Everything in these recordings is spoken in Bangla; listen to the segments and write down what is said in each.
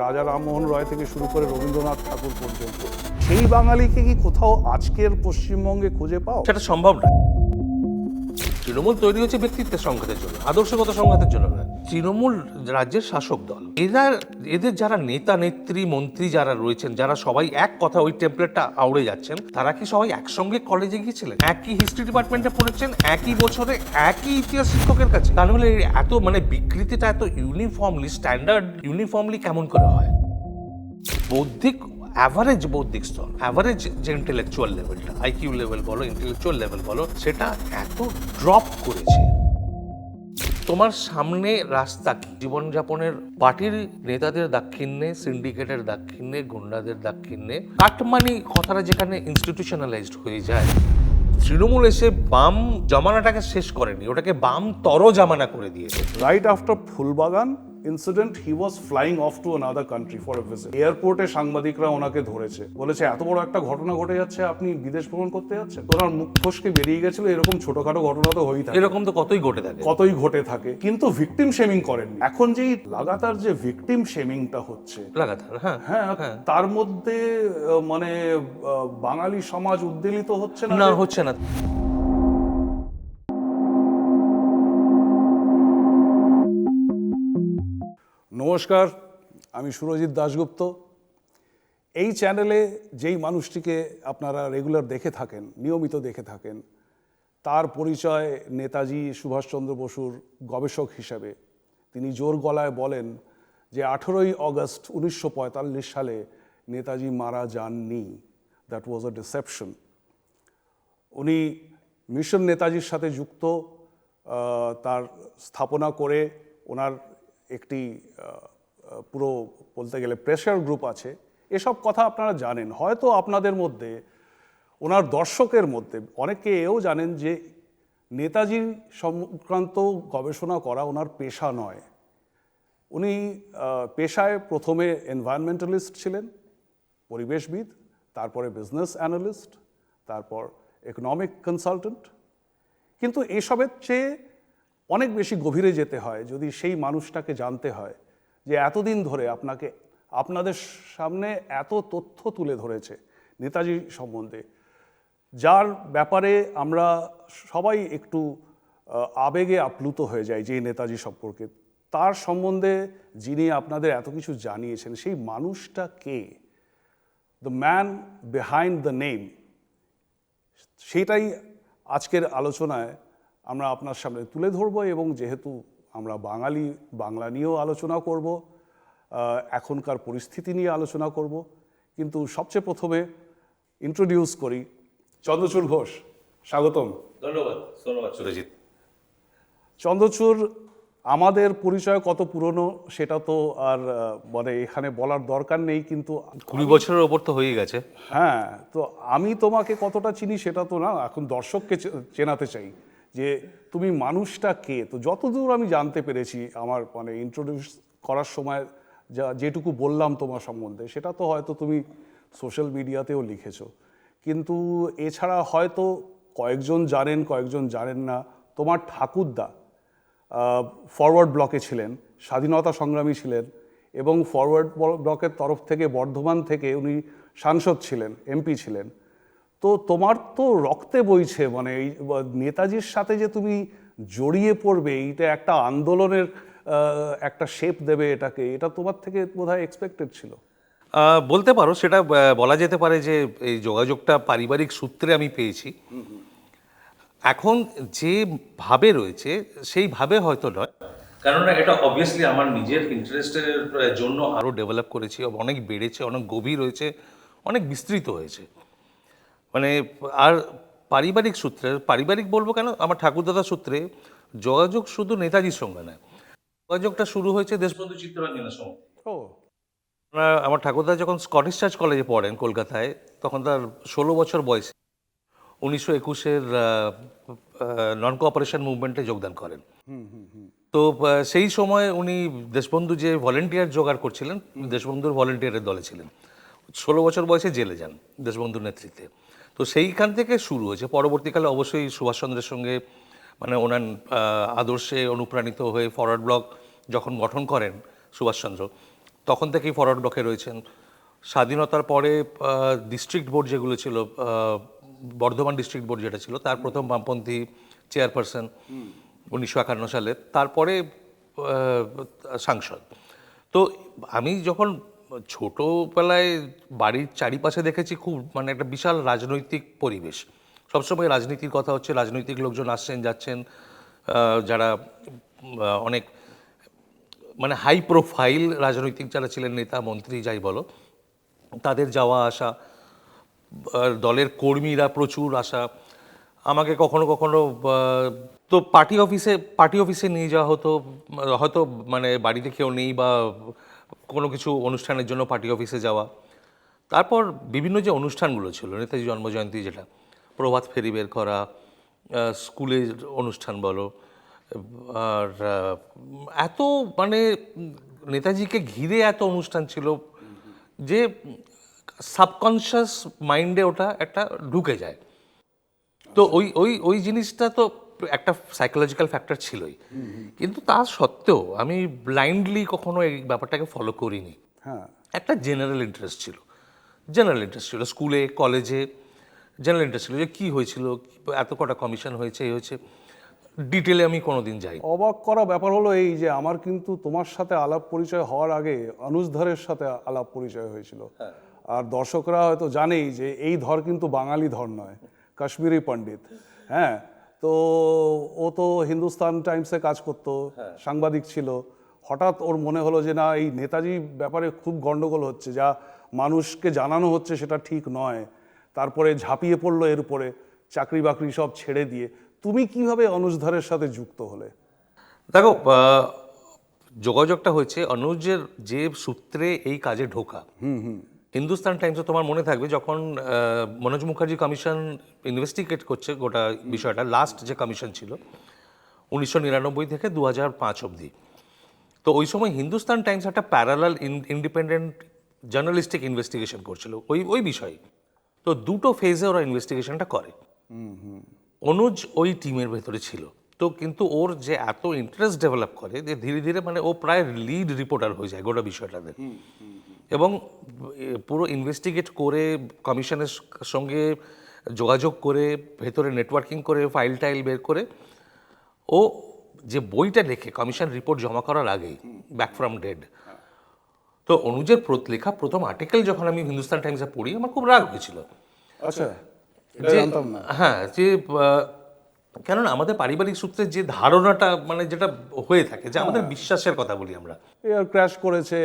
রাজা রামমোহন রয় থেকে শুরু করে রবীন্দ্রনাথ ঠাকুর পর্যন্ত, সেই বাঙালিকে কি কোথাও আজকের পশ্চিমবঙ্গে খুঁজে পাও? সেটা সম্ভব না। তৃণমূল তৈরি হচ্ছে ব্যক্তিত্বের সংঘাতের জন্য, আদর্শগত সংঘাতের জন্য না। তৃণমূল রাজ্যের শাসক দল, এদের যারা নেতা নেত্রী মন্ত্রী যারা রয়েছেন, যারা সবাই এক কথা ওই টেমপ্লেটটা আউড়ে যাচ্ছেন, তারা কি সবাই একসঙ্গে কলেজে গিয়েছিলেন, একই হিস্ট্রি ডিপার্টমেন্টে পড়েছেন, একই বছরে একই ইতিহাস শিক্ষকের কাছে? তাহলে এত বিকৃতিটা এত ইউনিফর্মলি স্ট্যান্ডার্ড ইউনিফর্মলি কেমন করে হয়? বৌদ্ধিক অ্যাভারেজ বৌদ্ধিক স্তর, অ্যাভারেজ যে ইন্টেলেকচুয়াল লেভেলটা, আইকিউ লেভেল বলো, ইন্টেলেকচুয়াল লেভেল বলো, সেটা এত ড্রপ করেছে। তোমার সামনে রাস্তা কি? জীবনযাপনের পার্টির নেতাদের দাক্ষিণ্যে, সিন্ডিকেটের দাক্ষিণ্যে, গুন্ডাদের দাক্ষিণ্যে কাটমানি কথাটা যেখানে ইনস্টিটিউশনালাইজড হয়ে যায়, তৃণমূল এসে বাম জামানাটাকে শেষ করেনি, ওটাকে বাম তর জামানা করে দিয়েছে। Right after Phulbagan incident he was flying off to another country for a visit. এয়ারপোর্টে সাংবাদিকরা ওনাকে ধরেছে, বলেছে এত বড় একটা ঘটনা ঘটে যাচ্ছে, আপনি বিদেশ ভ্রমণ করতে যাচ্ছেন? ওনার মুখ ফসকে বেরিয়ে গেছিল, এরকম ছোটখাটো ঘটনা তো হয়েই থাকে, এরকম তো কতই ঘটে থাকে, কিন্তু ভিকটিম শেমিং করেননি। এখন যেই লাগাতার যে ভিকটিম শেমিংটা হচ্ছে লাগাতার, হ্যাঁ, তার মধ্যে বাঙালি সমাজ উদ্বেলিত হচ্ছে না? হচ্ছে না। নমস্কার, আমি সুরজিৎ দাশগুপ্ত। এই চ্যানেলে যেই মানুষটিকে আপনারা রেগুলার দেখে থাকেন, নিয়মিত দেখে থাকেন, তার পরিচয় নেতাজি সুভাষচন্দ্র বসুর গবেষক হিসাবে। তিনি জোর গলায় বলেন যে 18ই অগস্ট 1945 সালে নেতাজি মারা যাননি, দ্যাট ওয়াজ আ ডিসেপশন। উনি মিশন নেতাজির সাথে যুক্ত, তার স্থাপনা করে ওনার একটি পুরো বলতে গেলে প্রেশার গ্রুপ আছে। এসব কথা আপনারা জানেন। হয়তো আপনাদের মধ্যে, ওনার দর্শকের মধ্যে অনেকে এও জানেন যে নেতাজি সংক্রান্ত গবেষণা করা ওনার পেশা নয়। উনি পেশায় প্রথমে এনভায়রনমেন্টালিস্ট ছিলেন, পরিবেশবিদ, তারপরে বিজনেস অ্যানালিস্ট, তারপর ইকোনমিক কনসালটেন্ট। কিন্তু এসবের চেয়ে অনেক বেশি গভীরে যেতে হয় যদি সেই মানুষটাকে জানতে হয় যে এতদিন ধরে আপনাদের সামনে এত তথ্য তুলে ধরেছে নেতাজি সম্বন্ধে, যার ব্যাপারে আমরা সবাই একটু আবেগে আপ্লুত হয়ে যাই যে নেতাজি সম্পর্কে। তার সম্বন্ধে যিনি আপনাদের এত কিছু জানিয়েছেন, সেই মানুষটা কে? The man behind the name. সেটাই আজকের আলোচনায় আমরা আপনার সামনে তুলে ধরবো। এবং যেহেতু আমরা বাঙালি, বাংলা নিয়েও আলোচনা করব, এখনকার পরিস্থিতি নিয়ে আলোচনা করব। কিন্তু সবচেয়ে প্রথমে ইন্ট্রোডিউস করি চন্দ্রচূড় ঘোষ। স্বাগতম। ধন্যবাদ সুরজিৎ। চন্দ্রচূড়, আমাদের পরিচয় কত পুরনো সেটা তো আর এখানে বলার দরকার নেই, কিন্তু 20 বছরের ওপর তো হয়ে গেছে। হ্যাঁ, তো আমি তোমাকে কতটা চিনি সেটা তো না, এখন দর্শককে চেনাতে চাই যে তুমি মানুষটা কে। তো যতদূর আমি জানতে পেরেছি, আমার ইন্ট্রোডিউস করার সময় যেটুকু বললাম তোমার সম্বন্ধে, সেটা তো হয়তো তুমি সোশ্যাল মিডিয়াতেও লিখেছো, কিন্তু এছাড়া হয়তো কয়েকজন জানেন, কয়েকজন জানেন না। তোমার ঠাকুরদা ফরওয়ার্ড ব্লকে ছিলেন, স্বাধীনতা সংগ্রামী ছিলেন, এবং ফরওয়ার্ড ব্লকের তরফ থেকে বর্ধমান থেকে উনি সাংসদ ছিলেন, এমপি ছিলেন। তো তোমার তো রক্তে বইছে, এই নেতাজির সাথে যে তুমি জড়িয়ে পড়বে, এইটা একটা আন্দোলনের একটা শেপ দেবে এটাকে, এটা তোমার থেকে বোধহয় এক্সপেক্টেড ছিল। বলতে পারো, সেটা বলা যেতে পারে যে এই যোগাযোগটা পারিবারিক সূত্রে আমি পেয়েছি। এখন যেভাবে রয়েছে সেইভাবে হয়তো নয়, কারণ এটা অবভিয়াসলি আমার নিজের ইন্টারেস্টের জন্য আরও ডেভেলপ করেছি, অনেক বেড়েছে, অনেক গভীর হয়েছে, অনেক বিস্তৃত হয়েছে। আর পারিবারিক সূত্রে, পারিবারিক বলবো কেন, আমার ঠাকুরদাদার সূত্রে যোগাযোগ শুধু নেতাজির সঙ্গে নয়, যোগাযোগটা শুরু হয়েছে দেশবন্ধু চিত্তরঞ্জনের সঙ্গে। আমার ঠাকুরদা যখন স্কটিশ চার্চ কলেজে পড়েন কলকাতায়, তখন তার 16 বছর বয়সে 1921-এর নন কোঅপারেশন মুভমেন্টে যোগদান করেন। তো সেই সময় উনি দেশবন্ধু যে ভলেন্টিয়ার জোগাড় করছিলেন, দেশবন্ধুর ভলেন্টিয়ারের দলে ছিলেন। 16 বছর বয়সে জেলে যান দেশবন্ধুর নেতৃত্বে। তো সেইখান থেকে শুরু হয়েছে। পরবর্তীকালে অবশ্যই সুভাষচন্দ্রের সঙ্গে ওনার আদর্শে অনুপ্রাণিত হয়ে ফরওয়ার্ড ব্লক যখন গঠন করেন সুভাষচন্দ্র, তখন থেকেই ফরওয়ার্ড ব্লকে রয়েছেন। স্বাধীনতার পরে ডিস্ট্রিক্ট বোর্ড যেগুলো ছিল, বর্ধমান ডিস্ট্রিক্ট বোর্ড যেটা ছিল, তার প্রথম বামপন্থী চেয়ারপারসন 1951 সালে, তারপরে সাংসদ। তো আমি যখন ছোটোবেলায় বাড়ির চারিপাশে দেখেছি খুব মানে একটা বিশাল রাজনৈতিক পরিবেশ, সবসময় রাজনীতির কথা হচ্ছে, রাজনৈতিক লোকজন আসছেন যাচ্ছেন, যারা অনেক মানে হাই প্রোফাইল রাজনৈতিক যারা ছিলেন, নেতা মন্ত্রী যাই বলো, তাদের যাওয়া আসা, দলের কর্মীরা প্রচুর আসা। আমাকে কখনো কখনো তো পার্টি অফিসে নিয়ে যাওয়া হতো, হয়তো মানে বাড়িতে কেউ নেই বা কোনো কিছু অনুষ্ঠানের জন্য পার্টি অফিসে যাওয়া। তারপর বিভিন্ন যে অনুষ্ঠানগুলো ছিল, নেতাজি জন্মজয়ন্তী যেটা, প্রভাত ফেরি বের করা, স্কুলের অনুষ্ঠান বলো, আর এত মানে নেতাজিকে ঘিরে এত অনুষ্ঠান ছিল যে সাবকনশিয়াস মাইন্ডে ওটা একটা ঢুকে যায়। তো ওই ওই ওই জিনিসটা তো একটা সাইকোলজিক্যাল ফ্যাক্টর ছিলই, কিন্তু তা সত্ত্বেও আমি ব্লাইন্ডলি কখনো এই ব্যাপারটাকে ফলো করিনি। হ্যাঁ, একটা জেনারেল ইন্টারেস্ট ছিল স্কুলে কলেজে, জেনারেল ইন্টারেস্ট ছিল যে কী হয়েছিল, এত কটা কমিশন হয়েছে, এই হয়েছে, ডিটেলে আমি কোনোদিন যাই। অবাক করা ব্যাপার হলো এই যে আমার কিন্তু তোমার সাথে আলাপ পরিচয় হওয়ার আগে অনুজ ধরের সাথে আলাপ পরিচয় হয়েছিল। আর দর্শকরা হয়তো জানেই যে এই ধর কিন্তু বাঙালি ধর নয়, কাশ্মীরি পণ্ডিত। হ্যাঁ, তো ও তো হিন্দুস্তান টাইমসে কাজ করতো, সাংবাদিক ছিল। হঠাৎ ওর মনে হলো যে না, এই নেতাজি ব্যাপারে খুব গন্ডগোল হচ্ছে, যা মানুষকে জানানো হচ্ছে সেটা ঠিক নয়। তারপরে ঝাঁপিয়ে পড়লো এর উপরে, চাকরি বাকরি সব ছেড়ে দিয়ে। তুমি কিভাবে অনুজ ধরের সাথে যুক্ত হলে? দেখো, যোগাযোগটা হয়েছে অনুজের যে সূত্রে এই কাজে ঢোকা। হিন্দুস্তান টাইমসে তোমার মনে থাকবে যখন মনোজ মুখার্জি কমিশন ইনভেস্টিগেট করছে গোটা বিষয়টা, লাস্ট যে কমিশন ছিল 1999 থেকে 2005 অবধি, তো ওই সময় হিন্দুস্তান টাইমস একটা প্যারালাল ইন্ডিপেন্ডেন্ট জার্নালিস্টিক ইনভেস্টিগেশন করছিল ওই বিষয়ে। তো দুটো ফেজে ওরা ইনভেস্টিগেশনটা করে। অনুজ ওই টিমের ভেতরে ছিল। তো কিন্তু ওর যে এত ইন্টারেস্ট ডেভেলপ করে যে ধীরে ধীরে মানে ও প্রায় লিড রিপোর্টার হয়ে যায় গোটা বিষয়টাতে, এবং পুরো ইনভেস্টিগেট করে কমিশনের সঙ্গে যোগাযোগ করে ভেতরে নেটওয়ার্কিং করে ফাইল টাইল বের করে ও যে বইটা লেখে কমিশন রিপোর্ট জমা করার আগেই, ব্যাক ফ্রম ডেড। তো অনুজের লেখা প্রথম আর্টিকেল যখন আমি হিন্দুস্তান টাইমসে পড়ি, আমার খুব রাগ হয়েছিল। আচ্ছা, হ্যাঁ, যে কেননা আমাদের পারিবারিক সূত্রে যে ধারণাটা মানে যেটা হয়ে থাকে, যে আমাদের বিশ্বাসের কথা বলি আমরা, এয়ার ক্র্যাশ করেছে,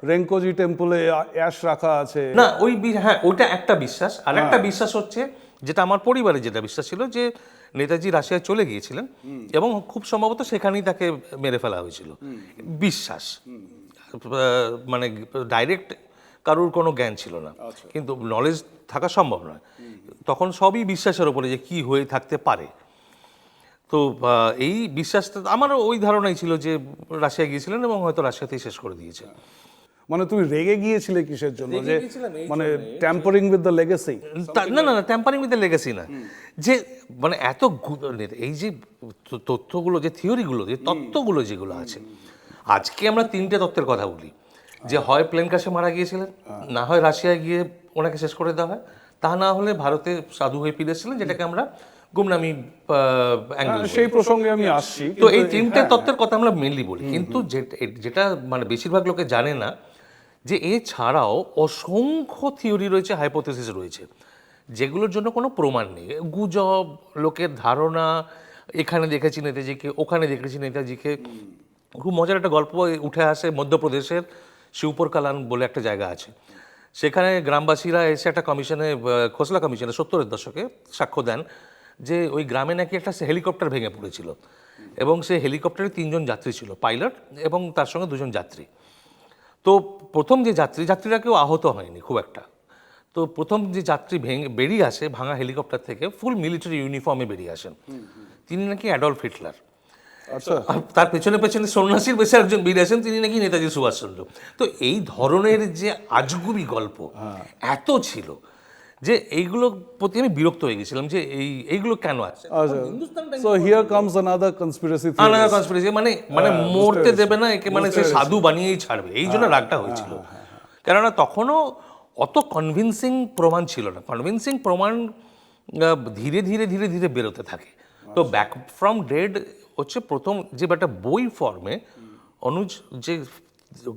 রেঙ্কোজি টেম্পলে অ্যাশ রাখা আছে, না ওই হ্যাঁ ওইটা একটা বিশ্বাস। আর একটা বিশ্বাস হচ্ছে যেটা আমার পরিবারে যেটা বিশ্বাস ছিল, যে নেতাজি রাশিয়ায় চলে গিয়েছিলেন এবং খুব সম্ভবত সেখানেই তাকে মেরে ফেলা হয়েছিল। বিশ্বাস, মানে ডাইরেক্ট কারুর কোনো জ্ঞান ছিল না, কিন্তু নলেজ থাকা সম্ভব নয়। তখন সবই বিশ্বাসের ওপরে যে কি হয়ে থাকতে পারে। তো এই বিশ্বাসটা আমারও ওই ধারণাই ছিল যে রাশিয়া গিয়েছিলেন এবং হয়তো রাশিয়াতেই শেষ করে দিয়েছে। মানে তুমি রেগে গিয়েছিলে কিসের জন্য? যে মানে ট্যাম্পারিং উইথ দ্য লেগেসি? না না না, ট্যাম্পারিং উইথ দ্য লেগেসি না, যে মানে এত এই যে তথ্যগুলো, যে থিওরিগুলো, যে তত্ত্বগুলো যেগুলো আছে, আজকে আমরা তিনটে তত্ত্বের কথা বলি, যে হয় প্লেন ক্র্যাশে মারা গিয়েছিলেন, না হয় রাশিয়ায় গিয়ে ওনাকে শেষ করে দেওয়া হয়, তা না হলে ভারতে সাধু হয়ে ফিরেছিলেন, যেটাকে আমরা গুমনামি অ্যাঙ্গেল, সেই প্রসঙ্গে আমি আসছি। তো এই তিনটে তত্ত্বের কথা আমরা মেনলি বলি। কিন্তু যেটা মানে বেশিরভাগ লোকে জানে না, যে এছাড়াও অসংখ্য থিওরি রয়েছে, হাইপোথেসিস রয়েছে, যেগুলোর জন্য কোনো প্রমাণ নেই, গুজব, লোকের ধারণা, এখানে দেখেছি নেতাজিকে, ওখানে দেখেছি নেতাজিকে। খুব মজার একটা গল্প উঠে আসে, মধ্যপ্রদেশের শিবপুর কালান বলে একটা জায়গা আছে, সেখানে গ্রামবাসীরা এসে একটা কমিশনে, খোসলা কমিশনে 70-এর দশকে সাক্ষ্য দেন যে ওই গ্রামে নাকি একটা হেলিকপ্টার ভেঙে পড়েছিল, এবং সেই হেলিকপ্টারে 3 জন যাত্রী ছিল, পাইলট এবং তার সঙ্গে 2 জন যাত্রী। তো প্রথম যে যাত্রীরা কেউ আহত হয়নি খুব একটা। তো প্রথম যে যাত্রী বেরিয়ে আসে ভাঙা হেলিকপ্টার থেকে, ফুল মিলিটারি ইউনিফর্মে বেরিয়ে আসেন, তিনি নাকি অ্যাডলফ হিটলার। আচ্ছা, আর তার পেছনে পেছনে সন্ন্যাসীর বেশে একজন বেরিয়ে আসেন, তিনি নাকি নেতাজি সুভাষচন্দ্র। তো এই ধরনের যে আজগুবি গল্প এত ছিল, যে এইগুলো প্রতি আমি বিরক্ত হয়ে গেছিলাম যে এইগুলো কেন আছে আচ্ছা, so here comes another conspiracy theory. আলাদা কনস্পিরেসি মানে মানে হ্যাঁ, বুঝতে মরতে পেরেছি। দেবে না একে, মানে সে সাধু বানিয়েই ছাড়বে, এই জন্য রাগটা হয়েছিল। কেননা তখনও অত কনভিনসিং প্রমাণ ছিল না, কনভিনসিং প্রমাণ ধীরে ধীরে ধীরে ধীরে বেরোতে থাকে। তো ব্যাক ফ্রম ডেড হচ্ছে প্রথম যে একটা বই ফর্মে অনুজ যে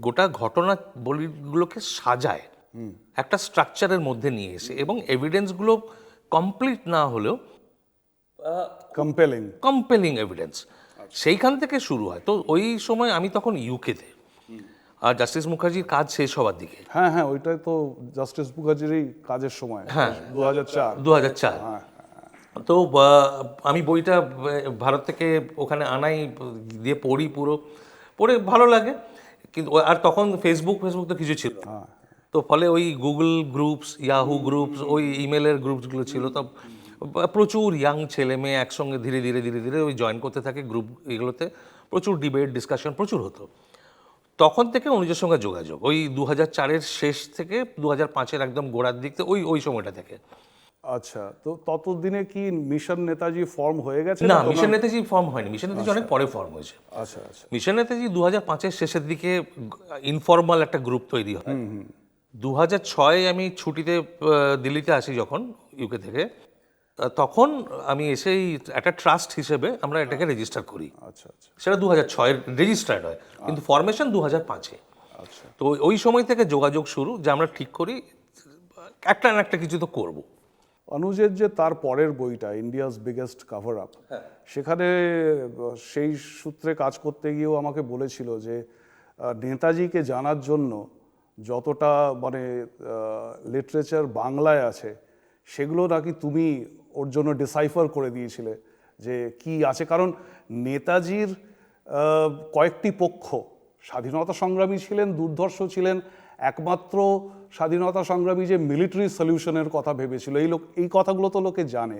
গোটা ঘটনা বলিগুলোকে সাজায় একটা স্ট্রাকচারের মধ্যে নিয়ে এসে, এবং এভিডেন্সগুলো কমপ্লিট না হলেও Compelling. কম্পেলিং এভিডেন্স সেইখান থেকে শুরু হয়। তো ওই সময় আমি তখন ইউকেতে, আর জাস্টিস মুখার্জির কাজ শেষ হওয়ার দিকে, হ্যাঁ হ্যাঁ, ওইটাই তো জাস্টিস মুখার্জিরই কাজের সময়, 2004। 2004। তো আমি বইটা ভারত থেকে ওখানে আনাই, দিয়ে পড়ি, পুরো পড়ে ভালো লাগে। কিন্তু আর তখন ফেসবুক তো কিছু ছিল না। তো ফলে ওই গুগল গ্রুপস, ইয়াহু গ্রুপস, ওই ইমেলের গ্রুপসগুলো ছিল, তো প্রচুর ইয়াং ছেলে মেয়ে একসঙ্গে ধীরে ধীরে ধীরে ধীরে ওই জয়েন করতে থাকে গ্রুপ, এগুলোতে প্রচুর ডিবেট ডিসকাশন প্রচুর হতো। তখন থেকে অনুজের সঙ্গে যোগাযোগ ওই 2004-এর শেষ থেকে 2005-এর একদম গোড়ার দিক থেকে, ওই সময়টা থেকে। আচ্ছা, তো ততদিনে কি মিশন নেতাজি ফর্ম হয়ে গেছে? না, মিশন নেতাজি ফর্ম হয়নি, মিশন নেতাজি অনেক পরে ফর্ম হয়েছে। আচ্ছা আচ্ছা, মিশন নেতাজি 2005-এর শেষের দিকে ইনফর্মাল একটা গ্রুপ তৈরি হয়। 2006-এ আমি ছুটিতে দিল্লিতে আসি যখন ইউকে থেকে, তখন আমি এসেই একটা ট্রাস্ট হিসেবে আমরা এটাকে রেজিস্টার করি। আচ্ছা আচ্ছা সেটা 2006-এর রেজিস্টার্ড হয়, কিন্তু ফরমেশন 2005-এ। আচ্ছা। তো ওই সময় থেকে যোগাযোগ শুরু, যে আমরা ঠিক করি একটা না একটা কিছু তো করবো। অনুজের যে তার পরের বইটা ইন্ডিয়াস বিগেস্ট কাভার আপ, সেখানে সেই সূত্রে কাজ করতে গিয়েও আমাকে বলেছিল যে নেতাজিকে জানার জন্য যতটা মানে লিটারেচার বাংলায় আছে সেগুলো নাকি তুমি ওর জন্য ডিসাইফার করে দিয়েছিলে যে কি আছে। কারণ নেতাজির কয়েকটি পক্ষ, স্বাধীনতা সংগ্রামী ছিলেন, দুর্ধর্ষ ছিলেন, একমাত্র স্বাধীনতা সংগ্রামী যে মিলিটারি সলিউশনের কথা ভেবেছিল, এই কথাগুলো তো লোকে জানে,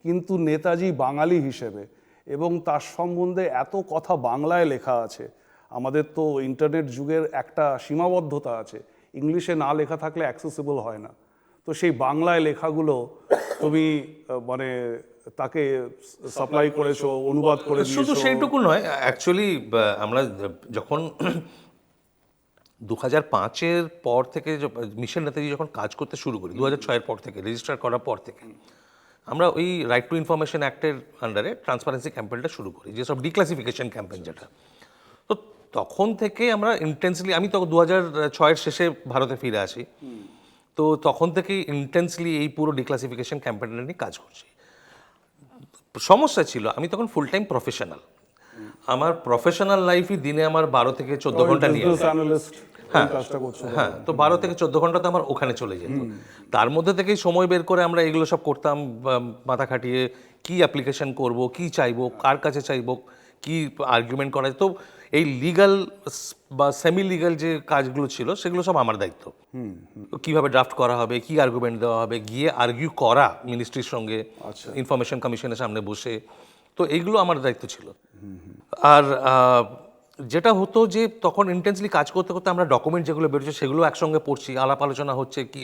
কিন্তু নেতাজি বাঙালি হিসেবে এবং তার সম্বন্ধে এত কথা বাংলায় লেখা আছে। আমাদের তো ইন্টারনেট যুগের একটা সীমাবদ্ধতা আছে, ইংলিশে না লেখা থাকলে অ্যাক্সেসিবল হয় না। তো সেই বাংলায় লেখাগুলো তুমি মানে তাকে সাপ্লাই করেছো, অনুবাদ করে দিয়েছো। শুধু সেইটুকু নয়, অ্যাকচুয়ালি আমরা যখন 2005-এর পর থেকে মিশন নেতাজি যখন কাজ করতে শুরু করি, 2006-এর পর থেকে রেজিস্টার করার পর থেকে আমরা ওই রাইট টু ইনফরমেশন অ্যাক্টের আন্ডারে ট্রান্সপারেন্সি ক্যাম্পেইনটা শুরু করি, যেসব ডিক্লাসিফিকেশন ক্যাম্পেইন যেটা। তো তখন থেকে আমরা ইন্টেন্সলি, আমি তো 2006-এর শেষে ভারতে ফিরে আসি, তো তখন থেকেই ইন্টেন্সলি এই পুরো ডিক্লাসিফিকেশন ক্যাম্পেইনটা নিয়ে কাজ করছি। সমস্যা ছিল, আমি তখন ফুল টাইম প্রফেশনাল, আমার প্রফেশনাল লাইফই দিনে আমার 12 থেকে 14 ঘন্টা নিয়ে হ্যাঁ, তো 12 থেকে 14 ঘন্টা তো আমার ওখানে চলে যেত। তার মধ্যে থেকেই সময় বের করে আমরা এগুলো সব করতাম, মাথা খাটিয়ে কি অ্যাপ্লিকেশন করব, কি চাইবো, কার কাছে চাইবো, কি আর্গুমেন্ট করা। তো এই লিগাল বা সেমি লিগাল যে কাজগুলো ছিল সেগুলো সব আমার দায়িত্ব। কিভাবে ড্রাফট করা হবে, কি আর্গুমেন্ট দেওয়া হবে, গিয়ে আর্গিউ করা মিনিস্ট্রির সঙ্গে, ইনফরমেশন কমিশনের সামনে বসে, তো এইগুলো আমার দায়িত্ব ছিল। আর যেটা হতো যে তখন ইন্টেন্সলি কাজ করতে করতে আমরা ডকুমেন্ট যেগুলো বেরোচ্ছে সেগুলো একসঙ্গে পড়ছি, আলাপ আলোচনা হচ্ছে, কি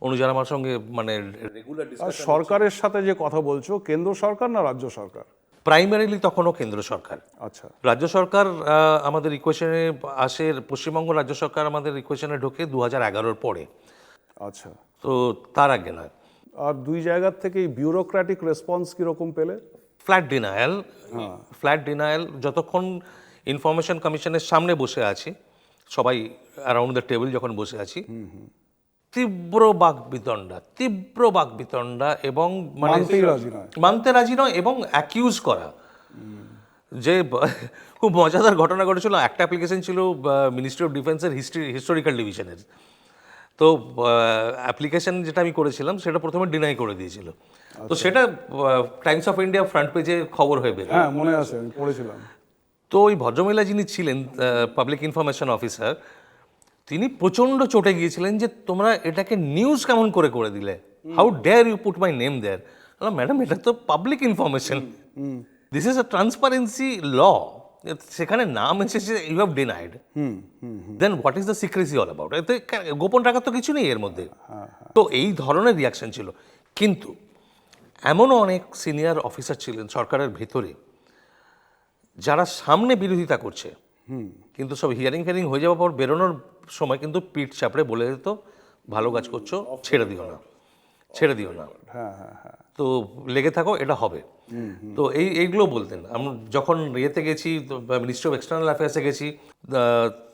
অনুযায়ী আমার সঙ্গে মানে রেগুলার ডিসকাশন। সরকারের সাথে যে কথা বলছো, কেন্দ্র সরকার না রাজ্য সরকার? প্রাইমারিলি তখনও কেন্দ্র সরকার। আচ্ছা, রাজ্য সরকার আমাদের ইকুয়েশনে আসে, পশ্চিমবঙ্গ রাজ্য সরকার আমাদের ইকুয়েশনে ঢোকে 2011-র পরে। আচ্ছা, তো তার আগে নয়। আর দুই জায়গার থেকে বিউরোক্র্যাটিক রেসপন্স কিরকম পেলে? Flat denial. যতক্ষণ ইনফরমেশন কমিশনের সামনে বসে আছি, সবাই অ্যারাউন্ড দ্য টেবিল যখন বসে আছি, তীব্র বাকবিতণ্ডা এবং মানে মানতে রাজি নয় এবং অ্যাকিউজ করা। যে খুব মজাদার ঘটনা ঘটেছিল, একটা অ্যাপ্লিকেশন ছিল মিনিস্ট্রি অফ ডিফেন্সের হিস্টোরিক্যাল ডিভিশনের। তো অ্যাপ্লিকেশন যেটা আমি করেছিলাম সেটা প্রথমে ডিনাই করে দিয়েছিল। তো সেটা টাইমস অফ ইন্ডিয়া ফ্রন্ট পেজে খবর হয়ে বের। হ্যাঁ, মনে আছে, আমি পড়েছিলাম। তো ওই ভদ্রমহিলা যিনি ছিলেন পাবলিক ইনফরমেশন অফিসার, তিনি প্রচণ্ড চটে গিয়েছিলেন যে তোমরা এটাকে নিউজ কেমন করে দিলে, how dare you put my name there. Madam, এটা তো public information, this is a transparency law, সেখানে নাম এসেছে, you have denied, then what is the secrecy all about? এতে গোপন রাখার তো কিছু নেই এর মধ্যে। তো তো এই ধরনের রিয়াকশন ছিল। কিন্তু এমনও অনেক সিনিয়র অফিসার ছিলেন সরকারের ভেতরে যারা সামনে বিরোধিতা করছে, কিন্তু সব হিয়ারিং ফিয়ারিং হয়ে যাওয়ার পর বেরোনোর সময় কিন্তু পিঠ চাপড়ে বলে দিত ভালো কাজ করছো, ছেড়ে দিও না, ছেড়ে দিও না, হ্যাঁ হ্যাঁ হ্যাঁ, তো লেগে থাকো, এটা হবে। তো এইগুলো বলতেন। আমরা যখন ইয়েতে গেছি, মিনিস্ট্রি অফ এক্সটার্নাল অ্যাফেয়ার্সে গেছি,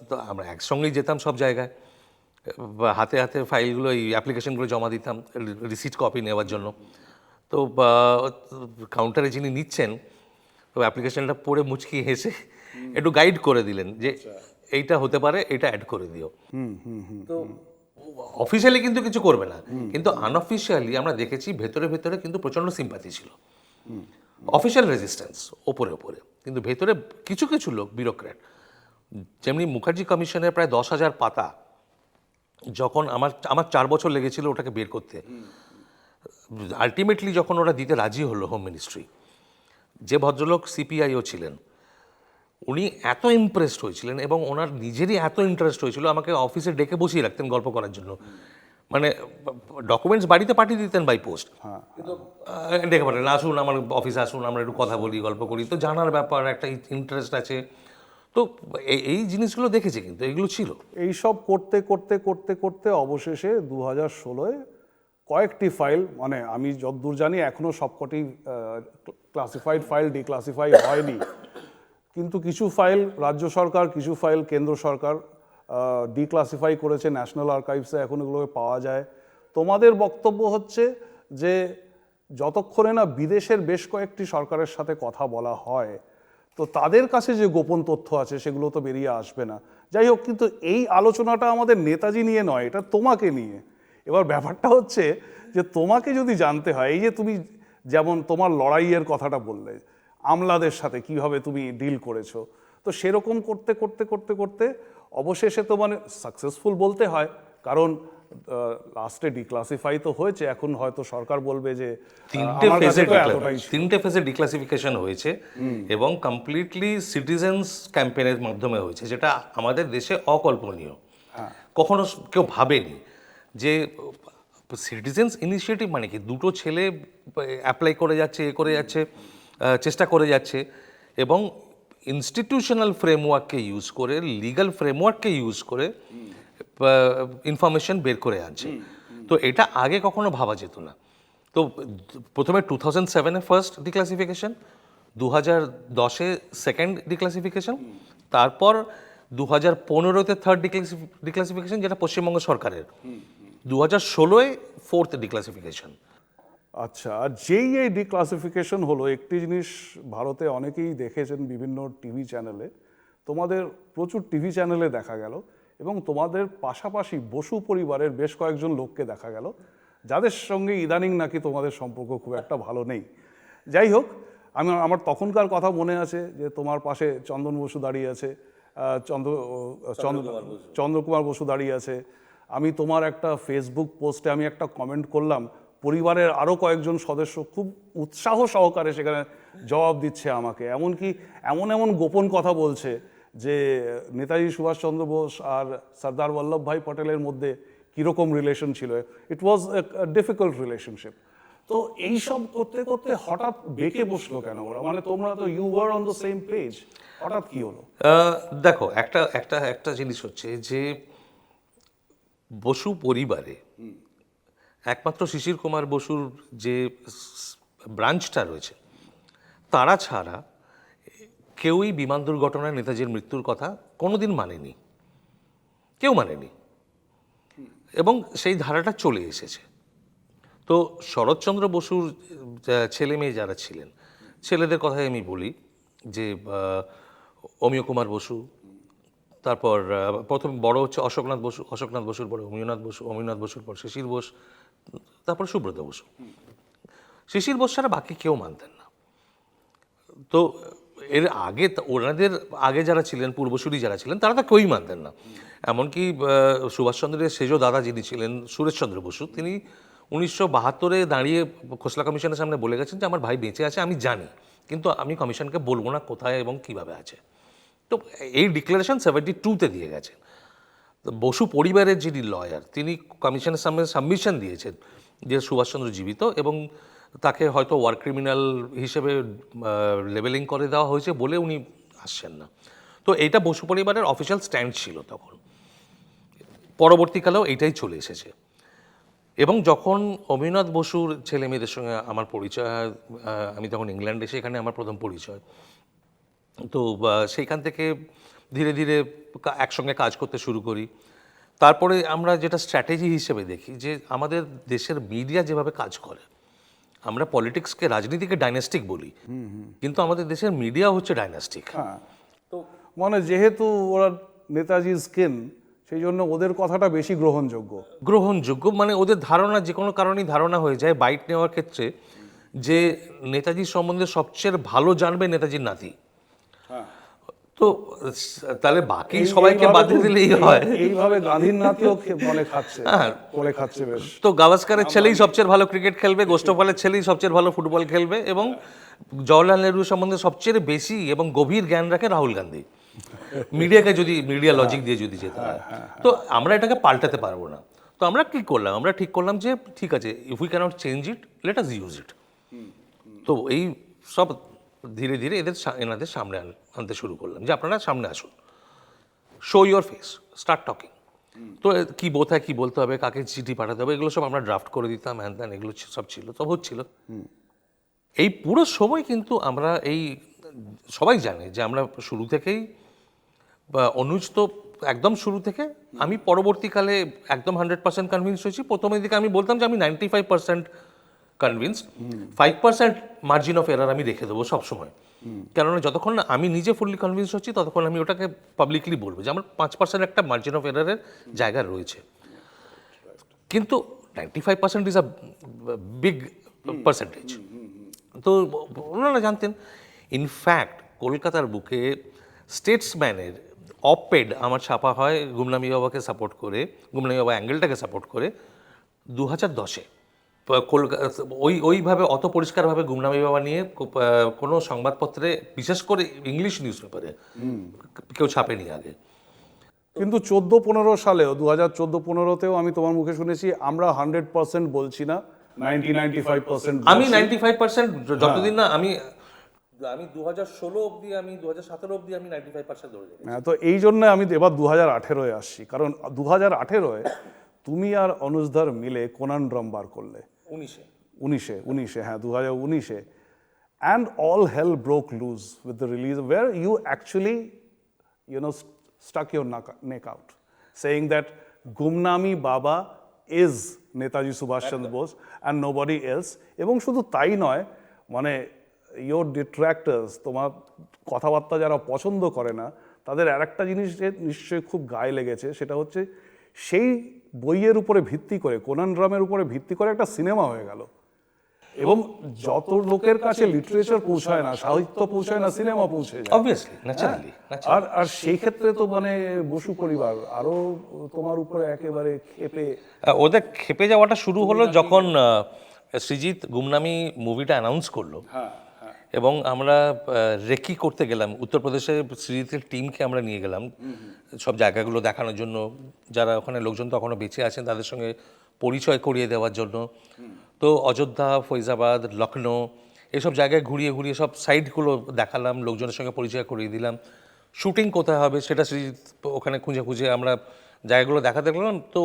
তো আমরা একসঙ্গেই যেতাম সব জায়গায়, বা হাতে হাতে ফাইলগুলো, এই অ্যাপ্লিকেশনগুলো জমা দিতাম রিসিট কপি নেওয়ার জন্য। তো কাউন্টারে যিনি নিচ্ছেন, তো অ্যাপ্লিকেশনটা পড়ে মুচকি হেসে একটু গাইড করে দিলেন যে এইটা হতে পারে, এটা অ্যাড করে দিও। তো অফিসিয়ালি কিন্তু কিছু করবে না, কিন্তু আনঅফিসিয়ালি আমরা দেখেছি ভেতরে ভেতরে কিন্তু প্রচণ্ড সিম্পাথি ছিল। অফিসিয়াল রেজিস্ট্যান্স ওপরে ওপরে, কিন্তু ভেতরে কিছু কিছু লোক বিউরোক্র্যাট, যেমনি মুখার্জি কমিশনের প্রায় 10,000 পাতা, যখন আমার 4 বছর লেগেছিল ওটাকে বের করতে, আলটিমেটলি যখন ওরা দিতে রাজি হলো হোম মিনিস্ট্রি, যে ভদ্রলোক সিপিআইও ছিলেন, উনি এত ইমপ্রেসড হয়েছিলেন এবং ওনার নিজেরই এত ইন্টারেস্ট হয়েছিল, আমাকে অফিসে ডেকে বসিয়ে রাখতেন গল্প করার জন্য। মানে ডকুমেন্টস বাড়িতে পাঠিয়ে দিতেন বাই পোস্ট, কিন্তু ডেকে পাঠালেন, আসুন আমার অফিসে আসুন, আমরা একটু কথা বলি, গল্প করি। তো জানার ব্যাপার, একটা ইন্টারেস্ট আছে। তো এই জিনিসগুলো দেখেছি, কিন্তু এগুলো ছিল। এইসব করতে করতে করতে করতে অবশেষে 2016-এ কয়েকটি ফাইল, মানে আমি যতদূর জানি এখনও সবকটি ক্লাসিফাইড ফাইল ডিক্লাসিফাই হয়নি, কিন্তু কিছু ফাইল রাজ্য সরকার, কিছু ফাইল কেন্দ্র সরকার ডিক্লাসিফাই করেছে ন্যাশনাল আর্কাইভসে, এখন এগুলোকে পাওয়া যায়। তোমাদের বক্তব্য হচ্ছে যে যতক্ষণে না বিদেশের বেশ কয়েকটি সরকারের সাথে কথা বলা হয়, তো তাদের কাছে যে গোপন তথ্য আছে সেগুলো তো বেরিয়ে আসবে না। যাই হোক, কিন্তু এই আলোচনাটা আমাদের নেতাজি নিয়ে নয়, এটা তোমাকে নিয়ে। এবার ব্যাপারটা হচ্ছে যে তোমাকে যদি জানতে হয়, এই যে তুমি যেমন তোমার লড়াইয়ের কথাটা বললে, আমলাদের সাথে কিভাবে তুমি ডিল করেছো, তো সেরকম করতে করতে করতে করতে অবশেষে তো মানে সাকসেসফুল বলতে হয়, কারণ লাস্টে ডিক্লাসিফাই তো হয়েছে। এখন হয়তো সরকার বলবে যে আমার কাছে তো এতটাই ছিল। 3টে ফেজে ডিক্লাসিফিকেশন হয়েছে এবং কমপ্লিটলি সিটিজেন্স ক্যাম্পেইনের মাধ্যমে হয়েছে, যেটা আমাদের দেশে অকল্পনীয়। কখনো কেউ ভাবেনি যে সিটিজেন্স ইনিশিয়েটিভ মানে কি, দুটো ছেলে অ্যাপ্লাই করে যাচ্ছে, এ করে যাচ্ছে, চেষ্টা করে যাচ্ছে, এবং ইনস্টিটিউশনাল ফ্রেমওয়ার্ককে ইউজ করে, লিগ্যাল ফ্রেমওয়ার্ককে ইউজ করে ইনফরমেশন বের করে আনছে। তো এটা আগে কখনো ভাবা যেত না। তো প্রথমে 2007-এ ফার্স্ট ডিক্লাসিফিকেশন, 2010-এ সেকেন্ড ডিক্লাসিফিকেশন, তারপর 2015-তে থার্ড ডিক্লাসিফিকেশন, যেটা পশ্চিমবঙ্গ সরকারের, 2016-এ ফোর্থ ডিক্লাসিফিকেশন। আচ্ছা, আর যেই এই ডিক্লাসিফিকেশন হলো, একটি জিনিস ভারতে অনেকেই দেখেছেন বিভিন্ন টিভি চ্যানেলে, তোমাদের প্রচুর টিভি চ্যানেলে দেখা গেল, এবং তোমাদের পাশাপাশি বসু পরিবারের বেশ কয়েকজন লোককে দেখা গেল, যাদের সঙ্গে ইদানিং নাকি তোমাদের সম্পর্ক খুব একটা ভালো নেই। যাই হোক, আমার তখনকার কথা মনে আছে যে তোমার পাশে চন্দন বসু দাঁড়িয়ে আছে, চন্দ্রকুমার বসু দাঁড়িয়ে আছে। আমি তোমার একটা ফেসবুক পোস্টে আমি একটা কমেন্ট করলাম, পরিবারের আরও কয়েকজন সদস্য খুব উৎসাহ সহকারে সেখানে জবাব দিচ্ছে আমাকে, এমনকি এমন এমন গোপন কথা বলছে যে নেতাজি সুভাষচন্দ্র বোস আর সর্দার বল্লভভাই পটেলের মধ্যে কীরকম রিলেশন ছিল। ইট ওয়াজ এ ডিফিকাল্ট রিলেশনশিপ। তো এইসব করতে করতে হঠাৎ বেঁকে বসলো কেন ওরা? মানে তোমরা তো you were on the same page, হঠাৎ কি হলো? দেখো, একটা একটা একটা জিনিস হচ্ছে যে বসু পরিবারে একমাত্র শিশির কুমার বসুর যে ব্রাঞ্চটা রয়েছে, তারা ছাড়া কেউই বিমান দুর্ঘটনায় নেতাজির মৃত্যুর কথা কোনোদিন মানেনি, কেউ মানেনি, এবং সেই ধারাটা চলে এসেছে। তো শরৎচন্দ্র বসুর ছেলে মেয়ে যারা ছিলেন, ছেলেদের কথাই আমি বলি, যে অমিয় কুমার বসু, তারপর প্রথম বড় হচ্ছে অশোকনাথ বসুর পরে অমিয়নাথ বসুর পর শিশির বোস, তারপর সুব্রত বসু। শিশির বোস ছাড়া বাকি কেউ মানতেন না। তো এর আগে ওনাদের আগে যারা ছিলেন, পূর্বসূরি যারা ছিলেন, তারা তো কেউই মানতেন না। এমনকি সুভাষচন্দ্রের সেজ দাদা যিনি ছিলেন সুরেশচন্দ্র বসু, তিনি 1972-এ দাঁড়িয়ে খোসলা কমিশনের সামনে বলে গেছেন যে আমার ভাই বেঁচে আছে, আমি জানি, কিন্তু আমি কমিশনকে বলবো না কোথায় এবং কিভাবে আছে। তো এই ডিক্লারেশন 72-তে দিয়ে গেছেন। তো বসু পরিবারের যিনি লয়ার তিনি কমিশনের সামনে সাবমিশন দিয়েছেন যে সুভাষচন্দ্র জীবিত, এবং তাকে হয়তো ওয়ার ক্রিমিনাল হিসেবে লেবেলিং করে দেওয়া হয়েছে বলে উনি আসছেন না। তো এইটা বসু পরিবারের অফিসিয়াল স্ট্যান্ড ছিল তখন। পরবর্তীকালেও এইটাই চলে এসেছে। এবং যখন অমিনাথ বসুর ছেলে মেয়েদের সঙ্গে আমার পরিচয় হয়, আমি তখন ইংল্যান্ডে, সেখানে আমার প্রথম পরিচয়। তো সেইখান থেকে ধীরে ধীরে একসঙ্গে কাজ করতে শুরু করি। তারপরে আমরা যেটা স্ট্র্যাটেজি হিসেবে দেখি যে আমাদের দেশের মিডিয়া যেভাবে কাজ করে, আমরা পলিটিক্সকে, রাজনীতিকে ডাইনাস্টিক বলি, কিন্তু আমাদের দেশের মিডিয়া হচ্ছে ডাইনাস্টিক। হ্যাঁ, তো মানে যেহেতু ওরা নেতাজি স্কিন, সেই জন্য ওদের কথাটা বেশি গ্রহণযোগ্য মানে ওদের ধারণা যে কোনো কারণেই ধারণা হয়ে যায় বাইট নেওয়ার ক্ষেত্রে যে নেতাজির সম্বন্ধে সবচেয়ে ভালো জানবে নেতাজির নাতি। তো তাহলে বাকি সবাইকে বাদ দিয়ে দিলেই হয়। এইভাবে গান্ধীর নাতিও বলে খাচ্ছে, বলে খাচ্ছে বেশ। তো গাভাস্কারের ছেলেই সবচেয়ে ভালো ক্রিকেট খেলবে, গোষ্ঠপালের ছেলেই সবচেয়ে ভালো ফুটবল খেলবে, এবং জওয়াহরলাল নেহরু সম্বন্ধে সবচেয়ে বেশি এবং গভীর জ্ঞান রাখে রাহুল গান্ধী। মিডিয়াকে যদি মিডিয়া লজিক দিয়ে যদি যেতে হয়, তো আমরা এটাকে পাল্টাতে পারবো না। তো আমরা কি করলাম, আমরা ঠিক করলাম যে ঠিক আছে, if we cannot change it, let us use it. তো এই সব ধীরে ধীরে এনাদের সামনে আনতে শুরু করলাম যে আপনারা সামনে আসুন, show your face, start talking. তো কি বোধহয় কী বলতে হবে, কাকে চিঠি পাঠাতে হবে, এগুলো সব আমরা ড্রাফট করে দিতাম, হ্যান ত্যান এগুলো সব ছিল, সব হচ্ছিল। এই পুরো সময় কিন্তু আমরা সবাই জানে যে আমরা শুরু থেকেই, বা অনুজ তো একদম শুরু থেকে, আমি পরবর্তীকালে একদম 100% কনভিন্স হয়েছি। প্রথমের দিকে আমি বলতাম যে আমি 95% কনভিন্স, 5% মার্জিন অফ এরার আমি রেখে দেবো সবসময়। কেননা যতক্ষণ না আমি নিজে ফুললি কনভিন্স হচ্ছি ততক্ষণ আমি ওটাকে পাবলিকলি বলবো যে আমার 5% একটা মার্জিন অফ এরারের জায়গা রয়েছে। কিন্তু 95% ইজ আ বিগ পার্সেন্টেজ। তো ওনারা জানতেন। ইনফ্যাক্ট কলকাতার বুকে স্টেটসম্যানের অপেড আমার ছাপা হয় গুমনামি বাবাকে সাপোর্ট করে, গুমনামি বাবা অ্যাঙ্গেলটাকে সাপোর্ট করে 2010-এ। ওইভাবে অত পরিষ্কারভাবে গুমনামি বাবা নিয়ে কোনো সংবাদপত্রে, বিশেষ করে ইংলিশ নিউজ পেপারে, কেউ ছাপেনি আগে। কিন্তু 14-15 সালেও, 2014-15তেও আমি তোমার মুখে শুনেছি আমরা 100% বলছি না, 90-95%। আমি 95% যতদিন না আমি 2016 অবধি, আমি 2017 অবধি আমি 95% ধরে রেখেছি। হ্যাঁ, তো এই জন্য আমি এবার 2018-এ আসছি, কারণ 2018-এ তুমি আর অনুজদার মিলে কোনান ড্রাম বার করলে 19-এ, হ্যাঁ 2019-এ, and all hell broke loose with the release where you actually, stuck your neck out, saying that Gumnami Baba is Netaji Subhash Chandra Bose and nobody else. এবং শুধু তাই নয়, মানে your detractors, তোমার কথাবার্তা যারা পছন্দ করে না, তাদের আরেকটা জিনিস যে নিশ্চয়ই খুব গায়ে লেগেছে, সেটা হচ্ছে সেই বইয়ের উপরে ভিত্তি করে, কোনান ড্রামের উপরে ভিত্তি করে একটা সিনেমা হয়ে গেল। এবং যত লোকের কাছে লিটারেচার পৌঁছায় না, সাহিত্য পৌঁছায় না, সিনেমা পৌঁছে যায় অবভিয়াসলি, ন্যাচারালি। আর সেই ক্ষেত্রে তো মানে বসু পরিবার আরো তোমার উপরে একেবারে ওদের খেপে যাওয়াটা শুরু হলো যখন সৃজিত গুমনামি মুভিটা অ্যানাউন্স করলো। এবং আমরা রেকি করতে গেলাম উত্তরপ্রদেশে, সৃজিতের টিমকে আমরা নিয়ে গেলাম সব জায়গাগুলো দেখানোর জন্য, যারা ওখানে লোকজন তখনও বেঁচে আছেন তাদের সঙ্গে পরিচয় করিয়ে দেওয়ার জন্য। তো অযোধ্যা, ফৈজাবাদ, লখনৌ এসব জায়গায় ঘুরিয়ে ঘুরিয়ে সব সাইটগুলো দেখালাম, লোকজনের সঙ্গে পরিচয় করিয়ে দিলাম। শুটিং কোথায় হবে সেটা সৃজিত ওখানে খুঁজে খুঁজে আমরা জায়গাগুলো দেখাতে গেলাম, তো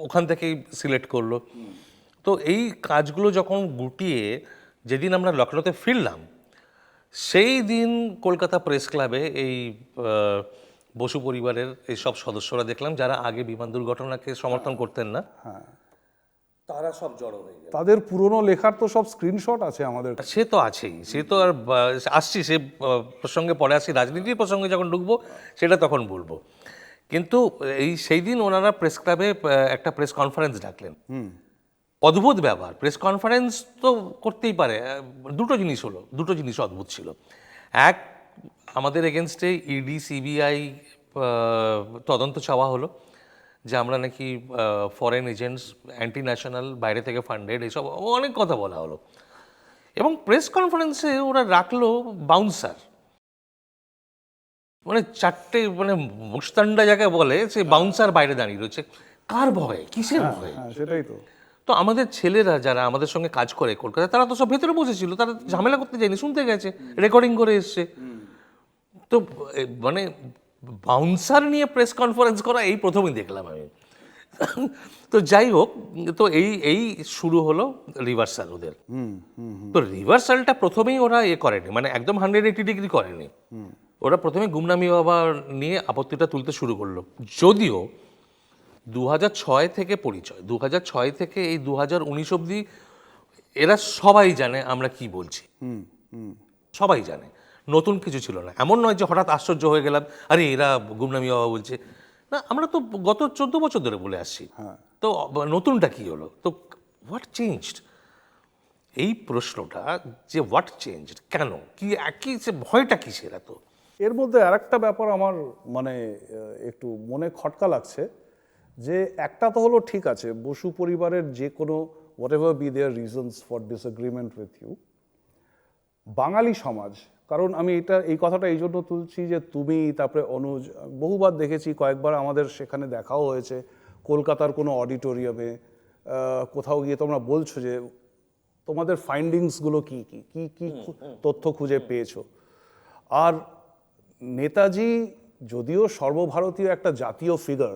ওখান থেকেই সিলেক্ট করলো। তো এই কাজগুলো যখন গুটিয়ে যেদিন আমরা লখনৌতে ফিরলাম, সেই দিন কলকাতা প্রেস ক্লাবে এই বসু পরিবারের এই সব সদস্যরা দেখলাম যারা আগে বিমান দুর্ঘটনাকে সমর্থন করতেন না, তারা সব জড়ো হয়ে গেল। তাদের পুরনো লেখার তো সব স্ক্রিনশট আছে আমাদের। সে তো আছেই, সে তো আর আসছি, সে প্রসঙ্গে পরে আসছি, রাজনীতির প্রসঙ্গে যখন ঢুকবো সেটা তখন বলবো। কিন্তু সেই দিন ওনারা প্রেস ক্লাবে একটা প্রেস কনফারেন্স ডাকলেন। অদ্ভুত ব্যাপার, প্রেস কনফারেন্স তো করতেই পারে, দুটো জিনিস অদ্ভুত ছিল। এক, আমাদের এগেনস্টে ইডি সিবিআই তদন্ত চাওয়া হলো যে আমরা নাকি ফরেন এজেন্টস, অ্যান্টি ন্যাশনাল, বাইরে থেকে ফান্ডেড, এইসব অনেক কথা বলা হলো। এবং প্রেস কনফারেন্সে ওরা রাখলো বাউন্সার। মানে চারটে মানে মুস্তান্ডা যাকে বলে সে বাউন্সার বাইরে দাঁড়িয়ে রয়েছে, কার ভয়ে, কিসের ভয়ে? হ্যাঁ, সেটাই তো। তো আমাদের ছেলেরা যারা আমাদের সঙ্গে কাজ করে কলকাতায়, তারা তো সব ভেতরে বসেছিল, তারা ঝামেলা করতে যায়নি, শুনতে গেছে, রেকর্ডিং করে এসছে। তো মানে বাউন্সার নিয়ে প্রেস কনফারেন্স করা এই প্রথমই দেখলাম আমি। তো যাই হোক, তো এই এই শুরু হলো রিভার্সাল ওদের। তো রিভার্সালটা প্রথমেই ওরা করেনি, মানে একদম 180 ডিগ্রি করেনি। ওরা প্রথমে গুমনামি বাবা নিয়ে আপত্তিটা তুলতে শুরু করলো, যদিও 2006 থেকে পরিচয়, 2006 থেকে এই 2019 অবধি এরা সবাই জানে আমরা কি বলছি, সবাই জানে, নতুন কিছু ছিল না। এমন নয় যে হঠাৎ আশ্চর্য হয়ে গেলাম, আরে এরা গুমনামি বাবা বলছে, না, আমরা তো গত 14 বছর ধরে বলে আসছি। তো নতুনটা কি হলো? তো হোয়াট চেঞ্জড, এই প্রশ্নটা, যে হোয়াট চেঞ্জড, কেন, কি একই, সে ভয়টা কিসের এত? এর মধ্যে আরেকটা ব্যাপার আমার মানে একটু মনে খটকা লাগছে, যে একটা তো হলো ঠিক আছে, বসু পরিবারের যে কোনো whatever be their reasons for disagreement with you, Bangali সমাজ, কারণ আমি এই কথাটা এই জন্য তুলছি যে তুমি, তারপরে অনুজ, বহুবার দেখেছি, কয়েকবার আমাদের সেখানে দেখাও হয়েছে, কলকাতার কোনো অডিটোরিয়ামে কোথাও গিয়ে তোমরা বলছো যে তোমাদের ফাইন্ডিংসগুলো কি কি কি কি তথ্য খুঁজে পেয়েছো। আর নেতাজি যদিও সর্বভারতীয় একটা জাতীয় ফিগার,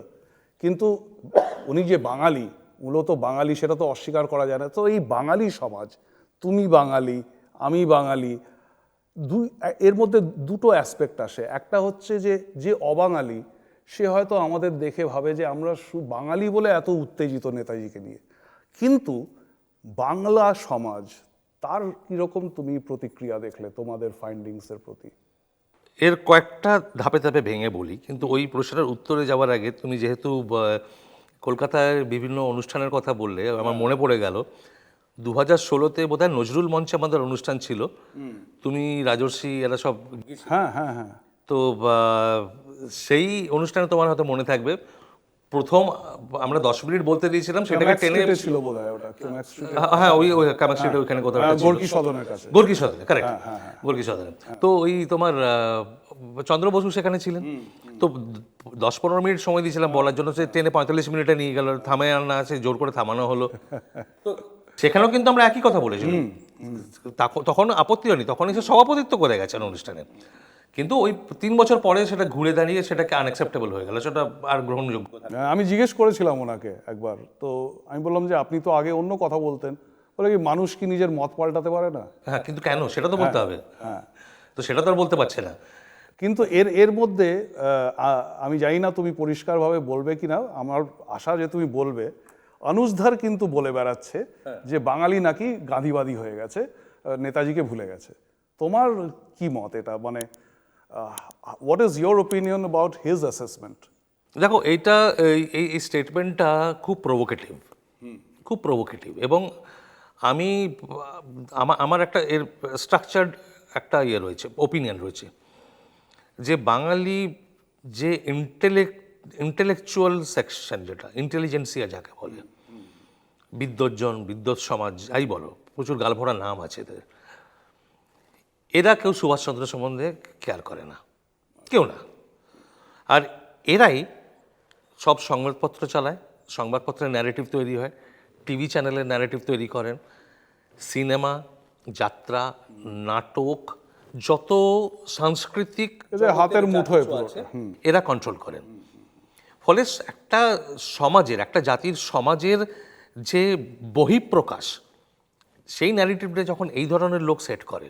কিন্তু উনি যে বাঙালি, মূলত বাঙালি, সেটা তো অস্বীকার করা যায় না। তো এই বাঙালি সমাজ, তুমি বাঙালি, আমি বাঙালি, এর মধ্যে দুটো অ্যাসপেক্ট আসে। একটা হচ্ছে যে অবাঙালি, সে হয়তো আমাদের দেখে ভাবে যে আমরা বাঙালি বলে এত উত্তেজিত নেতাজিকে নিয়ে, কিন্তু বাংলা সমাজ, তার কীরকম তুমি প্রতিক্রিয়া দেখলে তোমাদের ফাইন্ডিংসের প্রতি? এর কয়েকটা ধাপে ধাপে ভেঙে বলি, কিন্তু ওই প্রশ্নের উত্তরে যাওয়ার আগে তুমি যেহেতু কলকাতায় বিভিন্ন অনুষ্ঠানের কথা বললে, আমার মনে পড়ে গেল 2016-তে বোধহয় নজরুল মঞ্চে আমাদের অনুষ্ঠান ছিল, তুমি, রাজর্ষি, এরা সব। হ্যাঁ হ্যাঁ হ্যাঁ। তো সেই অনুষ্ঠানে তোমার হয়তো মনে থাকবে, প্রথম আমরা 10 মিনিট বলতে দিয়েছিলাম, সেটাকে টেনে ছিল বোধহয় ওটা, হ্যাঁ, ওই কামার স্ট্রিটে ওইখানে কোথাও একটা ছিল। গোর্কি সদনের কাছে। গোর্কি সদনে, কারেক্ট, গোর্কি সদনে। তো ওই তোমার চন্দ্র বসু সেখানে ছিলেন। তো 10-15 মিনিট সময় দিয়েছিলাম বলার জন্য, সে টেনে 45 মিনিটে নিয়ে গেল, থামে না আছে, জোর করে থামানো হলো। তো সেখানেও কিন্তু আমরা একই কথা বলেছিলাম, তখন আপত্তি হয়নি, তখন এসে সভাপতিত্ব করে গেছেন অনুষ্ঠানে। কিন্তু ওই 3 বছর পরে সেটা ঘুরে দাঁড়িয়ে সেটাকে আনএক্সেপ্টেবল হয়ে গেল, সেটা আর গ্রহণযোগ্য। আমি জিজ্ঞেস করেছিলাম ওনাকে একবার, তো আমি বললাম যে আপনি তো আগে অন্য কথা বলতেন, বলে কি মানুষ কি নিজের মত পাল্টাতে পারে না? হ্যাঁ, কিন্তু কেন, সেটা তো বলতে হবে। হ্যাঁ, তো সেটা তো আর বলতে পারছে না। কিন্তু এর মধ্যে আমি জানি না তুমি পরিষ্কারভাবে বলবে কিনা, আমার আশা যে তুমি বলবে, অনুজধার কিন্তু বলে বেড়াচ্ছে যে বাঙালি নাকি গাঁধীবাদী হয়ে গেছে, নেতাজিকে ভুলে গেছে। তোমার কি মত এটা, মানে what is your opinion about his assessment? দেখো, এইটা এই স্টেটমেন্টটা খুব প্রভোকেটিভ, খুব প্রভোকেটিভ, এবং আমি আমার একটা এর স্ট্রাকচার্ড একটা রয়েছে, ওপিনিয়ন রয়েছে, যে বাঙালি যে ইন্টেলেকচুয়াল সেকশন, যেটা ইন্টেলিজেন্সিয়া যাকে বলে, বিদ্বজ্জন, বিদ্বৎ সমাজ যাই বলো, প্রচুর গালভরা নাম আছে এদের, এরা কেউ সুভাষচন্দ্র সম্বন্ধে কেয়ার করে না, কেউ না। আর এরাই সব সংবাদপত্র চালায়, সংবাদপত্রের ন্যারেটিভ তৈরি হয়, টিভি চ্যানেলের ন্যারেটিভ তৈরি করেন, সিনেমা, যাত্রা, নাটক, যত সাংস্কৃতিক হাতের মুঠোয় আছে, এরা কন্ট্রোল করেন। ফলে একটা সমাজের, একটা জাতির সমাজের যে বহিঃপ্রকাশ, সেই ন্যারেটিভটা যখন এই ধরনের লোক সেট করে,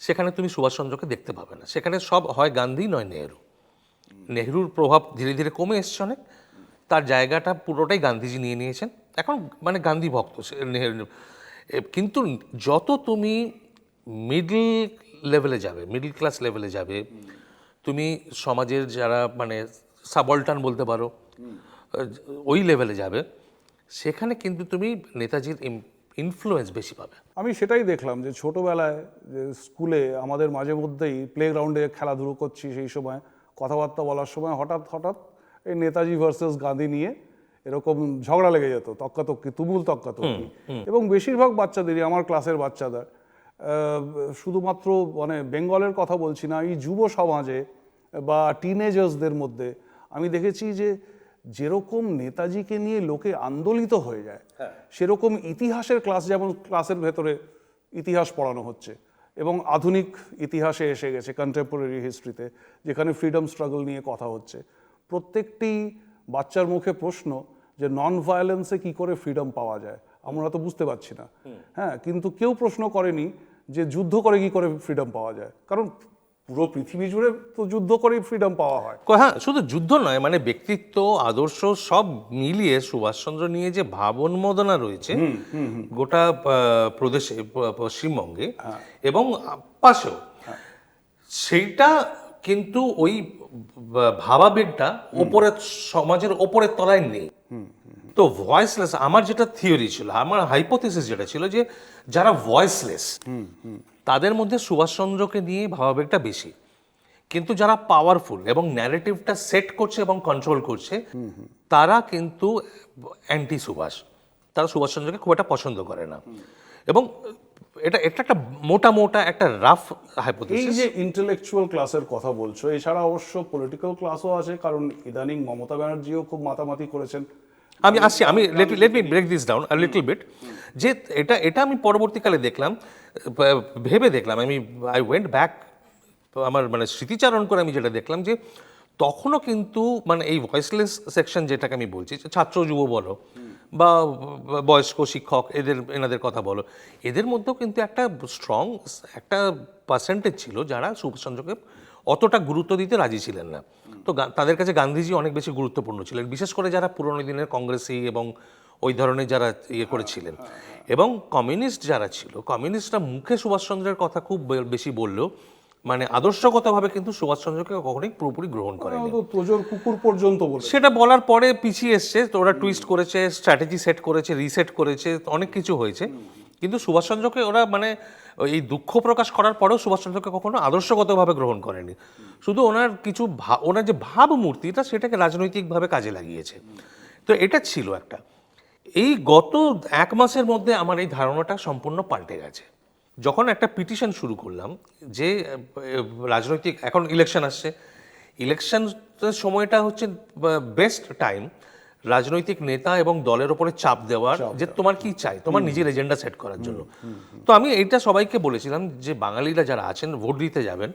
সেখানে তুমি সুভাষচন্দ্রকে দেখতে পাবে না, সেখানে সব হয় গান্ধী নয় নেহেরু। নেহরুর প্রভাব ধীরে ধীরে কমে এসছে অনেক, তার জায়গাটা পুরোটাই গান্ধীজি নিয়ে নিয়েছেন, এখন মানে গান্ধী ভক্ত নেহেরু। কিন্তু যত তুমি মিডল লেভেলে যাবে, মিডল ক্লাস লেভেলে যাবে, তুমি সমাজের যারা মানে সাবল্টান বলতে পারো, ওই লেভেলে যাবে, সেখানে কিন্তু তুমি নেতাজির ইনফ্লুয়েন্স বেশি পাবে। আমি সেটাই দেখলাম যে ছোটোবেলায় যে স্কুলে আমাদের মাঝে মধ্যেই প্লেগ্রাউন্ডে খেলাধুলো করছি, সেই সময় কথাবার্তা বলার সময় হঠাৎ হঠাৎ এই নেতাজি ভার্সেস গান্ধী নিয়ে এরকম ঝগড়া লেগে যেত, তক্কাতক্কি, তুমুল তক্কাতক্কি। এবং বেশিরভাগ বাচ্চাদেরই, আমার ক্লাসের বাচ্চাদের, শুধুমাত্র মানে বেঙ্গলের কথা বলছি না, এই যুব সমাজে বা টিনেজার্সদের মধ্যে আমি দেখেছি যে যেরকম নেতাজিকে নিয়ে লোকে আন্দোলিত হয়ে যায়, সেরকম ইতিহাসের ক্লাস, যেমন ক্লাসের ভেতরে ইতিহাস পড়ানো হচ্ছে এবং আধুনিক ইতিহাসে এসে গেছে, কন্টেম্পোরারি হিস্ট্রিতে, যেখানে ফ্রিডম স্ট্রাগল নিয়ে কথা হচ্ছে, প্রত্যেকটি বাচ্চার মুখে প্রশ্ন যে নন ভায়োলেন্সে কি করে ফ্রিডম পাওয়া যায়, আমরা তো বুঝতে পারছি না। হ্যাঁ, কিন্তু কেউ প্রশ্ন করেনি যে যুদ্ধ করে কি করে ফ্রিডম পাওয়া যায়, কারণ পুরো পৃথিবী জুড়ে তো যুদ্ধ করেই ফ্রিডম পাওয়া হয়। হ্যাঁ, শুধু যুদ্ধ নয়, মানে ব্যক্তিত্ব, আদর্শ সব মিলিয়ে সুভাষচন্দ্র নিয়ে যে ভাবোন্মোদনা রয়েছে গোটা প্রদেশে, পশ্চিমবঙ্গে এবং পাশেও, সেইটা কিন্তু ওই ভাবাবেগটা ওপরের সমাজের ওপরের তলায় নেই। তো ভয়েসলেস, আমার যেটা থিওরি ছিল, আমার হাইপোথিসিস যেটা ছিল, যে যারা ভয়েসলেস তাদের মধ্যে সুভাষচন্দ্রকে নিয়ে ভাবাবেগটা বেশি, কিন্তু যারা পাওয়ারফুল এবং ন্যারেটিভটা সেট করছে এবং কন্ট্রোল করছে তারা কিন্তু অ্যান্টি সুভাষ, তারা সুভাষচন্দ্রকে খুব একটা পছন্দ করে না। এবং এটা এটা একটা মোটা একটা রাফ এই হাইপোথিসিস। যে ইন্টেলেকচুয়াল ক্লাসের কথা বলছো, এছাড়া অবশ্য পলিটিক্যাল ক্লাসও আছে, কারণ ইদানিং মমতা ব্যানার্জিও খুব মাতামাতি করেছেন। আমি আসছি, আমি let me break this down a little bit. যে এটা আমি পরবর্তীকালে দেখলাম, ভেবে দেখলাম, আই ওয়েন্ট ব্যাক, আমার মানে স্মৃতিচারণ করে আমি যেটা দেখলাম, যে তখনও কিন্তু মানে এই ভয়েসলেস সেকশন যেটাকে আমি বলছি, ছাত্র যুব বলো বা বয়স্ক শিক্ষক, এনাদের কথা বলো, এদের মধ্যেও কিন্তু একটা স্ট্রং একটা পার্সেন্টেজ ছিল যারা সুভাষচন্দ্রকে অতটা গুরুত্ব দিতে রাজি ছিলেন না। তো তাদের কাছে গান্ধীজি অনেক বেশি গুরুত্বপূর্ণ ছিলেন, বিশেষ করে যারা পুরনো দিনের কংগ্রেসি এবং ওই ধরনের যারা ইয়ে করেছিলেন। এবং কমিউনিস্ট যারা ছিল, কমিউনিস্টরা মুখে সুভাষচন্দ্রের কথা খুব বেশি বললেও মানে আদর্শগতভাবে কিন্তু সুভাষচন্দ্রকে কখনোই পুরোপুরি গ্রহণ করেনি। তো তোজোর কুকুর পর্যন্ত বলে সেটা বলার পরে পিছিয়ে এসছে, তো ওরা টুইস্ট করেছে, স্ট্র্যাটেজি সেট করেছে, রিসেট করেছে, অনেক কিছু হয়েছে, কিন্তু সুভাষচন্দ্রকে ওরা মানে এই দুঃখ প্রকাশ করার পরেও সুভাষচন্দ্রকে কখনো আদর্শগতভাবে গ্রহণ করেনি। শুধু ওনার কিছু ওনার যে ভাবমূর্তিটা সেটাকে রাজনৈতিকভাবে কাজে লাগিয়েছে। তো এটা ছিল একটা। এই গত 1 মাসের মধ্যে আমার এই ধারণাটা সম্পূর্ণ পাল্টে গেছে। যখন একটা পিটিশন শুরু করলাম যে রাজনৈতিক, এখন ইলেকশন আসছে, ইলেকশন সময়টা হচ্ছে বেস্ট টাইম রাজনৈতিক নেতা এবং দলের ওপরে চাপ দেওয়ার, যে তোমার কি চাই, তোমার নিজের এজেন্ডা সেট করার জন্য। তো আমি এইটা সবাইকে বলেছিলাম যে বাঙালিরা যারা আছেন ভোট দিতে যাবেন,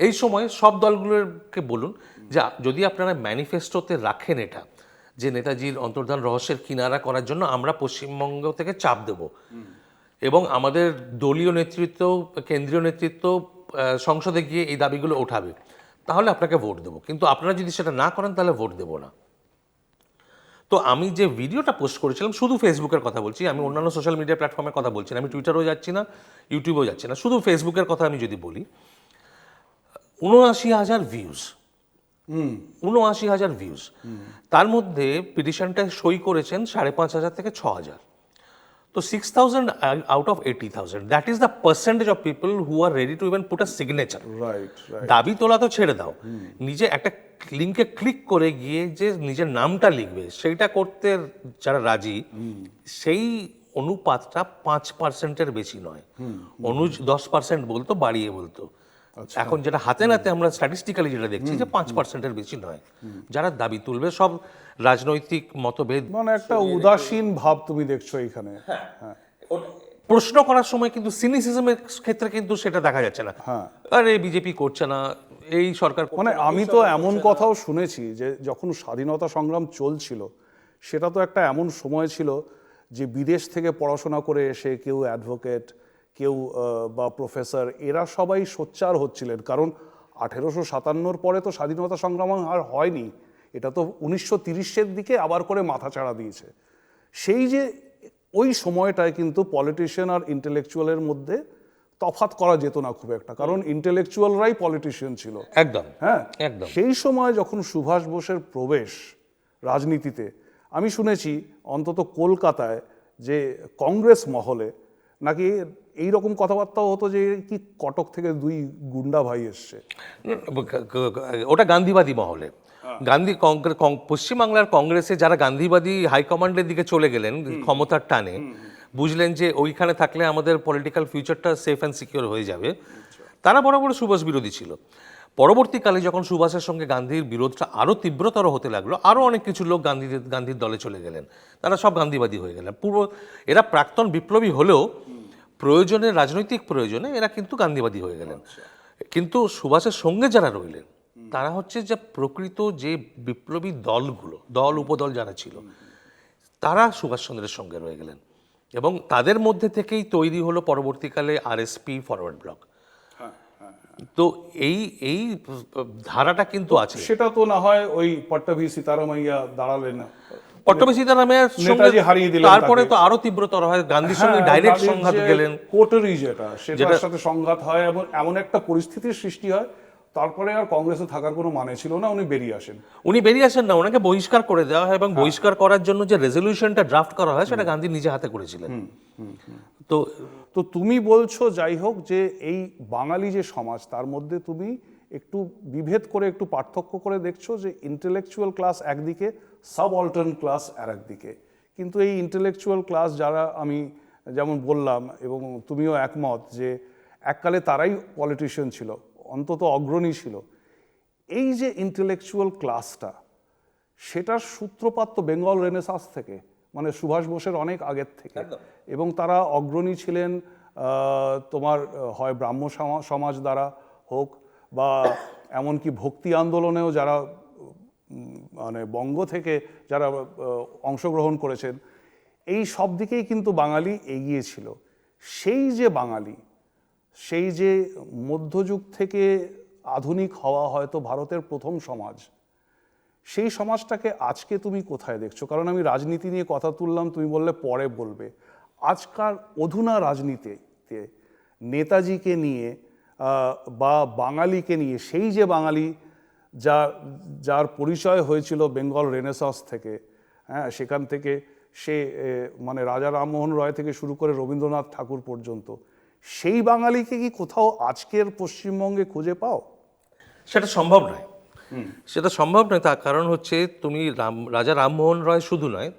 এই সময় সব দলগুলোকে বলুন যে যদি আপনারা ম্যানিফেস্টোতে রাখেন এটা, যে নেতাজির অন্তর্ধান রহস্যের কিনারা করার জন্য আমরা পশ্চিমবঙ্গ থেকে চাপ দেব এবং আমাদের দলীয় নেতৃত্ব, কেন্দ্রীয় নেতৃত্ব সংসদে গিয়ে এই দাবিগুলো ওঠাবে, তাহলে আপনাকে ভোট দেবো, কিন্তু আপনারা যদি সেটা না করেন তাহলে ভোট দেবো না। তো আমি যে ভিডিওটা পোস্ট করেছিলাম, শুধু ফেসবুকের কথা বলছি, আমি অন্যান্য সোশ্যাল মিডিয়া প্ল্যাটফর্মের কথা বলছি না, আমি টুইটারও যাচ্ছি না, ইউটিউবেও যাচ্ছি না, শুধু ফেসবুকের কথা আমি যদি বলি, ৭৯,০০০ ভিউজ, ৭৯,০০০ ভিউজ। তার মধ্যে পিটিশনটা সই করেছেন ৫,৫০০ থেকে ৬,০০০। তো 6,000 out of 80,000, that is the percentage of people who are ready to even put a signature. Right. দাবি তোলা তো ছেড়ে দাও, নিজে একটা লিঙ্কে ক্লিক করে গিয়ে যে নিজের নামটা লিখবে, সেইটা করতে যারা রাজি, সেই অনুপাতটা 5%-এর বেশি নয়। 10% বলতো, বাড়িয়ে বলতো। এখন যেটা হাতে নাতে আমরা স্ট্যাটিস্টিক্যালি যেটা দেখছি, যে 5%-এর বেশি নয় যারা দাবি তুলবে। সব রাজনৈতিক মতভেদ, মানে একটা উদাসীন ভাব তুমি দেখছো এখানে। হ্যাঁ, প্রশ্ন করার সময় কিন্তু সিনিসিজমের ক্ষেত্রে কিন্তু সেটা দেখা যাচ্ছে না। আরে বিজেপি করছে না, এই সরকার মানে আমি তো এমন কথাও শুনেছি যে যখন স্বাধীনতা সংগ্রাম চলছিল, সেটা তো একটা এমন সময় ছিল যে বিদেশ থেকে পড়াশোনা করে এসে কেউ অ্যাডভোকেট, কেউ বা প্রফেসর, এরা সবাই সোচ্চার হচ্ছিলেন, কারণ 1857 পরে তো স্বাধীনতা সংগ্রাম আর হয়নি, এটা তো 1930-এর দিকে আবার করে মাথাচাড়া দিয়েছে। সেই যে ওই সময়টায় কিন্তু পলিটিশিয়ান আর ইন্টেলেকচুয়ালের মধ্যে তফাৎ করা যেত না খুব একটা, কারণ ইন্টেলেকচুয়ালরাই পলিটিশিয়ান ছিল। একদম, হ্যাঁ, একদম। সেই সময় যখন সুভাষ বোসের প্রবেশ রাজনীতিতে, আমি শুনেছি অন্তত কলকাতায় যে কংগ্রেস মহলে নাকি এই রকম কথাবার্তাও হতো যে কি কটক থেকে 2 গুন্ডা ভাই এসছে। ওটা গান্ধীবাদী মহলে, গান্ধী পশ্চিমবাংলার কংগ্রেসে যারা গান্ধীবাদী হাইকমান্ডের দিকে চলে গেলেন ক্ষমতার টানে, বুঝলেন যে ওইখানে থাকলে আমাদের পলিটিক্যাল ফিউচারটা সেফ অ্যান্ড সিকিউর হয়ে যাবে, তারা বড় বড় সুভাষ বিরোধী ছিল। পরবর্তীকালে যখন সুভাষের সঙ্গে গান্ধীর বিরোধটা আরও তীব্রতর হতে লাগলো, আরও অনেক কিছু লোক গান্ধীর দলে চলে গেলেন, তারা সব গান্ধীবাদী হয়ে গেলেন। এরা প্রাক্তন বিপ্লবী হলেও প্রয়োজনে, রাজনৈতিক প্রয়োজনে এরা কিন্তু গান্ধীবাদী হয়ে গেলেন। কিন্তু সুভাষের সঙ্গে যারা রইলেন তারা হচ্ছে যে প্রকৃত যে বিপ্লবী দলগুলো, দল উপদল যারা ছিল, তারা সুভাষচন্দ্রের সঙ্গে রয়ে গেলেন এবং তাদের মধ্যে থেকেই তৈরি হলো পরবর্তীকালে আরএসপি, ফরওয়ার্ড ব্লক। তো এই ধারাটা কিন্তু আছে। সেটা তো না হয় ওই পট্টাভি সীতারামাইয়া দাঁড়ালেন না, পট্টবী সীতারামের নেতাজি হারিয়ে দিলেন, তারপরে তো আরো তীব্রতর হয়, গান্ধীর সঙ্গে ডাইরেক্ট সংঘাত গেলেন, কোটারি সেটার সাথে সংঘাত হয় এবং এমন একটা পরিস্থিতির সৃষ্টি হয়, তারপরে আর কংগ্রেসে থাকার কোনো মানে ছিল না, উনি বেরিয়ে আসেন। না, ওনাকে বহিষ্কার করে দেওয়া হয় এবং বহিষ্কার করার জন্য যে রেজলিউশনটা ড্রাফট করা হয় সেটা গান্ধী নিজে হাতে করেছিলেন। তো তো তুমি বলছো যাই হোক যে এই বাঙালি যে সমাজ তার মধ্যে তুমি একটু বিভেদ করে, একটু পার্থক্য করে দেখছো যে ইন্টেলেকচুয়াল ক্লাস একদিকে, সাবঅল্টার্ন ক্লাস আর একদিকে। কিন্তু এই ইন্টেলেকচুয়াল ক্লাস যারা, আমি যেমন বললাম এবং তুমিও একমত যে এককালে তারাই পলিটিশিয়ান ছিল, অন্তত অগ্রণী ছিল, এই যে ইন্টেলেকচুয়াল ক্লাসটা, সেটার সূত্রপাত তো বেঙ্গল রেনেসাঁস থেকে, মানে সুভাষ বোসের অনেক আগের থেকে। এবং তারা অগ্রণী ছিলেন তোমার হয় ব্রাহ্ম সমাজ দ্বারা হোক বা এমনকি ভক্তি আন্দোলনেও যারা মানে বঙ্গ থেকে যারা অংশগ্রহণ করেছেন, এই সব দিকেই কিন্তু বাঙালি এগিয়ে ছিল। সেই যে বাঙালি, সেই যে মধ্যযুগ থেকে আধুনিক হওয়া হয়তো ভারতের প্রথম সমাজ, সেই সমাজটাকে আজকে তুমি কোথায় দেখছো? কারণ আমি রাজনীতি নিয়ে কথা তুললাম, তুমি বললে পরে বলবে। আজকাল অধুনা রাজনীতিতে নেতাজিকে নিয়ে বা বাঙালিকে নিয়ে, সেই যে বাঙালি যার পরিচয় হয়েছিল বেঙ্গল রেনেসাঁস থেকে, হ্যাঁ, সেখান থেকে সে মানে রাজা রামমোহন রয় থেকে শুরু করে রবীন্দ্রনাথ ঠাকুর পর্যন্ত, সেই বাঙালিকে কি কোথাও আজকের পশ্চিমবঙ্গে খুঁজে পাও? সেটা সম্ভব নয়। সেটা সম্ভব নয়, তার কারণ হচ্ছে তুমি রাজা রামমোহন রয় শুধু নয়,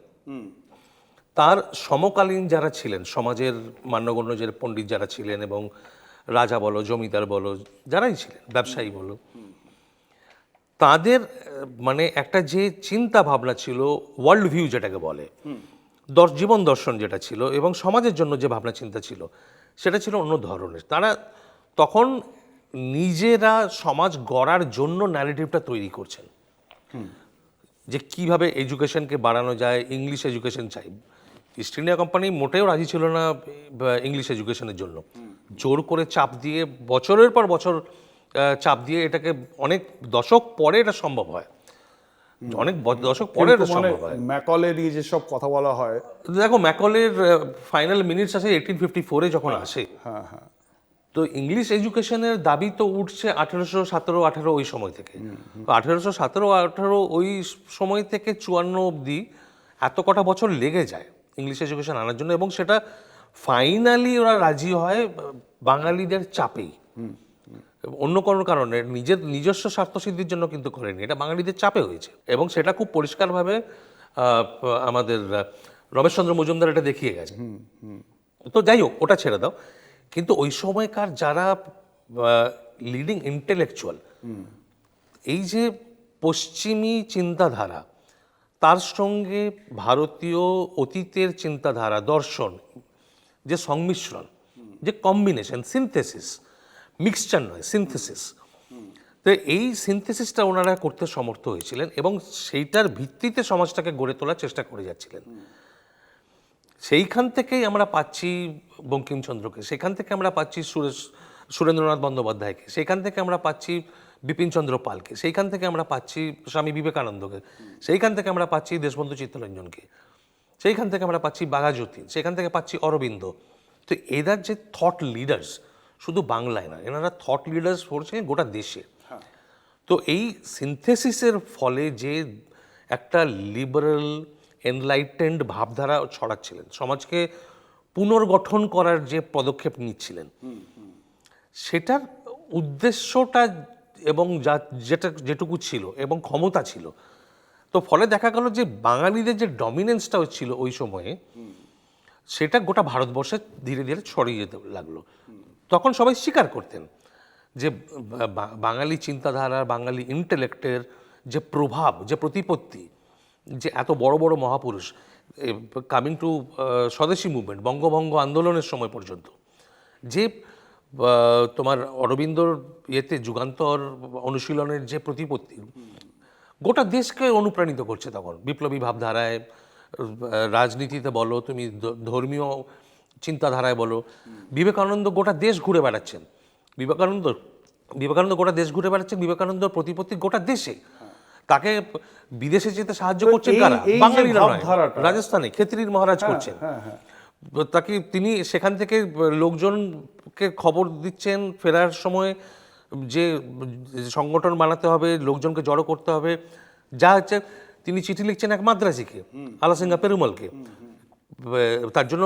তার সমকালীন যারা ছিলেন সমাজের মান্যগণ্য যে পণ্ডিত যারা ছিলেন, এবং রাজা বলো, জমিদার বলো, যারাই ছিলেন, ব্যবসায়ী বলো, তাদের মানে একটা যে চিন্তা ভাবনা ছিল, ওয়ার্ল্ড ভিউ যেটাকে বলে, জীবন দর্শন যেটা ছিল, এবং সমাজের জন্য যে ভাবনা চিন্তা ছিল, সেটা ছিল অন্য ধরনের। তারা তখন নিজেরা সমাজ গড়ার জন্য ন্যারেটিভটা তৈরি করছেন যে কিভাবে এডুকেশনকে বাড়ানো যায়, ইংলিশ এডুকেশন চাই। ইস্ট ইন্ডিয়া কোম্পানি মোটেও রাজি ছিল না ইংলিশ এডুকেশনের জন্য, জোর করে চাপ দিয়ে, বছরের পর বছর চাপ দিয়ে এটাকে অনেক দশক পরে এটা সম্ভব হয়, অনেক দশক পরে এটা সম্ভব হয়। ম্যাকলে নিয়ে যেসব কথা বলা হয়, দেখো ম্যাকলের ফাইনাল মিনিটস আসে 1854 যখন আসে। হ্যাঁ হ্যাঁ, তো ইংলিশ এডুকেশনের দাবি তো উঠছে 1817-18 ওই সময় থেকে। 1817-18 ওই সময় থেকে 54 অবধি এত কটা বছর লেগে যায় ইংলিশ এডুকেশন আনার জন্য, এবং সেটা ফাইনালি ওরা রাজি হয় বাঙালিদের চাপেই, অন্য কোনো কারণে, নিজস্ব স্বার্থসিদ্ধির জন্য কিন্তু করেনি, এটা বাঙালিদের চাপে হয়েছে। এবং সেটা খুব পরিষ্কারভাবে আমাদের রমেশচন্দ্র মজুমদার এটা দেখিয়ে গেছে। তো যাই হোক, ওটা ছেড়ে দাও। কিন্তু ওই সময়কার যারা লিডিং ইন্টেলেকচুয়াল, এই যে পশ্চিমী চিন্তাধারা, তার সঙ্গে ভারতীয় অতীতের চিন্তাধারা, দর্শন, যে সংমিশ্রণ, যে কম্বিনেশন, সিনথেসিস, মিক্সচার নয়, সিনথেসিস, তো এই সিনথেসিসটা ওনারা করতে সমর্থ হয়েছিলেন এবং সেইটার ভিত্তিতে সমাজটাকে গড়ে তোলার চেষ্টা করে যাচ্ছিলেন। সেইখান থেকেই আমরা পাচ্ছি বঙ্কিমচন্দ্রকে, সেখান থেকে আমরা পাচ্ছি সুরেন্দ্রনাথ বন্দ্যোপাধ্যায়কে, সেখান থেকে আমরা পাচ্ছি বিপিনচন্দ্র পালকে, সেইখান থেকে আমরা পাচ্ছি স্বামী বিবেকানন্দকে, সেইখান থেকে আমরা পাচ্ছি দেশবন্ধু চিত্তরঞ্জনকে, সেইখান থেকে আমরা পাচ্ছি বাঘাযতীন, সেখান থেকে পাচ্ছি অরবিন্দ। তো এদের যে থট লিডার্স, শুধু বাংলায় না, এনারা থট লিডার্স পড়ছে গোটা দেশে। তো এই সিনথেসিসের ফলে যে একটা লিবারেল এনলাইটেন্ড ভাবধারা ছড়াচ্ছিলেন, সমাজকে পুনর্গঠন করার যে পদক্ষেপ নিচ্ছিলেন, সেটার উদ্দেশ্যটা এবং যেটুকু ছিল এবং ক্ষমতা ছিল, তো ফলে দেখা গেল যে বাঙালিদের যে ডমিনেন্সটা ছিল ওই সময়ে, সেটা গোটা ভারতবর্ষে ধীরে ধীরে ছড়িয়ে যেতে লাগলো। তখন সবাই স্বীকার করতেন যে বাঙালি চিন্তাধারা, বাঙালি ইন্টেলেক্টের যে প্রভাব, যে প্রতিপত্তি, যে এত বড় বড় মহাপুরুষ কামিং টু স্বদেশী মুভমেন্ট, বঙ্গভঙ্গ আন্দোলনের সময় পর্যন্ত যে তোমার অরবিন্দর ইয়েতে যুগান্তর অনুশীলনের যে প্রতিপত্তি গোটা দেশকে অনুপ্রাণিত করছে তখন বিপ্লবী ভাবধারায়, রাজনীতিতে বলো, তুমি ধর্মীয় চিন্তাধারায় বলো। বিবেকানন্দ গোটা দেশ ঘুরে বেড়াচ্ছেন, বিবেকানন্দ গোটা দেশ ঘুরে বেড়াচ্ছেন, বিবেকানন্দর প্রতিপত্তি গোটা দেশে। তাকে বিদেশে যেতে সাহায্য করছেন কারা? বাঙালিরা নয়, রাজস্থানে খেতড়ির মহারাজ করছেন তাকে। তিনি সেখান থেকে লোকজনকে খবর দিচ্ছেন ফেরার সময় যে সংগঠন বানাতে হবে, লোকজনকে জড়ো করতে হবে, যা হচ্ছে। তিনি চিঠি লিখছেন এক মাদ্রাজিকে, আলাসিঙ্গা পেরুমলকে। তার জন্য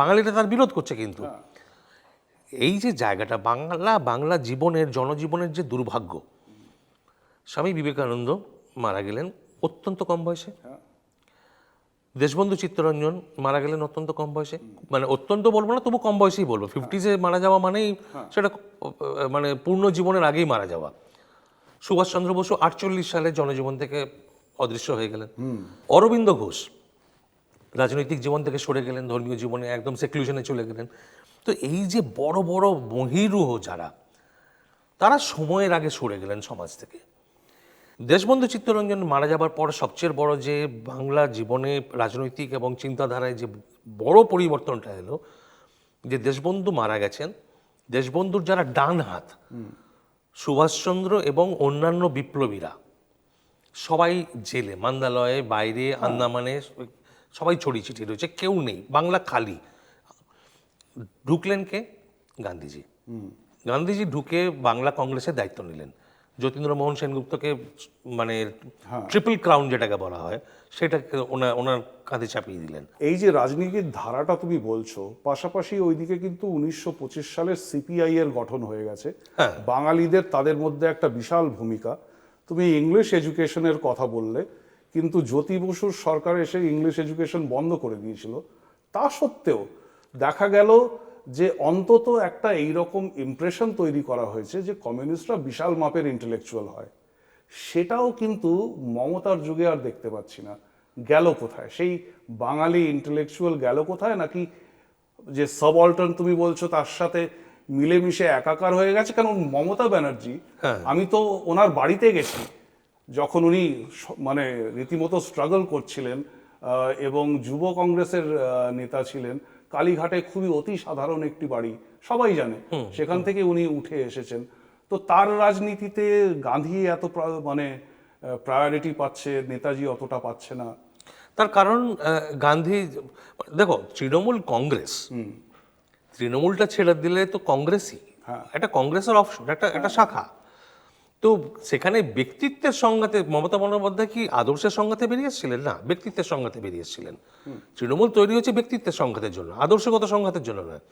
বাঙালিরা তার বিরোধ করছে। কিন্তু এই যে জায়গাটা বাংলা জীবনের, জনজীবনের যে দুর্ভাগ্য, স্বামী বিবেকানন্দ মারা গেলেন অত্যন্ত কম বয়সে, দেশবন্ধু চিত্তরঞ্জন মারা গেলেন অত্যন্ত কম বয়সে, মানে অত্যন্ত বলবো না, তবু কম বয়সেই বলবো। 50s মারা যাওয়া মানেই সেটা মানে পূর্ণ জীবনের আগেই মারা যাওয়া। সুভাষচন্দ্র বসু 48 সালে জনজীবন থেকে অদৃশ্য হয়ে গেলেন। অরবিন্দ ঘোষ রাজনৈতিক জীবন থেকে সরে গেলেন, ধর্মীয় জীবনে একদম সেক্লুশনে চলে গেলেন। তো এই যে বড় বড় মহিরুহ যারা, তারা সময়ের আগে সরে গেলেন সমাজ থেকে। দেশবন্ধু চিত্তরঞ্জন মারা যাবার পর সবচেয়ে বড় যে বাংলা জীবনে রাজনৈতিক এবং চিন্তাধারায় যে বড় পরিবর্তনটা এলো, যে দেশবন্ধু মারা গেছেন, দেশবন্ধুর যারা ডান হাত সুভাষচন্দ্র এবং অন্যান্য বিপ্লবীরা সবাই জেলে, মান্দালয়ে, বাইরে, আন্দামানে সবাই ছড়িয়ে ছিটিয়ে রয়েছে, কেউ নেই, বাংলা খালি। ঢুকলেন কে? গান্ধীজি। গান্ধীজি ঢুকে বাংলা কংগ্রেসের দায়িত্ব নিলেন। যতীন্দ্রমোহন সেনগুপ্তকে মানে ট্রিপল ক্রাউন যেটাকে বলা হয়, সেটাকে ওনার কাঁধে চাপিয়ে দিলেন। এই যে রাজনীতির ধারাটা তুমি বলছো, পাশাপাশি ওইদিকে কিন্তু 1925 সালের সিপিআই এর গঠন হয়ে গেছে। বাঙালিদের তাদের মধ্যে একটা বিশাল ভূমিকা। তুমি ইংলিশ এডুকেশনের কথা বললে, কিন্তু জ্যোতি বসুর সরকার এসে ইংলিশ এডুকেশন বন্ধ করে দিয়েছিল। তা সত্ত্বেও দেখা গেল যে অন্তত একটা এইরকম ইমপ্রেশন তৈরি করা হয়েছে যে কমিউনিস্টরা বিশাল মাপের ইন্টেলেকচুয়াল হয়। সেটাও কিন্তু মমতার যুগে আর দেখতে পাচ্ছি না। গেল কোথায় সেই বাঙালি ইন্টেলেকচুয়াল? গেল কোথায়? নাকি যে সবঅল্টার্ন তুমি বলছো তার সাথে মিলেমিশে একাকার হয়ে গেছে? কারণ মমতা ব্যানার্জি, আমি তো ওনার বাড়িতে গেছি যখন উনি মানে রীতিমতো স্ট্রাগল করছিলেন এবং যুব কংগ্রেসের নেতা ছিলেন। কালীঘাটে খুবই অতি সাধারণ একটি বাড়ি, সবাই জানে, সেখান থেকে উনি উঠে এসেছেন। তো তার রাজনীতিতে গান্ধী এত মানে প্রায়োরিটি পাচ্ছে, নেতাজি অতটা পাচ্ছে না। তার কারণ গান্ধী, দেখো, তৃণমূল কংগ্রেস, তৃণমূলটা ছেড়ে দিলে তো কংগ্রেসই, একটা কংগ্রেসের অপশন, একটা শাখা। তো সেখানে ব্যক্তিত্বের সংঘাতে মমতা বন্দ্যোপাধ্যায় কি আদর্শের সংঘাতে বেরিয়ে এসেছিলেন? না, ব্যক্তিত্বের সংঘাতে বেরিয়ে এসেছিলেন। তৃণমূল তৈরি হয়েছে ব্যক্তিত্বের সংঘাতের জন্য, আদর্শগত সংঘাতের জন্য নয়।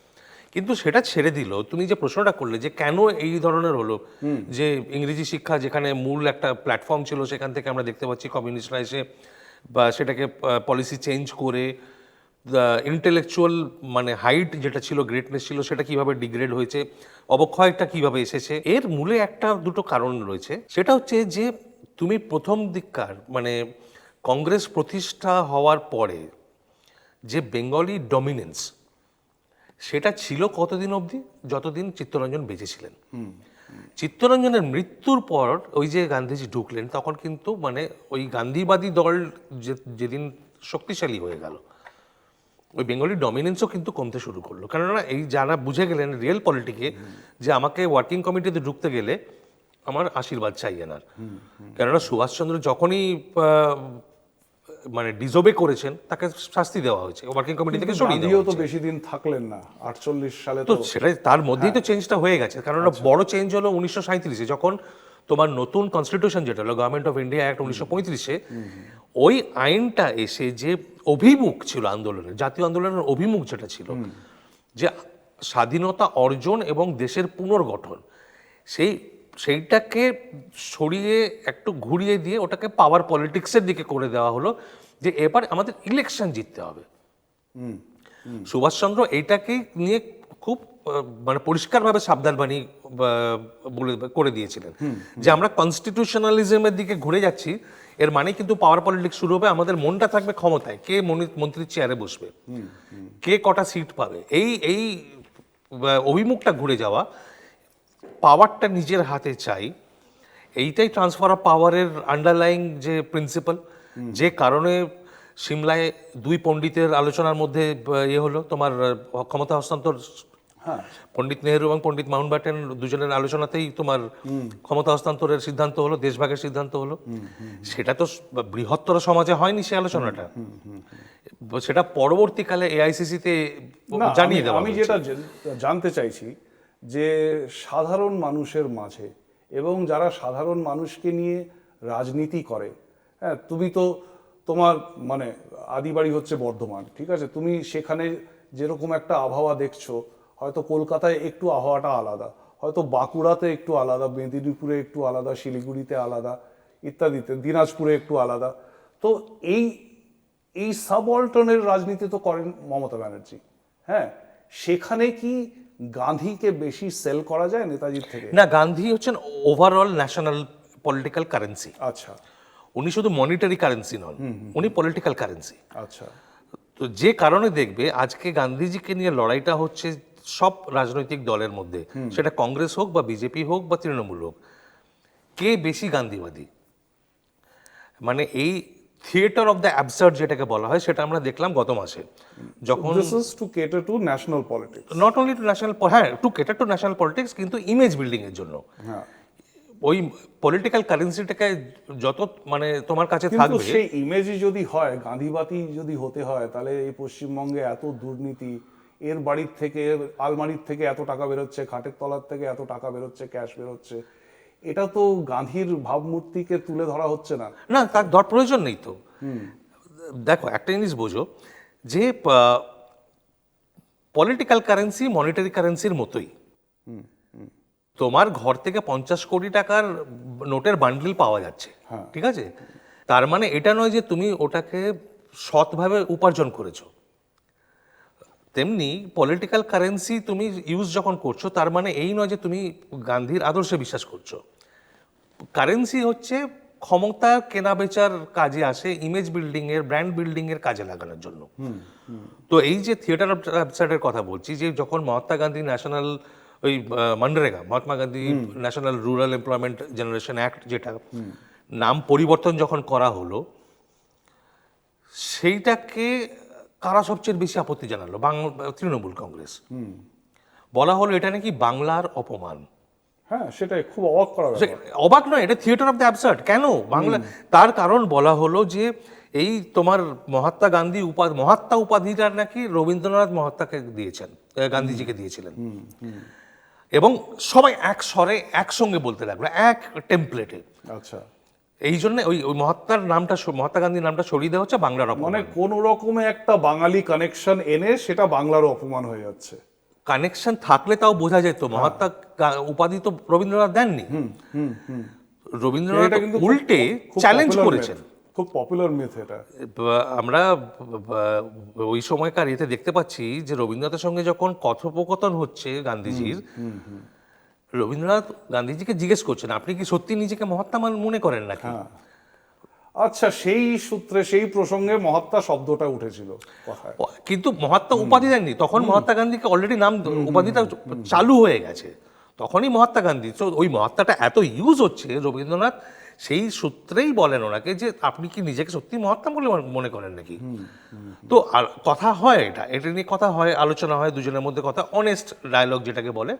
কিন্তু সেটা ছেড়ে দিল। তুমি যে প্রশ্নটা করলে যে কেন এই ধরনের হলো, যে ইংরেজি শিক্ষা যেখানে মূল একটা প্ল্যাটফর্ম ছিল, সেখান থেকে আমরা দেখতে পাচ্ছি কমিউনিস্টরা এসে বা সেটাকে পলিসি চেঞ্জ করে ইন্টেলেকচুয়াল মানে হাইট যেটা ছিল, গ্রেটনেস ছিল, সেটা কিভাবে ডিগ্রেড হয়েছে, অবক্ষয়টা কিভাবে এসেছে। এর মূলে একটা দুটো কারণ রয়েছে। সেটা হচ্ছে যে তুমি প্রথম দিককার মানে কংগ্রেস প্রতিষ্ঠা হওয়ার পরে যে বেঙ্গলি ডমিনেন্স, সেটা ছিল কতদিন অবধি? যতদিন চিত্তরঞ্জন বেঁচে ছিলেন। চিত্তরঞ্জনের মৃত্যুর পর ওই যে গান্ধীজি ঢুকলেন, তখন কিন্তু মানে ওই গান্ধীবাদী দল যেদিন শক্তিশালী হয়ে গেল, ওই বেঙ্গলি ডমিনেন্সও কিন্তু কমতে শুরু করলো। কেননা এই যারা বুঝে গেলেন রিয়েল পলিটিকে, যে আমাকে ওয়ার্কিং কমিটিতে ঢুকতে গেলে আমার আশীর্বাদ চাই এনার। কেননা সুভাষচন্দ্র যখনই মানে ডিজোবে করেছেন, তাকে শাস্তি দেওয়া হয়েছে, ওয়ার্কিং কমিটি থেকে সরিয়ে দেওয়া হয়েছে। তো বেশি দিন থাকলেন না, 48 সালে। তো সেটাই, তার মধ্যেই তো চেঞ্জটা হয়ে গেছে। কারণ বড় চেঞ্জ হলো 1937-এ, যখন তোমার নতুন কনস্টিটিউশন যেটা হলো গভর্নমেন্ট অফ ইন্ডিয়া অ্যাক্ট 1935-এ, ওই আইনটা এসে যে অভিমুখ ছিল আন্দোলনের, জাতীয় আন্দোলনের অভিমুখ যেটা ছিল, যে স্বাধীনতা অর্জন এবং দেশের পুনর্গঠন, সেইটাকে সরিয়ে একটু ঘুরিয়ে দিয়ে ওটাকে পাওয়ার পলিটিক্সের দিকে করে দেওয়া হলো, যে এবার আমাদের ইলেকশন জিততে হবে। সুভাষচন্দ্র এইটাকে নিয়ে খুব মানে পরিষ্কারভাবে সাবধানবাণী করে দিয়েছিলেন যে আমরা কনস্টিটিউশনালিজমের দিকে ঘুরে যাচ্ছি, এর মানে কিন্তু পাওয়ার পলিটিক্স শুরু হবে, আমাদের মনটা থাকবে ক্ষমতায়, কে মন্ত্রীর চেয়ারে বসবে, কে কটা সিট পাবে, এই এই অভিমুখটা ঘুরে যাওয়া, পাওয়ারটা নিজের হাতে চাই, এইটাই ট্রান্সফার অফ পাওয়ারের আন্ডারলাইং যে প্রিন্সিপাল, যে কারণে সিমলায় দুই পণ্ডিতের আলোচনার মধ্যে ইয়ে হলো তোমার ক্ষমতা হস্তান্তর, পণ্ডিত নেহেরু এবং পণ্ডিত মাউন্টব্যাটেন দুজনের আলোচনাতেই তোমার ক্ষমতা হস্তান্তরের সিদ্ধান্ত হলো, দেশভাগের সিদ্ধান্ত হলো। সেটা তো বৃহত্তর সমাজে হয়নি সে আলোচনাটা, সেটা পরবর্তীকালে এআইসিসিতে জানিয়ে দেওয়া আমি যেটা জানতে চাইছি যে সাধারণ মানুষের মাঝে এবং যারা সাধারণ মানুষকে নিয়ে রাজনীতি করে, হ্যাঁ, তুমি তো তোমার মানে আদিবাড়ি হচ্ছে বর্ধমান, ঠিক আছে, তুমি সেখানে যেরকম একটা আবহাওয়া দেখছো, হয়তো কলকাতায় একটু আবহাওয়াটা আলাদা, হয়তো বাঁকুড়াতে একটু আলাদা, মেদিনীপুরে একটু আলাদা, শিলিগুড়িতে আলাদা, ইত্যাদিতে, দিনাজপুরে একটু আলাদা। তো এই এই সাবঅল্টার্নের রাজনীতি তো করেন মমতা ব্যানার্জি, হ্যাঁ, সেখানে কি গান্ধীকে বেশি সেল করা যায় নেতাজির থেকে? না, গান্ধী হচ্ছেন ওভারঅল ন্যাশনাল পলিটিক্যাল কারেন্সি। আচ্ছা, উনি শুধু মনিটারি কারেন্সি নন, উনি পলিটিক্যাল কারেন্সি। আচ্ছা, তো যে কারণে দেখবে আজকে গান্ধীজিকে নিয়ে লড়াইটা হচ্ছে সব রাজনৈতিক দলের মধ্যে, সেটা কংগ্রেস হোক বা বিজেপি হোক বা তৃণমূল হোক, কে বেশি গান্ধীবাদী। মানে এই থিয়েটার অফ দ্য অ্যাবসার্ড যেটাকে বলা হয়, সেটা আমরা দেখলাম গত মাসে, যখন this is to cater to national politics, not only to national, হ্যাঁ, to cater to national politics, কিন্তু ইমেজ বিল্ডিং এর জন্য। হ্যাঁ, ওই পলিটিক্যাল কারেন্সিটাকে যত মানে তোমার কাছে কিন্তু থাকবে, সেই ইমেজই যদি হয়, গান্ধীবাদী যদি হতে হয়, তাহলে এই পশ্চিমবঙ্গে এত দুর্নীতি, এর বাড়ির থেকে, আলমারির থেকে এত টাকা বেরোচ্ছে, খাটের তলার থেকে এত টাকা বেরোচ্ছে, ক্যাশ বেরোচ্ছে, এটা তো গান্ধীর ভাবমূর্তিকে তুলে ধরা হচ্ছে না। না, তার দর প্রয়োজন নেই তো। দেখো, একটা জিনিস বোঝো যে পলিটিক্যাল কারেন্সি মনিটারি কারেন্সির মতোই। তোমার ঘর থেকে 50 কোটি টাকার নোটের বান্ডিল পাওয়া যাচ্ছে, ঠিক আছে, তার মানে এটা নয় যে তুমি ওটাকে সৎভাবে উপার্জন করেছো। তেমনি পলিটিক্যাল কারেন্সি তুমি ইউজ যখন করছো, তার মানে এই নয় যে তুমি গান্ধীর আদর্শে বিশ্বাস করছো। কারেন্সি হচ্ছে ক্ষমতা কেনা বেচার কাজে আসে, ইমেজ বিল্ডিং এর, ব্র্যান্ড বিল্ডিং এর কাজে লাগানোর জন্য। তো এই যে থিয়েটার অফ অ্যাবসার্ডের কথা বলছি, যে যখন মহাত্মা গান্ধী ন্যাশনাল ওই MNREGA, Mahatma Gandhi national rural employment generation act, যেটা নাম পরিবর্তন যখন করা হলো, সেইটাকে কারা সবচেয়ে বেশি আপত্তি জানালো? তৃণমূল কংগ্রেস। বলা হলো এটা নাকি বাংলার অপমান। হ্যাঁ, সেটাই খুব অবাক করা ব্যাপার। অবাক নয়, এটা থিয়েটার অফ দ্য অ্যাবসার্ড। কেন বাংলা? তার কারণ বলা হলো যে এই তোমার মহাত্মা গান্ধী মহাত্মা উপাধিটা নাকি রবীন্দ্রনাথ মহাত্মাকে দিয়েছেন, গান্ধীজিকে দিয়েছিলেন, এবং সবাই এক স্বরে একসঙ্গে বলতে লাগলো, এক টেমপ্লেটে। আচ্ছা, এই জন্য ওই মহাত্মার নামটা, মহাত্মা গান্ধীর নামটা সরিয়ে দেওয়া হচ্ছে, বাংলার অপমান। মানে কোন রকমে একটা বাঙালি কানেকশন এনে সেটা বাংলারও অপমান হয়ে যাচ্ছে। কানেকশন থাকলে তাও বোঝা যেত। মহাত্মা উপাধি তো রবীন্দ্রনাথ দেননি, রবীন্দ্রনাথ কিন্তু উল্টে চ্যালেঞ্জ করেছেন। খুব পপুলার মিথ এটা। আমরা ওই সময়কার এতে দেখতে পাচ্ছি যে রবীন্দ্রনাথের সঙ্গে যখন কথোপকথন হচ্ছে গান্ধীজির, রবীন্দ্রনাথ গান্ধীজিকে জিজ্ঞেস করছেন, আপনি কি সত্যি নিজেকে মহাত্মা মনে করেন নাকি? আচ্ছা, সেই সূত্রে, সেই প্রসঙ্গে মহাত্মা শব্দটা উঠেছিল কথায়। কিন্তু মহাত্মা উপাধি দেননি তখন। মহাত্মা গান্ধীকে অলরেডি নাম, উপাধিটা চালু হয়ে গেছে, তখনই মহাত্মা গান্ধী। তো ওই মহাত্মাটা এত ইউজ হচ্ছে, রবীন্দ্রনাথ সেই সূত্রেই বলেন ওনাকে যে আপনি কি নিজেকে সত্যি মহাত্মা বলে মনে করেন নাকি? তো কথা হয়, এটা নিয়ে কথা হয়, আলোচনা হয় দুজনের মধ্যে, কথা, অনেস্ট ডায়ালগ যেটাকে বলে,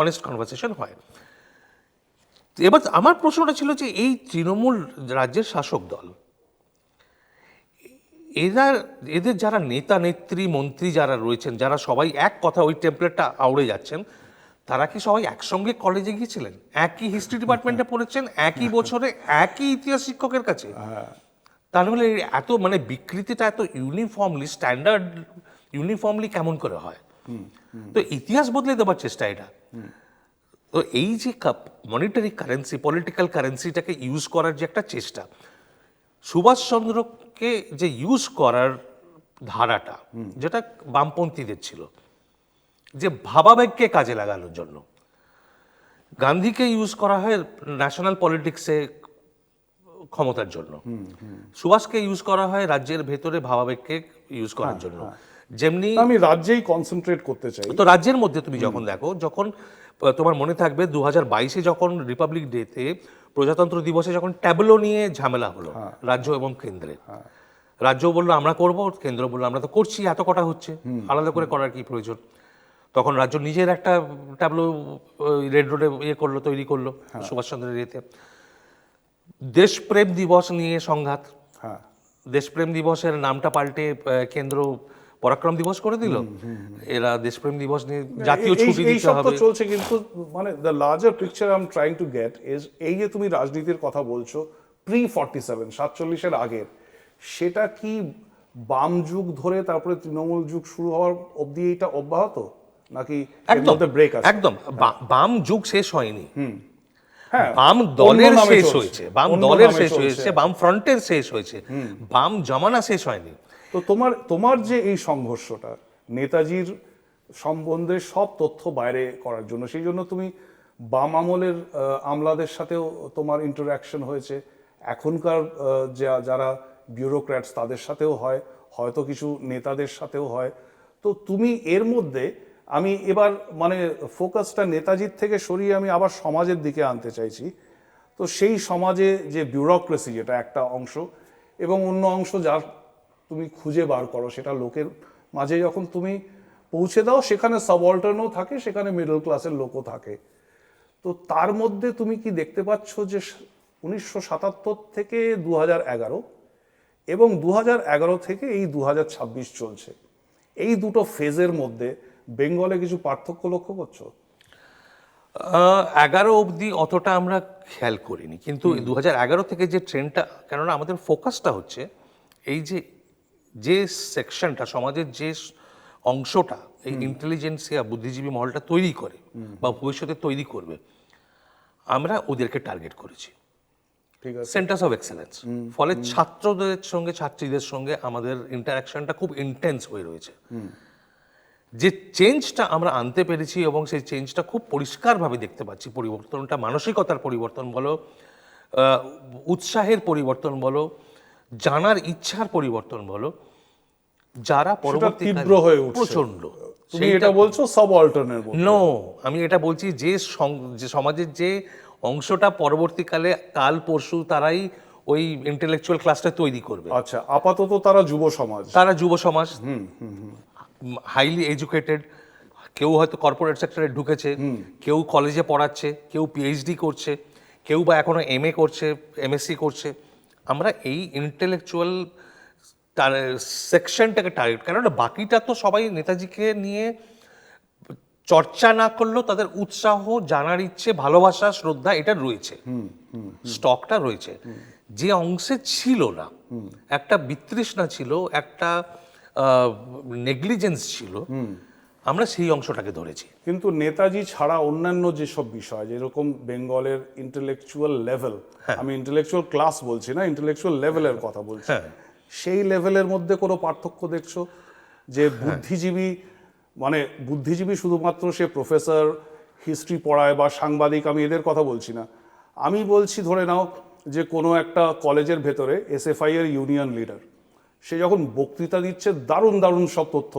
অনেস্ট কনভারসেশন হয়। এবার আমার প্রশ্নটা ছিল যে এই তৃণমূল রাজ্যের শাসক দল, এদের যারা নেতা নেত্রী মন্ত্রী যারা রয়েছেন, যারা সবাই এক কথা ওই টেমপ্লেটটা আউড়ে যাচ্ছেন, তারা কি সবাই একসঙ্গে কলেজে গিয়েছিলেন, একই হিস্ট্রি ডিপার্টমেন্টে পড়েছেন, একই বছরে একই ইতিহাস শিক্ষকের কাছে? তাহলে এত মানে বিকৃতিটা এত ইউনিফর্মলি, স্ট্যান্ডার্ড ইউনিফর্মলি কেমন করে হয়? তো ইতিহাস বদলে দেওয়ার চেষ্টা এটা। তো এই যে মনিটারি কারেন্সি, পলিটিক্যাল কারেন্সিটাকে ইউজ করার যে একটা চেষ্টা, সুভাষচন্দ্রকে যে ইউজ করার ধারাটা, যেটা বামপন্থীদের ছিল, যে ভাবাবেগকে কাজে লাগানোর জন্য। গান্ধীকে ইউজ করা হয় ন্যাশনাল পলিটিক্সে ক্ষমতার জন্য, সুভাষকে ইউজ করা হয় রাজ্যের ভেতরে ভাবাবেগকে ইউজ করার জন্য। যেমনি আমি রাজ্যেই কনসেন্ট্রেট করতে চাই। তো রাজ্যের মধ্যে তুমি যখন দেখো, যখন তোমার মনে থাকবে 2022-এ যখন রিপাবলিক ডেতে প্রজাতন্ত্র দিবসে যখন ট্যাবলো নিয়ে ঝামেলা হলো রাজ্য এবং কেন্দ্রে, রাজ্য বললো আমরা করব, কেন্দ্র বললো আমরা তো করছি, এত কটা হচ্ছে, আলাদা করে করার কি প্রয়োজন। তখন রাজ্য নিজের একটা ট্যাবলো রেড রোডে করলো, তৈরি করলো সুভাষচন্দ্রের ইয়েতে। দেশপ্রেম দিবস নিয়ে সংঘাত, হ্যাঁ, দেশপ্রেম দিবসের নামটা পাল্টে কেন্দ্র পরাক্রম দিবস করে দিল। এরা দেশপ্রেম দিবস নিয়ে জাতীয় ছুটি এই দিতে সব তো হবে। চলছে, কিন্তু মানে the larger picture I am trying to get is, এই যে তুমি রাজনীতির কথা বলছো প্রি 47 আগের, সেটা কি বাম যুগ ধরে তারপরে তৃণমূল যুগ শুরু হওয়ার অবধি এটা অব্যাহত, নাকি এর একদম মধ্যে ব্রেক আছে? একদম বাম যুগ শেষ হয়নি, হ্যাঁ, বাম দলের অন্য নামে শেষ চলছে, হয়েছে, বাম অন্য দলের নামে শেষ চলছে। হয়েছে, বাম ফ্রন্টের শেষ হয়েছে, বাম জমানা শেষ হয়নি। তো তোমার যে এই সংঘর্ষটা নেতাজির সম্বন্ধে সব তথ্য বাইরে করার জন্য, সেই জন্য তুমি বাম আমলের আমলাদের সাথেও তোমার ইন্টারাকশন হয়েছে, এখনকার যারা বিউরোক্র্যাটস তাদের সাথেও হয়, হয়তো কিছু নেতাদের সাথেও হয়। তো তুমি এর মধ্যে, আমি এবার মানে ফোকাসটা নেতাজির থেকে সরিয়ে আমি আবার সমাজের দিকে আনতে চাইছি। তো সেই সমাজে যে বিউরোক্রেসি, যেটা একটা অংশ, এবং অন্য অংশ যার তুমি খুঁজে বার করো, সেটা লোকের মাঝে যখন তুমি পৌঁছে দাও, সেখানে সাবঅল্টার্নও থাকে, সেখানে মিডল ক্লাসের লোকও থাকে। তো তার মধ্যে তুমি কি দেখতে পাচ্ছ যে 1977 থেকে 2011 এবং 2011 থেকে এই 2026 চলছে, এই দুটো ফেজের মধ্যে বেঙ্গলে কিছু পার্থক্য লক্ষ্য করছো? 11 অবধি অতটা আমরা খেয়াল করিনি, কিন্তু 2011 থেকে যে ট্রেন্ডটা, কেননা আমাদের ফোকাসটা হচ্ছে এই যে সেকশনটা সমাজের যে অংশটা এই ইন্টেলিজেন্সিয়া বুদ্ধিজীবী মহলটা তৈরি করে বা ভবিষ্যতে তৈরি করবে, আমরা ওদেরকে টার্গেট করেছি, ঠিক আছে, সেন্টার্স অফ এক্সেলেন্স। ফলে ছাত্রদের সঙ্গে ছাত্রীদের সঙ্গে আমাদের ইন্টারাকশনটা খুব ইন্টেন্স হয়ে রয়েছে। যে চেঞ্জটা আমরা আনতে পেরেছি এবং সেই চেঞ্জটা খুব পরিষ্কারভাবে দেখতে পাচ্ছি, পরিবর্তনটা মানসিকতার পরিবর্তন বলো, উৎসাহের পরিবর্তন বলো, জানার ইচ্ছার পরিবর্তন বলো, যারা পরবর্তী তীব্র হয়ে উঠছে। প্রচন্ড। তুমি এটা বলছো সাবঅল্টার্নের মধ্যে? নো, আমি এটা বলছি যে সমাজের যে অংশটা পরবর্তীকালে কাল পরশু তারাই ওই ইন্টেলেকচুয়াল ক্লাসটা তৈরি করবে। আচ্ছা, আপাতত তারা যুব সমাজ, তারা যুব সমাজ, হাইলি এডুকেটেড, কেউ হয়তো কর্পোরেট সেক্টরে ঢুকেছে, কেউ কলেজে পড়াচ্ছে, কেউ পিএইচডি করছে, কেউ বা এখনো এমএ করছে, এমএসসি করছে। আমরা এই ইন্টেলেকচুয়াল সেকশনটাকে টার্গেট, কেননা বাকিটা তো সবাই নেতাজিকে নিয়ে চর্চা না করলেও তাদের উৎসাহ, জানার ইচ্ছে, ভালোবাসা, শ্রদ্ধা এটা রয়েছে, স্টকটা রয়েছে। যে অংশে ছিল না, একটা বিতৃষ্ণা ছিল, একটা নেগলিজেন্স ছিল, আমরা সেই অংশটাকে ধরেছি। কিন্তু নেতাজি ছাড়া অন্যান্য যেসব বিষয়, যেরকম বেঙ্গলের ইন্টেলেকচুয়াল লেভেল, আমি ইন্টেলেকচুয়াল ক্লাস বলছি না, ইন্টেলেকচুয়াল লেভেলের কথা বলছি, সেই লেভেলের মধ্যে কোনো পার্থক্য দেখছো? যে বুদ্ধিজীবী, মানে বুদ্ধিজীবী শুধুমাত্র সে প্রফেসর, হিস্ট্রি পড়ায় বা সাংবাদিক, আমি এদের কথা বলছি না। আমি বলছি ধরে নাও যে কোনো একটা কলেজের ভেতরে এসএফআই এর ইউনিয়ন লিডার, সে যখন বক্তৃতা দিচ্ছে দারুণ দারুণ সব তথ্য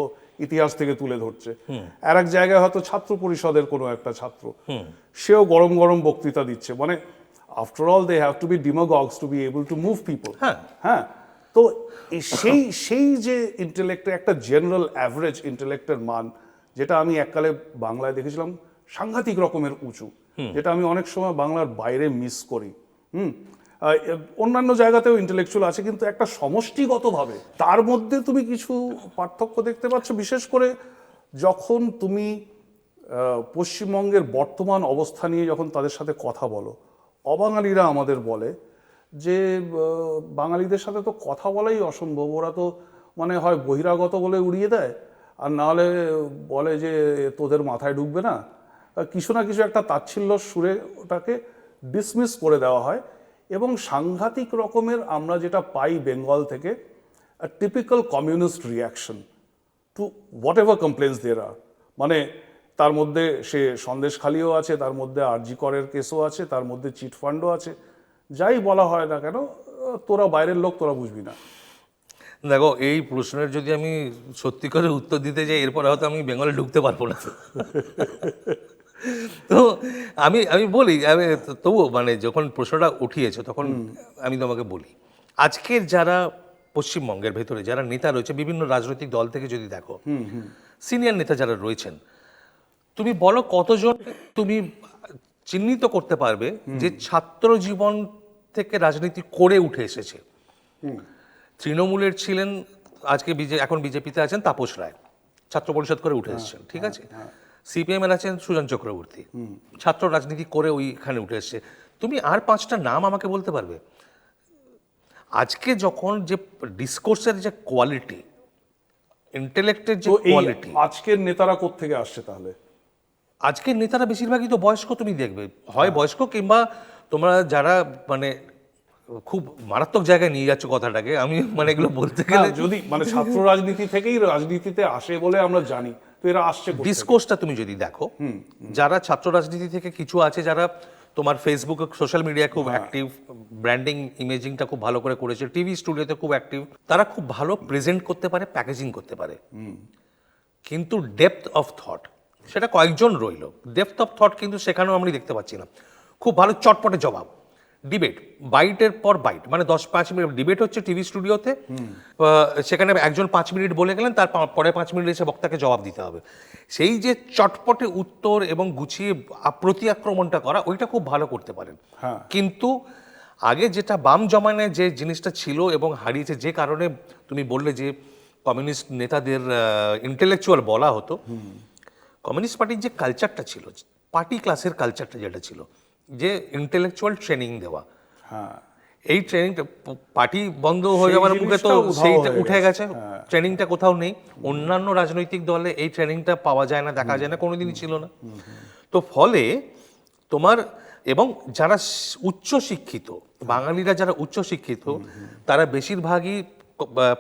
ইতিহাস থেকে তুলে ধরছে, আর এক জায়গায় হয়তো ছাত্র পরিষদের কোনো একটা ছাত্র, সেও গরম গরম বক্তৃতা দিচ্ছে, মানে after all they have to be demagogues to be able to move people. হ্যাঁ, তো সেই যে ইন্টেলেক্টের একটা জেনারেল অ্যাভারেজ ইন্টেলেক্টের মান, যেটা আমি এককালে বাংলায় দেখেছিলাম সাংঘাতিক রকমের উঁচু, যেটা আমি অনেক সময় বাংলার বাইরে মিস করি। অন্যান্য জায়গাতেও ইন্টেলেকচুয়াল আছে, কিন্তু একটা সমষ্টিগতভাবে তার মধ্যে তুমি কিছু পার্থক্য দেখতে পাচ্ছ? বিশেষ করে যখন তুমি পশ্চিমবঙ্গের বর্তমান অবস্থা নিয়ে যখন তাদের সাথে কথা বলো, অবাঙালিরা আমাদের বলে যে বাঙালিদের সাথে তো কথা বলাই অসম্ভব, ওরা তো মানে হয় বহিরাগত বলে উড়িয়ে দেয়, আর নাহলে বলে যে তোদের মাথায় ঢুকবে না, কিছু না কিছু একটা তাচ্ছিল্য সুরে ওটাকে ডিসমিস করে দেওয়া হয়। এবং সাংঘাতিক রকমের আমরা যেটা পাই বেঙ্গল থেকে, typical communist reaction to whatever complaints there are, মানে তার মধ্যে সে সন্দেশখালিও আছে, তার মধ্যে আরজি করের কেসও আছে, তার মধ্যে চিটফান্ডও আছে। যাই বলা হয় না কেন, তোরা বাইরের লোক, তোরা বুঝবি না। দেখো, এই প্রশ্নের যদি আমি সত্যি করে উত্তর দিতে যাই, এরপরে হয়তো আমি বেঙ্গলে ঢুকতে পারবো না। তো আমি আমি বলি, তবুও মানে যখন প্রশ্নটা উঠিয়েছে তখন আমি তোমাকে বলি, আজকের যারা পশ্চিমবঙ্গের ভেতরে যারা নেতা রয়েছে বিভিন্ন রাজনৈতিক দল থেকে যদি দেখো, সিনিয়র নেতা যারা রয়েছেন, তুমি বলো কতজন তুমি চিহ্নিত করতে পারবে যে ছাত্র জীবন থেকে রাজনীতি করে উঠে এসেছে। তৃণমূলের ছিলেন, আজকে এখন বিজেপিতে আছেন তাপস রায়, ছাত্র পরিষদ করে উঠে এসেছেন, ঠিক আছে। সিপিএম এর আছেন সুজন চক্রবর্তী, ছাত্র রাজনীতি করে ওইখানে উঠে এসছে। তুমি আর 5টা নাম আমাকে বলতে পারবে? আজকে যখন যে ডিসকোর্সের যে কোয়ালিটি, ইন্টেলেক্টের যে তো এই কোয়ালিটি, আজকের নেতারা কোত্থেকে আসছে তাহলে? আজকের নেতারা বেশিরভাগই তো বয়স্ক, তুমি দেখবে হয় বয়স্ক, কিংবা তোমরা যারা মানে খুব মারাত্মক জায়গায় নিয়ে যাচ্ছ কথাটাকে, আমি মানে এগুলো বলতে গেলে যদি মানে ছাত্র রাজনীতি থেকেই রাজনীতিতে আসে বলে আমরা জানি, তো এরা আসছে কোত্থেকে? ডিসকোর্সটা তুমি যদি দেখো, যারা ছাত্র রাজনীতি থেকে কিছু আছে, যারা তোমার ফেসবুকে সোশ্যাল মিডিয়া খুব অ্যাক্টিভ, ব্র্যান্ডিং ইমেজিংটা খুব ভালো করে করেছে, টিভি স্টুডিওতে খুব অ্যাক্টিভ, তারা খুব ভালো প্রেজেন্ট করতে পারে, প্যাকেজিং করতে পারে, কিন্তু ডেপথ অফ থট সেটা কয়েকজন রইল। ডেপথ অফ থট কিন্তু সেখানেও আমি দেখতে পাচ্ছি না। খুব ভালো চটপটে জবাব, ডিবেট, বাইটের পর বাইট, মানে 10-5 মিনিট ডিবেট হচ্ছে টিভি স্টুডিওতে, সেখানে একজন 5 মিনিট বলে গেলেন, তার পরে 5 মিনিট এসে বক্তাকে জবাব দিতে হবে। সেই যে চটপটে উত্তর এবং গুছিয়ে প্রতি আক্রমণটা করা, ওইটা খুব ভালো করতে পারেন। কিন্তু আগে যেটা বাম জমানায় যে জিনিসটা ছিল এবং হারিয়েছে, যে কারণে তুমি বললে যে কমিউনিস্ট নেতাদের ইন্টেলেকচুয়াল বলা হতো, কমিউনিস্ট পার্টির যে কালচারটা ছিল, পার্টি ক্লাসের কালচারটা যেটা ছিল, যে ইন্টেলেকচুয়াল ট্রেনিং দেওয়া, এই ট্রেনিংটা পার্টি বন্ধ হয়ে যাওয়ার মুখে তো সেইটা উঠে গেছে, ট্রেনিংটা কোথাও নেই। অন্যান্য রাজনৈতিক দলে এই ট্রেনিংটা পাওয়া যায় না, দেখা যায় না, কোনোদিনই ছিল না। তো ফলে তোমার, এবং যারা উচ্চ শিক্ষিত, বাঙালিরা যারা উচ্চ শিক্ষিত, তারা বেশিরভাগই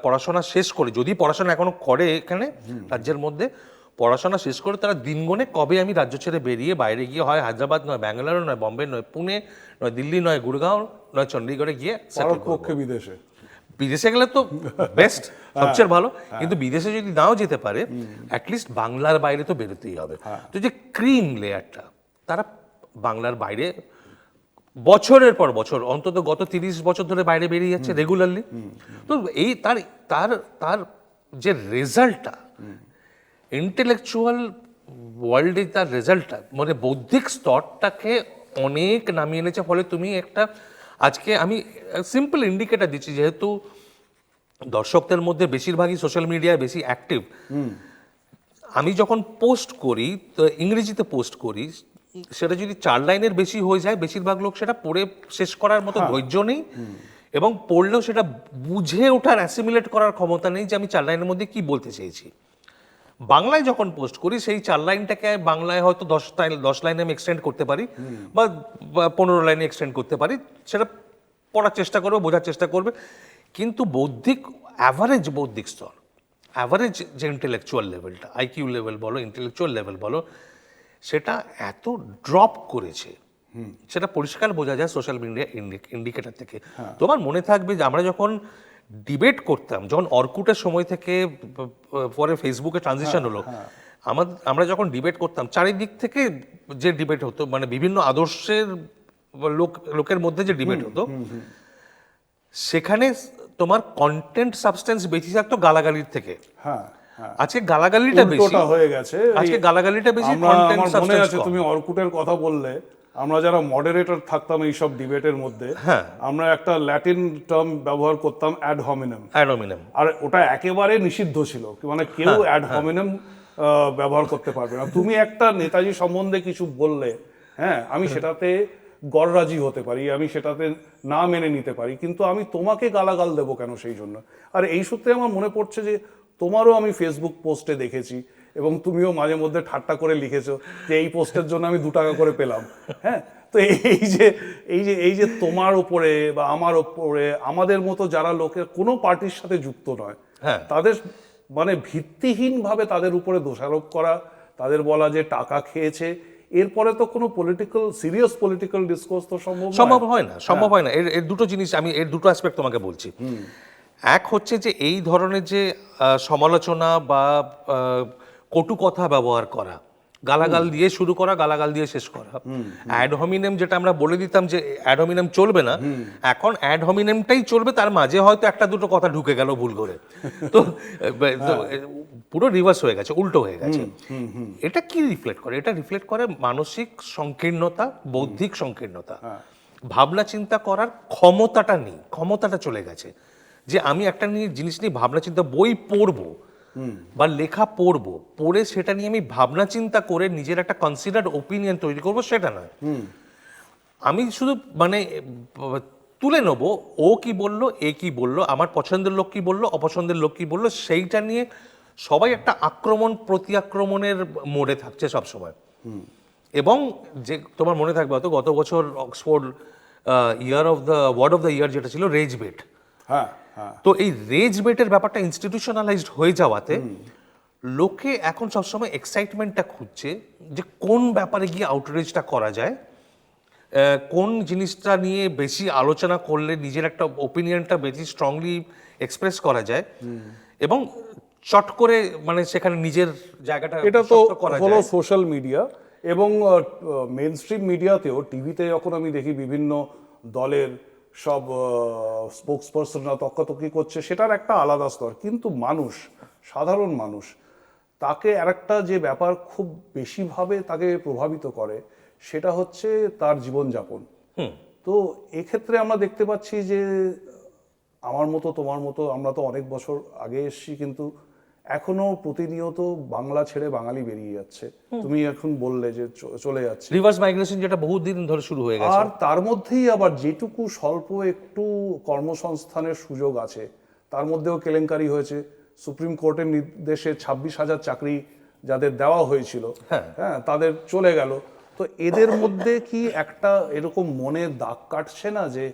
পড়াশোনা শেষ করে, যদি পড়াশোনা এখনো করে এখানে রাজ্যের মধ্যে, পড়াশোনা শেষ করে তারা দিন গণে কবে আমি রাজ্য ছেড়ে বেরিয়ে বাইরে গিয়ে হয় হায়দ্রাবাদ নয় ব্যাঙ্গালোর নয় বম্বে নয় পুনে নয় দিল্লি নয় গুড়গাঁও নয় চণ্ডীগড়ে গিয়ে পক্ষে বিদেশে, বিদেশে গেলে তো বেস্ট, সবচেয়ে ভালো। কিন্তু বিদেশে যদি নাও যেতে পারে, অ্যাটলিস্ট বাংলার বাইরে তো বেরোতেই হবে। তো যে ক্রিম লেয়ারটা, তারা বাংলার বাইরে বছরের পর বছর, অন্তত গত 30 বছর ধরে বাইরে বেরিয়ে যাচ্ছে রেগুলারলি। তো এই তার তার তার যে রেজাল্টটা, ইন্টেলেকচুয়াল ওয়ার্ল্ডে তার রেজাল্টটা, মানে বৌদ্ধিক স্তরটাকে অনেক নামিয়ে এনেছে। ফলে তুমি একটা, আজকে আমি সিম্পল ইন্ডিকেটার দিচ্ছি, যেহেতু দর্শকদের মধ্যে বেশিরভাগই সোশ্যাল মিডিয়ায় বেশি অ্যাক্টিভ, আমি যখন পোস্ট করি, তো ইংরেজিতে পোস্ট করি, সেটা যদি 4 লাইনের বেশি হয়ে যায়, বেশিরভাগ লোক সেটা পড়ে শেষ করার মতো ধৈর্য নেই, এবং পড়লেও সেটা বুঝে ওঠার, অ্যাসিমিলেট করার ক্ষমতা নেই যে আমি 4 লাইনের মধ্যে কি বলতে চেয়েছি। বাংলায় যখন পোস্ট করি, সেই 4 লাইনটাকে বাংলায় হয়তো 10 লাইনে আমি এক্সটেন্ড করতে পারি, বা 15 লাইনে এক্সটেন্ড করতে পারি, সেটা পড়ার চেষ্টা করবে, বোঝার চেষ্টা করবে। কিন্তু বৌদ্ধিক, অ্যাভারেজ বৌদ্ধিক স্তর, অ্যাভারেজ যে ইন্টেলেকচুয়াল লেভেলটা, আইকিউ লেভেল বলো, ইন্টেলেকচুয়াল লেভেল বলো, সেটা এত ড্রপ করেছে, সেটা পরিষ্কার বোঝা যায় সোশ্যাল মিডিয়া ইন্ডিকেটার থেকে। তোমার মনে থাকবে যে আমরা যখন ডিবেট করতাম, যখন অর্কুটের সময় থেকে পরে ফেসবুকে ট্রানজিশন হলো, আমরা যখন ডিবেট করতাম, চারিদিক থেকে যে ডিবেট হতো, মানে বিভিন্ন আদর্শের লোকের মধ্যে যে ডিবেট হতো, সেখানে তোমার কন্টেন্ট সাবস্টেন্স বেশি থাকতো গালাগালির থেকে। আজকে গালাগালিটা বেশি হয়ে গেছে, আজকে গালাগালিটা বেশি, কন্টেন্ট সাবস্টেন্স কম। তুমি অর্কুটের কথা বললে, আমরা যারা মডারেটর থাকতাম এই সব ডিবেটের মধ্যে, আমরা একটা ল্যাটিন টার্ম ব্যবহার করতাম, অ্যাড হমিনেম। আর ওটা একেবারে নিষিদ্ধ ছিল, মানে কেউ অ্যাড হমিনেম ব্যবহার করতে পারবে না। তুমি একটা নেতাজি সম্বন্ধে কিছু বললে, হ্যাঁ, আমি সেটাতে গড়রাজি হতে পারি, আমি সেটাতে না মেনে নিতে পারি, কিন্তু আমি তোমাকে গালাগাল দেবো কেন সেই জন্য? আর এই সূত্রে আমার মনে পড়ছে যে তোমারও আমি ফেসবুক পোস্টে দেখেছি, এবং তুমিও মাঝে মধ্যে ঠাট্টা করে লিখেছো যে এই পোস্টের জন্য আমি 2 টাকা করে পেলাম। হ্যাঁ, তো এই যে তোমার উপরে বা আমার উপরে, আমাদের মতো যারা লোকের কোনো পার্টির সাথে যুক্ত নয়, তাদের মানে ভিত্তিহীনভাবে তাদের উপরে দোষারোপ করা, তাদের বলা যে টাকা খেয়েছে, এরপরে তো কোনো সিরিয়াস পলিটিক্যাল ডিসকোর্স তো সম্ভব সম্ভব হয় না। এর দুটো জিনিস, আমি এর দুটো অ্যাসপেক্ট তোমাকে বলছি। এক হচ্ছে যে এই ধরনের যে সমালোচনা বা কটু কথা ব্যবহার করা, গালাগাল দিয়ে শুরু করা, গালাগাল দিয়ে শেষ করা, অ্যাড হোমিনেম যেটা আমরা বলে দিতাম যে অ্যাড হোমিনেম চলবে না, এখন অ্যাড হোমিনেমটাই চলবে, তার মাঝে হয়তো একটা দুটো কথা ঢুকে গেল ভুল করে, তো পুরো রিভার্স হয়ে গেছে, উল্টো হয়ে গেছে। এটা কি রিফ্লেক্ট করে? এটা রিফ্লেক্ট করে মানসিক সংকীর্ণতা, বৌদ্ধিক সংকীর্ণতা, ভাবনা চিন্তা করার ক্ষমতাটা চলে গেছে। যে আমি একটা জিনিস নিয়ে ভাবনা চিন্তা, বই পড়বো বা লেখা পড়বো, পড়ে সেটা নিয়ে আমি ভাবনা চিন্তা করে নিজের একটা কনসিডার্ড ওপিনিয়ন তৈরি করবো, সেটা নয়। আমি শুধু মানে তুলে নেবো, ও কি বললো, এ কি বললো, আমার পছন্দের লোক কি বললো, অপছন্দের লোক কি বললো, সেইটা নিয়ে সবাই একটা আক্রমণ প্রতি আক্রমণের মোড়ে থাকছে সবসময়। এবং যে তোমার মনে থাকবে হয়তো গত বছর Oxford word of the year যেটা ছিল রেজ বেট, হ্যাঁ, তো এই রেজ বেটের ব্যাপারটা ইনস্টিটিউশনালাইজড হয়ে যাওয়াতে লোকে এখন সবসময় এক্সাইটমেন্টটা খুঁজছে যে কোন ব্যাপারে গিয়ে আউটরিচটা করা যায়, কোন জিনিসটা নিয়ে বেশি আলোচনা করলে নিজের একটা ওপিনিয়নটা বেশি স্ট্রংলি এক্সপ্রেস করা যায়, এবং চট করে মানে সেখানে নিজের জায়গাটা এটা তো শক্ত করা হলো যায়। Social media. এবং মেন স্ট্রিম মিডিয়াতেও, টিভিতে যখন আমি দেখি বিভিন্ন দলের সব স্পোকস পার্সনরা তর্কাতর্কি করছে, সেটার একটা আলাদা স্তর। কিন্তু মানুষ, সাধারণ মানুষ, তাকে আরেকটা যে ব্যাপার খুব বেশিভাবে তাকে প্রভাবিত করে, সেটা হচ্ছে তার জীবনযাপন। তো এক্ষেত্রে আমরা দেখতে পাচ্ছি যে আমার মতো, তোমার মতো, আমরা তো অনেক বছর আগে এসেছি, কিন্তু এখনো প্রতিনিয়ত বাংলা ছেড়ে বাঙালি বেরিয়ে যাচ্ছে। তুমি এখন বললে যে চলে যাচ্ছে, রিভার্স মাইগ্রেশন যেটা বহুদিন ধরে শুরু হয়ে গেছে। আর তার মধ্যেই আবার যেটুকু স্বল্প একটু কর্মসংস্থানের সুযোগ আছে, তার মধ্যেও কেলেঙ্কারি হয়েছে। সুপ্রিম কোর্টের নির্দেশে 26,000 চাকরি যাদের দেওয়া হয়েছিল, হ্যাঁ, তাদের চলে গেল। তো এদের মধ্যে কি একটা এরকম মনে দাগ কাটছে না যে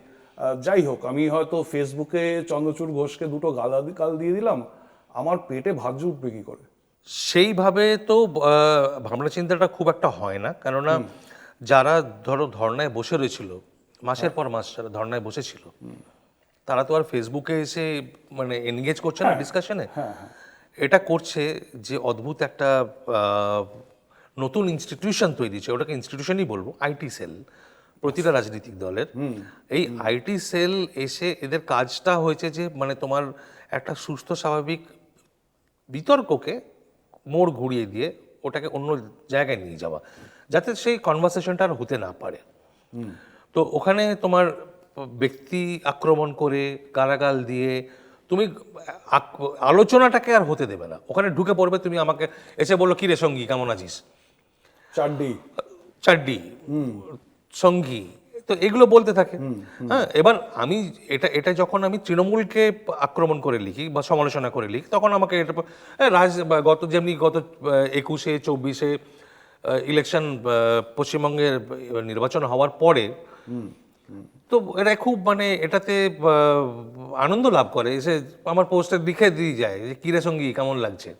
যাই হোক, আমি হয়তো ফেসবুকে চন্দ্রচূড় ঘোষকে দুটো গালাগাল দিয়ে দিলাম, আমার পেটে ভাত জুটবে কি করে? সেইভাবে তো ভাবনা চিন্তাটা খুব একটা হয় না, কেননা যারা ধরো ধর্নায় বসে রয়েছিল, মাসের পর মাস যারা ধর্নায় বসেছিল, তারা তো আর ফেসবুকে এসে মানে এনগেজ করছে না ডিসকাশনে। এটা করছে যে অদ্ভুত একটা নতুন ইনস্টিটিউশন তৈরি হচ্ছে, ওটাকে ইনস্টিটিউশনই বলবো, আইটি সেল, প্রতিটা রাজনৈতিক দলের। এই আইটি সেল এসে এদের কাজটা হয়েছে যে মানে তোমার একটা সুস্থ স্বাভাবিক বিতর্ককে মোড় ঘুরিয়ে দিয়ে ওটাকে অন্য জায়গায় নিয়ে যাওয়া, যাতে সেই কনভারসেশনটা আর হতে না পারে। তো ওখানে তোমার ব্যক্তি আক্রমণ করে, গালাগাল দিয়ে তুমি আলোচনাটাকে আর হতে দেবে না। ওখানে ঢুকে পড়বে, তুমি আমাকে এসে বললো কি রে সঙ্গী কেমন আছিস, চাড্ডি সঙ্গী, তো এগুলো বলতে থাকে। হ্যাঁ, এবার আমি এটা যখন আমি তৃণমূলকে আক্রমণ করে লিখি বা সমালোচনা করে লিখি, তখন আমাকে এটা গত 21-এ 24-এ ইলেকশন, পশ্চিমবঙ্গের নির্বাচন হওয়ার পরে, তো এরা খুব মানে এটাতে আনন্দ লাভ করে, এসে আমার পোস্টে লিখে দিয়ে যায় যে কিরে সঙ্গী কেমন লাগছে।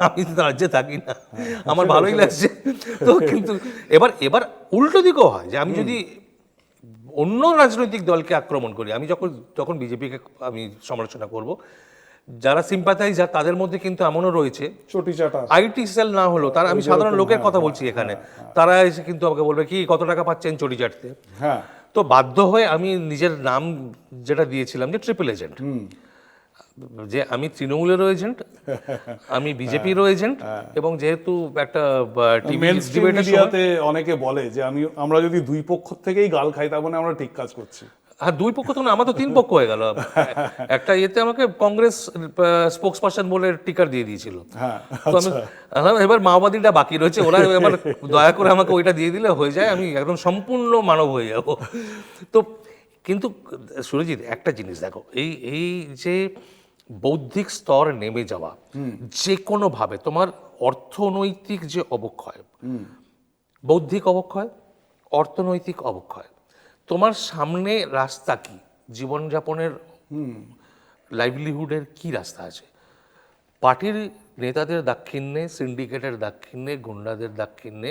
আমি তো রাজ্যে থাকি না, আমার ভালোই লাগছে। তো কিন্তু এবার উল্টো দিকও হয় যে আমি যদি অন্য রাজনৈতিক দলকে আক্রমণ করি, আমি যখন বিজেপিকে আমি সমালোচনা করব, যারা সিম্পাথাইজার তাদের মধ্যে কিন্তু এমনও রয়েছে, আইটি সেল না হলো তারা, আমি সাধারণ লোকের কথা বলছি এখানে, তারা এসে কিন্তু আমাকে বলবে কি কত টাকা পাচ্ছেন চটি চাটতে। তো বাধ্য হয়ে আমি নিজের নাম যেটা দিয়েছিলাম যে ট্রিপল এজেন্ট, যে আমি তৃণমূলেরও এজেন্ট, আমি বিজেপিরও এজেন্ট, এবং যেহেতু একটা মিডিয়াতে অনেকে বলে যে আমরা যদি দুই পক্ষ থেকেই গাল খাই, তার মানে আমরা ঠিক কাজ করছি। হ্যাঁ, দুই পক্ষ তো না, আমার তো তিন পক্ষ হয়ে গেল। একটা ইয়েতে আমাকে কংগ্রেস স্পোক্স পারসন বলে টিকার দিয়ে দিয়েছিল, তো আমি এবার মাওবাদীটা বাকি রয়েছে, ওরা এবার দয়া করে আমাকে ওইটা দিয়ে দিলে হয়ে যায়, আমি একদম সম্পূর্ণ মানব হয়ে যাব। তো কিন্তু সুরজিৎ, একটা জিনিস দেখো, এই যে বৌদ্ধিক স্তর নেমে যাওয়া, যে কোনোভাবে তোমার অর্থনৈতিক যে অবক্ষয়, বৌদ্ধিক অবক্ষয়, অর্থনৈতিক অবক্ষয়, তোমার সামনে রাস্তা কি, জীবনযাপনের লাইভলিহুডের কি রাস্তা আছে? পার্টির নেতাদের দাক্ষিণ্যে, সিন্ডিকেটের দাক্ষিণ্যে, গুন্ডাদের দাক্ষিণ্যে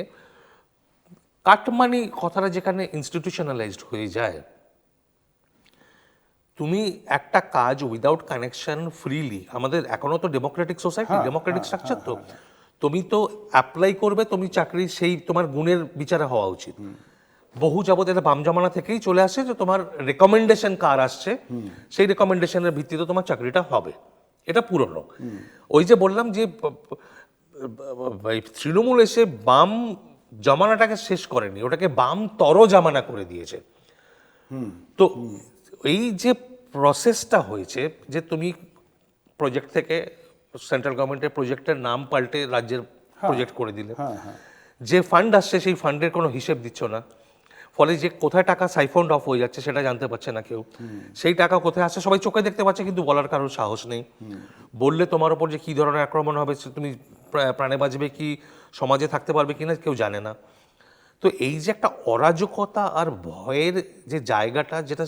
কাটমানি কথাটা যেখানে ইনস্টিটিউশনালাইজড হয়ে যায়, তুমি একটা কাজ উইদাউট কানেকশন ফ্রিলি, আমাদের এখনো তো ডেমোক্রেটিক সোসাইটি, ডেমোক্রেটিক স্ট্রাকচার, তো তুমি তো অ্যাপ্লাই করবে, তুমি চাকরি সেই তোমার গুণের বিচারে হওয়া উচিত। বহু যাবত এটা বাম জমানা থেকেই চলে আসে যে তোমার রেকমেন্ডেশন কার আসছে সেই রেকমেন্ডেশনের ভিত্তিতে তোমার চাকরিটা হবে, এটা পুরনো। ওই যে বললাম যে তৃণমূল এসে বাম জমানাটাকে শেষ করেনি, ওটাকে বাম তর জামানা করে দিয়েছে। তো এই যে প্রসেসটা হয়েছে যে তুমি প্রজেক্ট থেকে সেন্ট্রাল গভর্নমেন্টের প্রজেক্টের নাম পাল্টে রাজ্যের প্রজেক্ট করে দিলে, যে ফান্ড আসছে সেই ফান্ডের কোনো হিসেব দিচ্ছ না, ফলে যে কোথায় টাকা সাইফন্ড অফ হয়ে যাচ্ছে সেটা জানতে পারছে না কেউ। সেই টাকা কোথায় আসছে সবাই চোখে দেখতে পাচ্ছে, কিন্তু বলার কারোর সাহস নেই। বললে তোমার ওপর যে কী ধরনের আক্রমণ হবে, তুমি প্রাণে বাঁচবে কি, সমাজে থাকতে পারবে কিনা কেউ জানে না। তো এই যে একটা অরাজকতা আর ভয়ের যে জায়গাটা, যেটা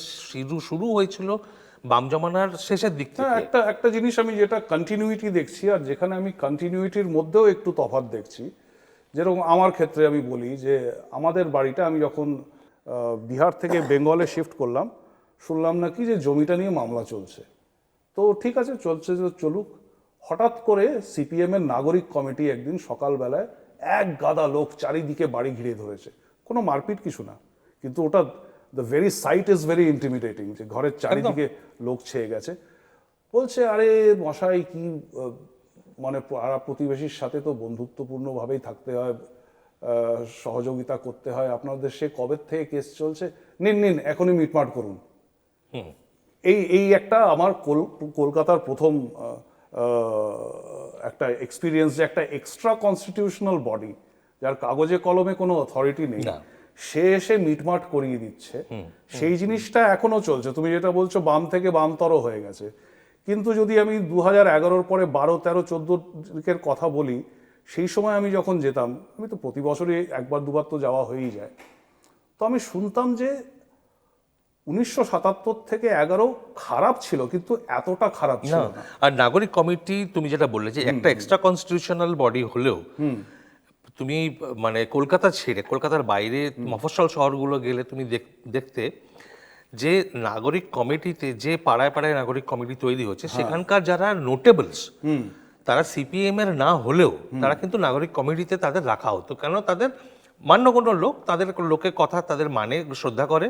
শুরু হয়েছিল বাম জমানার শেষের দিক থেকে। একটা জিনিস আমি যেটা কন্টিনিউইটি দেখছি, আর যেখানে আমি কন্টিনিউইটির মধ্যেও একটু তফাৎ দেখছি, যেরকম আমার ক্ষেত্রে আমি বলি যে আমাদের বাড়িটা আমি যখন বিহার থেকে বেঙ্গলে শিফট করলাম, শুনলাম নাকি যে জমিটা নিয়ে মামলা চলছে। তো ঠিক আছে, চলছে তো চলুক। হঠাৎ করে সিপিএম এর নাগরিক কমিটি একদিন সকালবেলায় এক গাদা লোক চারিদিকে বাড়ি ঘিরে ধরেছে, কোনো মারপিট কিছু না, কিন্তু ওটা the very sight is very intimidating, যে ঘরের চারিদিকে লোক ছেয়ে গেছে। বলছে, আরে মশাই কি মানে পাড়া প্রতিবেশীর সাথে তো বন্ধুত্বপূর্ণভাবেই থাকতে হয়, সহযোগিতা করতে হয়, আপনাদের সে কবে থেকে কেস চলছে, নিন নিন এখনই মিটমাট করুন। এই একটা আমার কলকাতার প্রথম একটা এক্সপিরিয়েন্স, যে একটা এক্সট্রা কনস্টিটিউশনাল বডি যার কাগজে কলমে কোনো অথরিটি নেই, সে এসে মিটমাট করিয়ে দিচ্ছে। সেই জিনিসটা এখনো চলছে। তুমি যেটা বলছো বাম থেকে বামতর হয়ে গেছে, কিন্তু যদি আমি 2011-র পরে 12, 13, 14 দিকের কথা বলি, সেই সময় আমি যখন যেতাম, আমি তো প্রতি বছরই একবার দুবার তো যাওয়া হয়েই যায়, তো আমি শুনতাম যে 1977 থেকে 11 খারাপ ছিল, কিন্তু এতটা খারাপ ছিল না। আর নাগরিক কমিটি তুমি যেটা বললে যে একটা এক্সট্রা কনস্টিটিউশনাল বডি হলেও, তুমি মানে কলকাতা ছেড়ে কলকাতার বাইরে মফস্বল শহরগুলো গেলে তুমি দেখতে যে নাগরিক কমিটিতে, যে পাড়ায় পাড়ায় নাগরিক কমিটি তৈরি হচ্ছে, সেখানকার যারা নোটেবলস, তারা সিপিএম এর না হলেও তারা কিন্তু নাগরিক কমিটিতে তাদের রাখা হতো। কেন? তাদের মান্যগণ্য লোক, তাদের লোকের কথা তাদের মানে শ্রদ্ধা করে,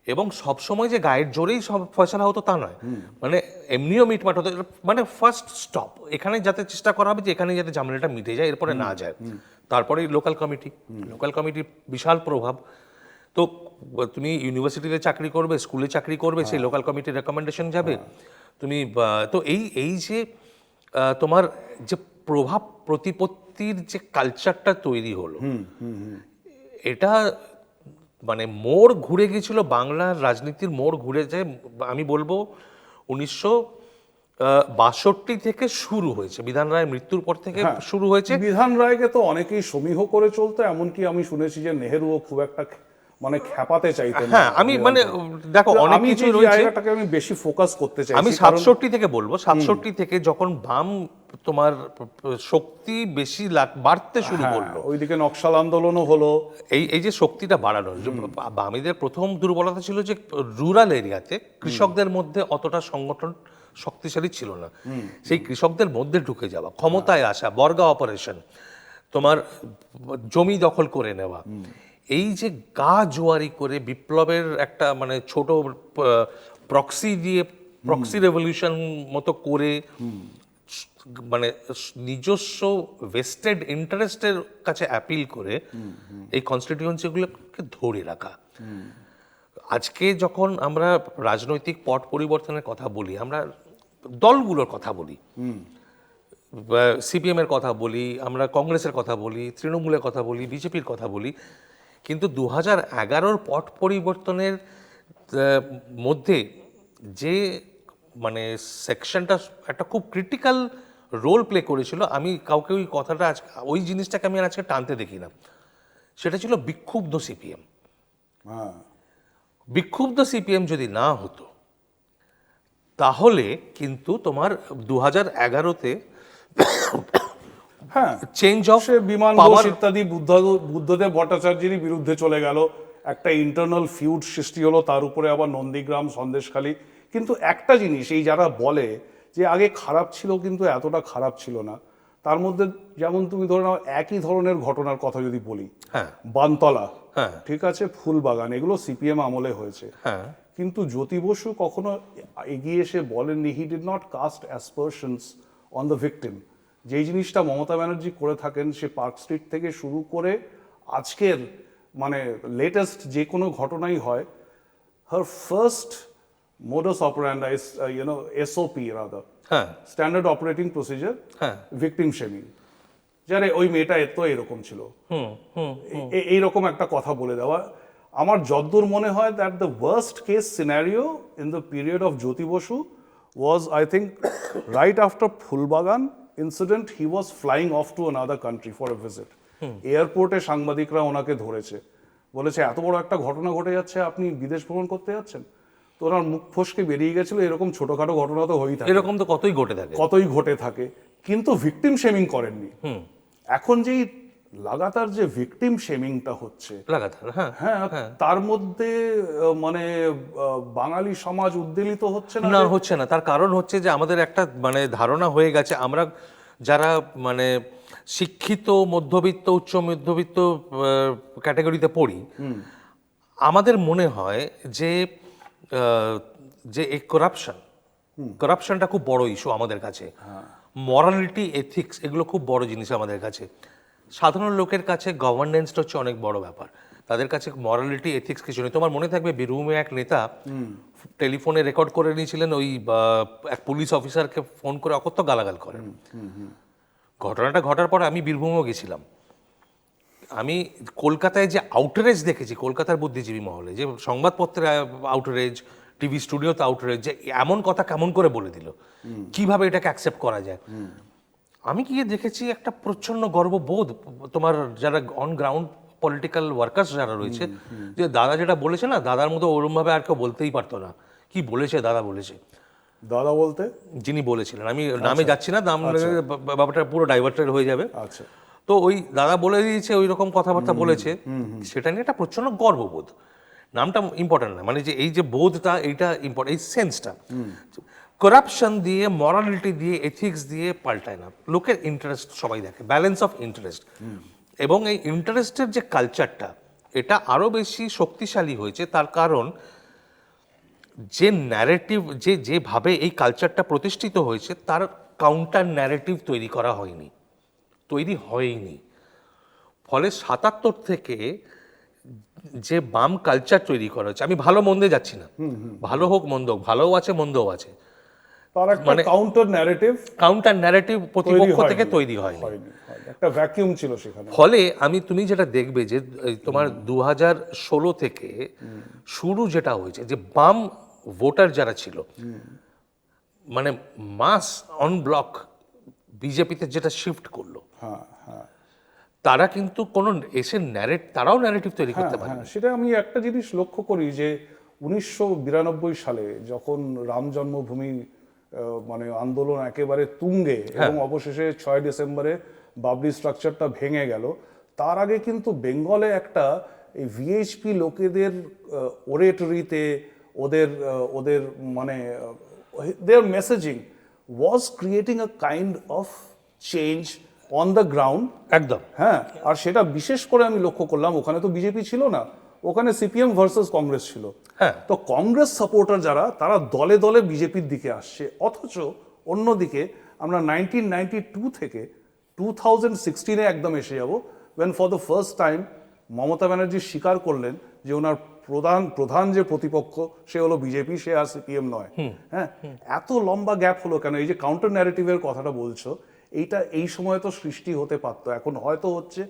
এবং সবসময় যে গায়ের জোরেই সব ফয়সালা হতো তা নয়, মানে এমনিও মিটমাট হতো। মানে ফার্স্ট স্টপ এখানে যাতে চেষ্টা করা হবে যে এখানে যাতে ঝামেলাটা মিটে যায়, এরপরে না যায়। তারপরেই লোকাল কমিটির বিশাল প্রভাব। তো তুমি ইউনিভার্সিটিতে চাকরি করবে, স্কুলে চাকরি করবে, সেই লোকাল কমিটির রেকমেন্ডেশন যাবে। তুমি তো এই যে তোমার যে প্রভাব প্রতিপত্তির যে কালচারটা তৈরি হলো, এটা মানে মোড় ঘুরে গেছিল, বাংলার রাজনীতির মোড় ঘুরে যায়। আমি বলবো 1962 থেকে শুরু হয়েছে, বিধান রায়ের মৃত্যুর পর থেকে শুরু হয়েছে। বিধান রায়কে তো অনেকেই সমীহ করে চলতো, এমনকি আমি শুনেছি যে নেহেরুও খুব একটা মানে খেপাতে চাইতেন। হ্যাঁ, আমি মানে দেখো অনেক কিছু রয়েছে, আমি বেশি ফোকাস করতে চাই। আমি 67 থেকে বলবো, 67 থেকে যখন বাম তোমার শক্তি বেশি বাড়তে শুরু করলো, ওইদিকে নকশাল আন্দোলনও হলো। এই যে শক্তিটা বাড়ানো, বামীদের প্রথম দুর্বলতা ছিল যে রুরাল এরিয়াতে কৃষকদের মধ্যে অতটা সংগঠন শক্তিশালী ছিল না। সেই কৃষকদের মধ্যে ঢুকে যাওয়া, ক্ষমতায় আসা, বর্গা অপারেশন, তোমার জমি দখল করে নেওয়া, এই যে গা জোয়ারি করে বিপ্লবের একটা মানে ছোট প্রক্সি দিয়ে, প্রক্সি রেভলিউশন মতো করে, মানে নিজস্ব ভেস্টেড ইন্টারেস্টের কাছে অ্যাপিল করে এই কনস্টিটিউয়েন্সিগুলোকে ধরে রাখা। আজকে যখন আমরা রাজনৈতিক পট পরিবর্তনের কথা বলি, আমরা দলগুলোর কথা বলি, সিপিএম এর কথা বলি, আমরা কংগ্রেসের কথা বলি, তৃণমূলের কথা বলি, বিজেপির কথা বলি, কিন্তু 2011-র পট পরিবর্তনের মধ্যে যে মানে সেকশনটা একটা খুব ক্রিটিক্যাল রোল প্লে করেছিল, আমি কাউকে ওই কথাটা ওই জিনিসটাকে আমি আজকে টানতে দেখি না, সেটা ছিল বিক্ষুব্ধ সিপিএম। বিক্ষুব্ধ সিপিএম যদি না হতো, তাহলে কিন্তু তোমার 2011-তে হ্যাঁ, চেঞ্জ অফ সে বিমান ঘোষ ইত্যাদি বুদ্ধদেব ভট্টাচার্যেরই বিরুদ্ধে চলে গেল, একটা ইন্টারনাল ফিউড সৃষ্টি হলো, তার উপরে আবার নন্দীগ্রাম সন্দেশখালী। কিন্তু একটা জিনিস, এই যারা বলে যে আগে খারাপ ছিল কিন্তু এতটা খারাপ ছিল না, তার মধ্যে যেমন তুমি ধরে নাও একই ধরনের ঘটনার কথা যদি বলি, হ্যাঁ বানতলা, হ্যাঁ ঠিক আছে, ফুলবাগান, এগুলো সিপিএম আমলে হয়েছে। হ্যাঁ কিন্তু জ্যোতি বসু কখনো এগিয়ে এসে বলেননি, he did not cast aspersions on the victim. যেই জিনিসটা মমতা ব্যানার্জি করে থাকেন, সে পার্ক স্ট্রিট থেকে শুরু করে আজকের মানে লেটেস্ট যে কোনো ঘটনাই হয়, her first modus operandi, SOP rather, হ্যাঁ স্ট্যান্ডার্ড অপারেটিং প্রসিজার, হ্যাঁ ভিকটিম শেমিং। যারে ওই মেয়েটা তো এরকম ছিল, এইরকম একটা কথা বলে দেওয়া। আমার যদ্দূর মনে হয় that the worst case scenario in the period of Jyoti Basu was, I think, right after Phulbagan incident, he was flying off to another country for a visit. এয়ারপোর্টে সাংবাদিকরা ওনাকে ধরেছে, বলেছে এত বড় একটা ঘটনা ঘটে যাচ্ছে, আপনি বিদেশ ভ্রমণ করতে যাচ্ছেন? তো ওনার মুখ ফসকে বেরিয়ে গেছিল, এরকম ছোটখাটো ঘটনা তো হয়েই থাকে, এরকম তো কতই ঘটে থাকে, কিন্তু ভিকটিম শেমিং করেননি। এখন যেই লাগাতার যে ভিকটিম শেমিংটা হচ্ছে লাগাতার, হ্যাঁ হ্যাঁ, তার মধ্যে মানে বাঙালি সমাজ উদ্বেলিত হচ্ছে না? না, হচ্ছে না। তার কারণ হচ্ছে যে আমাদের একটা মানে ধারণা হয়ে গেছে, আমরা যারা মানে শিক্ষিত মধ্যবিত্ত উচ্চ মধ্যবিত্ত ক্যাটাগরিতে পড়ি, আমাদের মনে হয় যে যে এই করাপশনটা খুব বড় ইস্যু আমাদের কাছে। মরালিটি, এথিক্স, এগুলো খুব বড় জিনিস আমাদের কাছে। সাধারণ লোকের কাছে গভর্নেন্সটা হচ্ছে অনেক বড় ব্যাপার, তাদের কাছে মরালিটি এথিক্স কিছু নেই। তোমার মনে থাকবে বীরভূমে এক নেতা টেলিফোনে রেকর্ড করে নিয়েছিলেন, ওই এক পুলিশ অফিসারকে ফোন করে অকথ্য গালাগাল করেন। ঘটনাটা ঘটার পর আমি বীরভূমেও গেছিলাম। আমি কলকাতায় যে আউটরেজ দেখেছি, কলকাতার বুদ্ধিজীবী মহলে যে সংবাদপত্রে আউটরেজ, টিভি স্টুডিওতে আউটরেজ, যে এমন কথা কেমন করে বলে দিল, কিভাবে এটাকে অ্যাকসেপ্ট করা যায়। আমি গিয়ে দেখেছি একটা প্রচন্ড গর্ববোধ তোমার যারা অন গ্রাউন্ড পলিটিক্যাল ওয়ার্কার্স যারা রয়েছে, যে দাদা যেটা বলেছে না, দাদার মতো ওরমভাবে আর কেউ বলতেই পারতো না। কি বলেছে দাদা, বলেছে দাদা বলতে যিনি বলেছিলেন, আমি নামে যাচ্ছি না, নাম ব্যাপারটা পুরো ডাইভার্টেড হয়ে যাবে। আচ্ছা, তো ওই দাদা বলে দিয়েছে, ওই রকম কথাবার্তা বলেছে, সেটা নিয়ে একটা প্রচন্ড গর্ববোধ। নামটা ইম্পর্টেন্ট না, মানে যে এই যে বোধটা, এইটা ইম্পর্টেন্ট, এই সেন্সটা। করাপশন দিয়ে, মরালিটি দিয়ে, এথিক্স দিয়ে পাল্টায় না, লোকের ইন্টারেস্ট সবাই দেখে, ব্যালেন্স অফ ইন্টারেস্ট। এবং এই ইন্টারেস্টের যে কালচারটা, এটা আরও বেশি শক্তিশালী হয়েছে, তার কারণ যে ন্যারেটিভ, যেভাবে এই কালচারটা প্রতিষ্ঠিত হয়েছে, তার কাউন্টার ন্যারেটিভ তৈরি করা হয়নি। ফলে ৭৭ থেকে যে বাম কালচার তৈরি করা হয়েছে, আমি ভালো মন্দে যাচ্ছি না, ভালো হোক মন্দ হোক, ভালোও আছে মন্দও আছে, তার একটা কাউন্টার ন্যারেটিভ প্রতিপক্ষ থেকে তৈরি হয়নি, একটা ভ্যাকিউম ছিল সেখানে। ফলে তুমি যেটা দেখবে যে তোমার 2016 থেকে শুরু যেটা হয়েছে, যে বাম ভোটার যারা ছিল, মানে মাস অন ব্লক বিজেপিতে যেটা শিফট করলো, তারা কিন্তু কোনো এসে তারাও ন্যারেটিভ তৈরি করতে পারে। সেটা আমি একটা জিনিস লক্ষ্য করি যে 1992 সালে যখন রাম জন্মভূমি মানে আন্দোলন একেবারে তুঙ্গে, এবং অবশেষে 6 ডিসেম্বরে বাবরি স্ট্রাকচারটা ভেঙে গেল, তার আগে কিন্তু বেঙ্গলে একটা এই ভিএইচপি লোকেদের ওরেটরিতে, ওদের মানে their messaging was creating a kind of change on the ground. একদম, হ্যাঁ, আর সেটা বিশেষ করে আমি লক্ষ্য করলাম, ওখানে তো বিজেপি ছিল না, ওখানে সিপিএম ভার্সেস কংগ্রেস ছিল। তো কংগ্রেস সাপোর্টার যারা, তারা দলে দলে বিজেপির দিকে আসছে। অথচ অন্যদিকে আমরা 1992 থেকে 2016-এ একদম এসে যাব, when for the first time Mamata Banerjee স্বীকার করলেন যে ওনার প্রধান যে প্রতিপক্ষ সে হলো বিজেপি, সে আর সিপিএম নয়। হ্যাঁ, এত লম্বা গ্যাপ হলো কেন? এই যে কাউন্টার ন্যারেটিভের কথাটা বলছো, এইটা এই সময় তো সৃষ্টি হতে পারতো, এখন হয়তো হচ্ছে।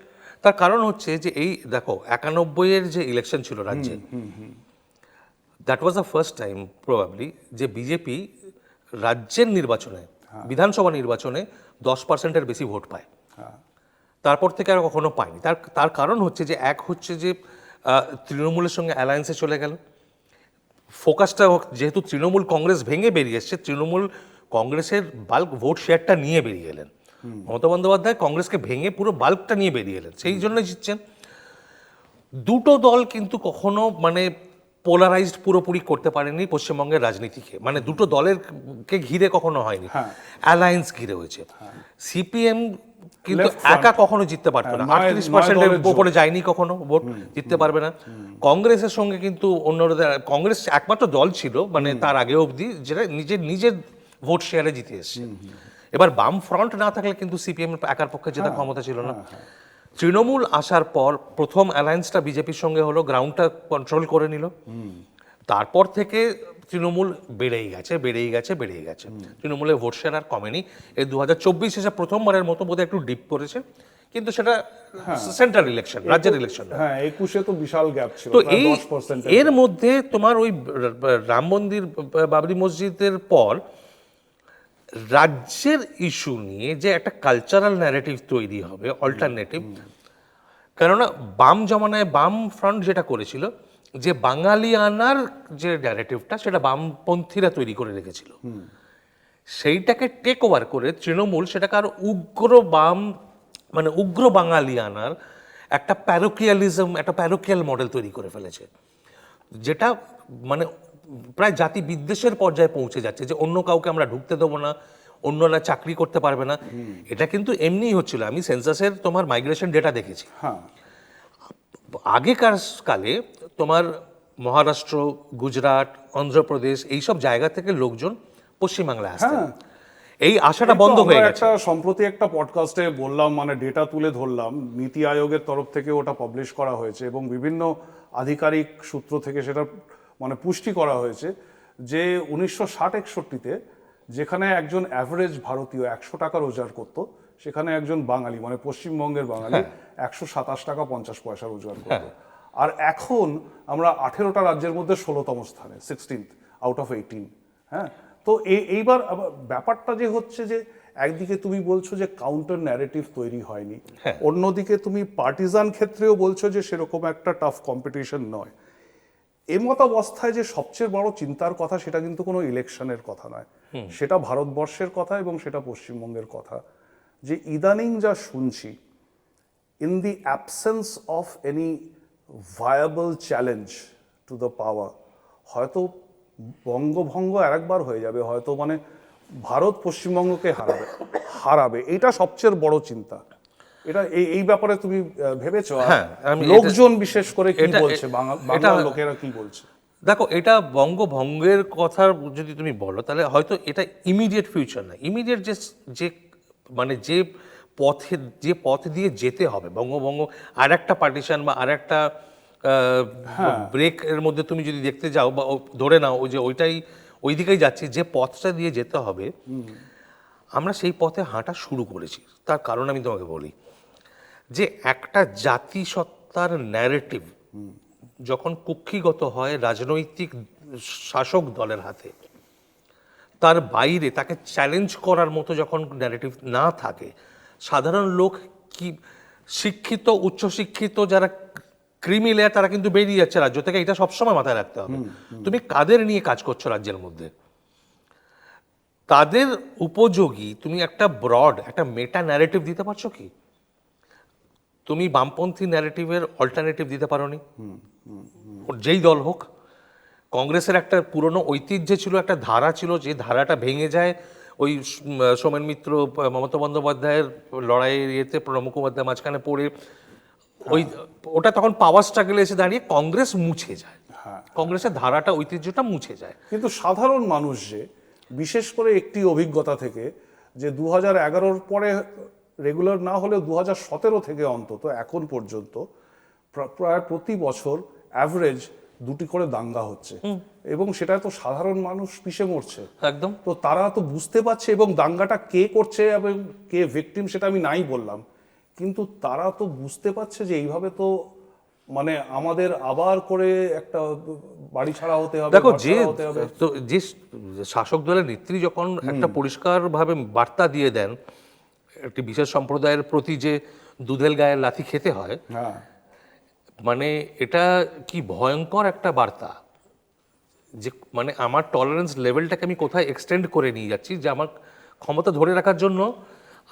তার কারণ হচ্ছে যে এই দেখো 91-এর যে ইলেকশন ছিল রাজ্যে, that was the first time probably যে বিজেপি রাজ্যের নির্বাচনে, বিধানসভা নির্বাচনে 10%-এর বেশি ভোট পায়। তারপর থেকে আর কখনো পায়নি। তার কারণ হচ্ছে যে এক হচ্ছে যে তৃণমূলের সঙ্গে অ্যালায়েন্সে চলে গেল, ফোকাসটা যেহেতু তৃণমূল কংগ্রেস ভেঙে বেরিয়ে এসছে, তৃণমূল কংগ্রেসের বাল্ক ভোট শেয়ারটা নিয়ে বেরিয়ে গেলেন। মমতা বন্দ্যোপাধ্যায় কংগ্রেসকে ভেঙে পুরো বাল্কটা নিয়ে বেরিয়ে এলেন, সেই জন্য জিতছেন। দুটো দল কিন্তু কখনো মানে পোলারাইজড পুরোপুরি করতে পারেনি পশ্চিমবঙ্গের রাজনীতিকে, মানে দুটো দলের কে ঘিরে কখনো হয়নি, অ্যালায়েন্স ঘিরে হয়েছে। সিপিএম কিন্তু Left front. একা কখনো জিততে পারতো না, 38%-এর উপরে যায়নি কখনো ভোট, জিততে পারবে না। কংগ্রেসের সঙ্গে কিন্তু অন্যরা, কংগ্রেস একমাত্র দল ছিল মানে তার আগে অবধি যেটা নিজের নিজের ভোট শেয়ারে জিতে এসছে। এবার বাম ফ্রন্ট না থাকলে কিন্তু সিপিএম একার পক্ষে জেতার ক্ষমতা ছিল না। তৃণমূল আসার পর প্রথম অ্যালায়েন্সটা বিজেপির সঙ্গে হলো, গ্রাউন্ডটা কন্ট্রোল করে নিল। তারপর থেকে তৃণমূল বেড়েই গেছে। তৃণমূলের ভোট শেয়ার আর কমেনি। এই 2024 এসে প্রথমবারের মতো বোধহয় একটু ডিপ করেছে, কিন্তু সেটা সেন্ট্রাল ইলেকশন, রাজ্যের ইলেকশন। হ্যাঁ, 21-এ তো বিশাল গ্যাপ ছিল, তো প্রায় এই 10%। এর মধ্যে তোমার ওই রাম মন্দির, বাবরি মসজিদের পর রাজ্যের ইস্যু নিয়ে যে একটা কালচারাল ন্যারেটিভ তৈরি হবে, অল্টারনেটিভ। কেননা বাম জমানায় বাম ফ্রন্ট যেটা করেছিল, যে বাঙালিয়ানার যে ন্যারেটিভটা সেটা বামপন্থীরা তৈরি করে রেখেছিল, সেইটাকে টেক ওভার করে তৃণমূল সেটাকে আর উগ্র বাম, মানে উগ্র বাঙালিয়ানার একটা প্যারোকিয়ালিজম, একটা প্যারোকিয়াল মডেল তৈরি করে ফেলেছে, যেটা মানে প্রায় জাতি বিদ্বেষের পর্যায়ে পৌঁছে যাচ্ছে, যে অন্য কাউকে আমরা ঢুকতে দেবো না, অন্যরা চাকরি করতে পারবে না। এটা কিন্তু এমনিই হচ্ছিল। আমি সেন্সাসের তোমার মাইগ্রেশন ডেটা দেখেছি। হ্যাঁ, আগেকার কালে তোমার মহারাষ্ট্র, গুজরাট, অন্ধ্রপ্রদেশ এইসব জায়গা থেকে লোকজন পশ্চিমবাংলায় আসতেন। এই আশাটা বন্ধ হয়ে গেছে। সম্প্রতি একটা পডকাস্টে বললাম, মানে ডেটা তুলে ধরলাম, নীতি আয়োগের তরফ থেকে ওটা পাবলিশ করা হয়েছে এবং বিভিন্ন আধিকারিক সূত্র থেকে সেটা মানে পুষ্টি করা হয়েছে, যে 1960-61-তে যেখানে একজন অ্যাভারেজ ভারতীয় 100 টাকা রোজগার করত, সেখানে একজন বাঙালি মানে পশ্চিমবঙ্গের বাঙালি 127 টাকা 50 পয়সা রোজগার করত। আর এখন আমরা 18টা রাজ্যের মধ্যে 16তম স্থানে, 16th আউট অফ 18। হ্যাঁ, তো এইবার ব্যাপারটা যে হচ্ছে যে একদিকে তুমি বলছো যে কাউন্টার ন্যারেটিভ তৈরি হয়নি, অন্যদিকে তুমি পার্টিজান ক্ষেত্রেও বলছো যে সেরকম একটা টাফ কম্পিটিশন নয়। এমত অবস্থায় যে সবচেয়ে বড় চিন্তার কথা, সেটা কিন্তু কোনো ইলেকশনের কথা নয়, সেটা ভারতবর্ষের কথা এবং সেটা পশ্চিমবঙ্গের কথা, যে ইদানিং যা শুনছি, in the absence of any viable challenge to the power, হয়তো বঙ্গভঙ্গ আরেকবার হয়ে যাবে, হয়তো মানে ভারত পশ্চিমবঙ্গকে হারাবে। এটা সবচেয়ে বড় চিন্তা। এটা এই ব্যাপারে তুমি ভেবেছো? লোকজন বিশেষ করে কি বলছে, বাংলার লোকেরা কি বলছে? দেখো, এটা বঙ্গভঙ্গের কথা যদি তুমি বলো, তাহলে হয়তো এটা ইমিডিয়েট ফিউচার না। ইমিডিয়েট যে মানে যে পথ দিয়ে যেতে হবে বঙ্গভঙ্গ, আর একটা পার্টিশন বা আর একটা ব্রেক এর মধ্যে তুমি যদি দেখতে যাও বা ধরে নাও ওই যে ওই দিকেই যাচ্ছি, যে পথটা দিয়ে যেতে হবে, আমরা সেই পথে হাঁটা শুরু করেছি। তার কারণ আমি তোমাকে বলি, যে একটা জাতিসত্তার ন্যারেটিভ যখন কুক্ষিগত হয় রাজনৈতিক শাসক দলের হাতে, তার বাইরে তাকে চ্যালেঞ্জ করার মতো যখন ন্যারেটিভ না থাকে, সাধারণ লোক কি শিক্ষিত, উচ্চশিক্ষিত যারা ক্রিমি লেয়ার, তারা কিন্তু বেরিয়ে যাচ্ছে রাজ্য থেকে। এটা সবসময় মাথায় রাখতে হবে। তুমি কাদের নিয়ে কাজ করছো রাজ্যের মধ্যে, তাদের উপযোগী তুমি একটা ব্রড, একটা মেটা ন্যারেটিভ দিতে পারছো কি? তুমি বামপন্থী ন্যারেটিভের অল্টারনেটিভ দিতে পারোনি, যেই দল হোক। কংগ্রেসের একটা পুরনো ঐতিহ্য ছিল, একটা ধারা ছিল, যে ধারাটা ভেঙে যায় ওই সোমেন মিত্র, মমতা বন্দ্যোপাধ্যায়ের লড়াইয়ের ইয়েতে প্রণব মুখোপাধ্যায় মাঝখানে পড়ে, ওটা তখন পাওয়ার স্ট্রাগলে এসে দাঁড়িয়ে কংগ্রেস মুছে যায়, কংগ্রেসের ধারাটা, ঐতিহ্যটা মুছে যায়। কিন্তু সাধারণ মানুষ, যে বিশেষ করে একটি অভিজ্ঞতা থেকে, যে 2011-র পরে রেগুলার না হলেও 2017 থেকে অন্তত এখন পর্যন্ত প্রায় প্রতি বছর অ্যাভারেজ 2টি করে দাঙ্গা হচ্ছে, এবং সেটা তো সাধারণ মানুষ পিষে মরছে একদম। তো তারা তো বুঝতে পারছে, এবং দাঙ্গাটা কে করছে এবং কে ভিকটিম সেটা আমি নাই বললাম, কিন্তু তারা তো বুঝতে পারছে যে এইভাবে তো মানে আমাদের আবার করে একটা বাড়ি ছাড়া হতে হবে। দেখো, যে শাসক দলের নেত্রী যখন একটা পরিষ্কারভাবে বার্তা দিয়ে দেন একটি বিশেষ সম্প্রদায়ের প্রতি, যে দুধেল গায়ের লাথি খেতে হয়, মানে এটা কি ভয়ঙ্কর একটা বার্তা, যে মানে আমার টলারেন্স লেভেলটাকে আমি কোথায় এক্সটেন্ড করে নিয়ে যাচ্ছি, যে আমার ক্ষমতা ধরে রাখার জন্য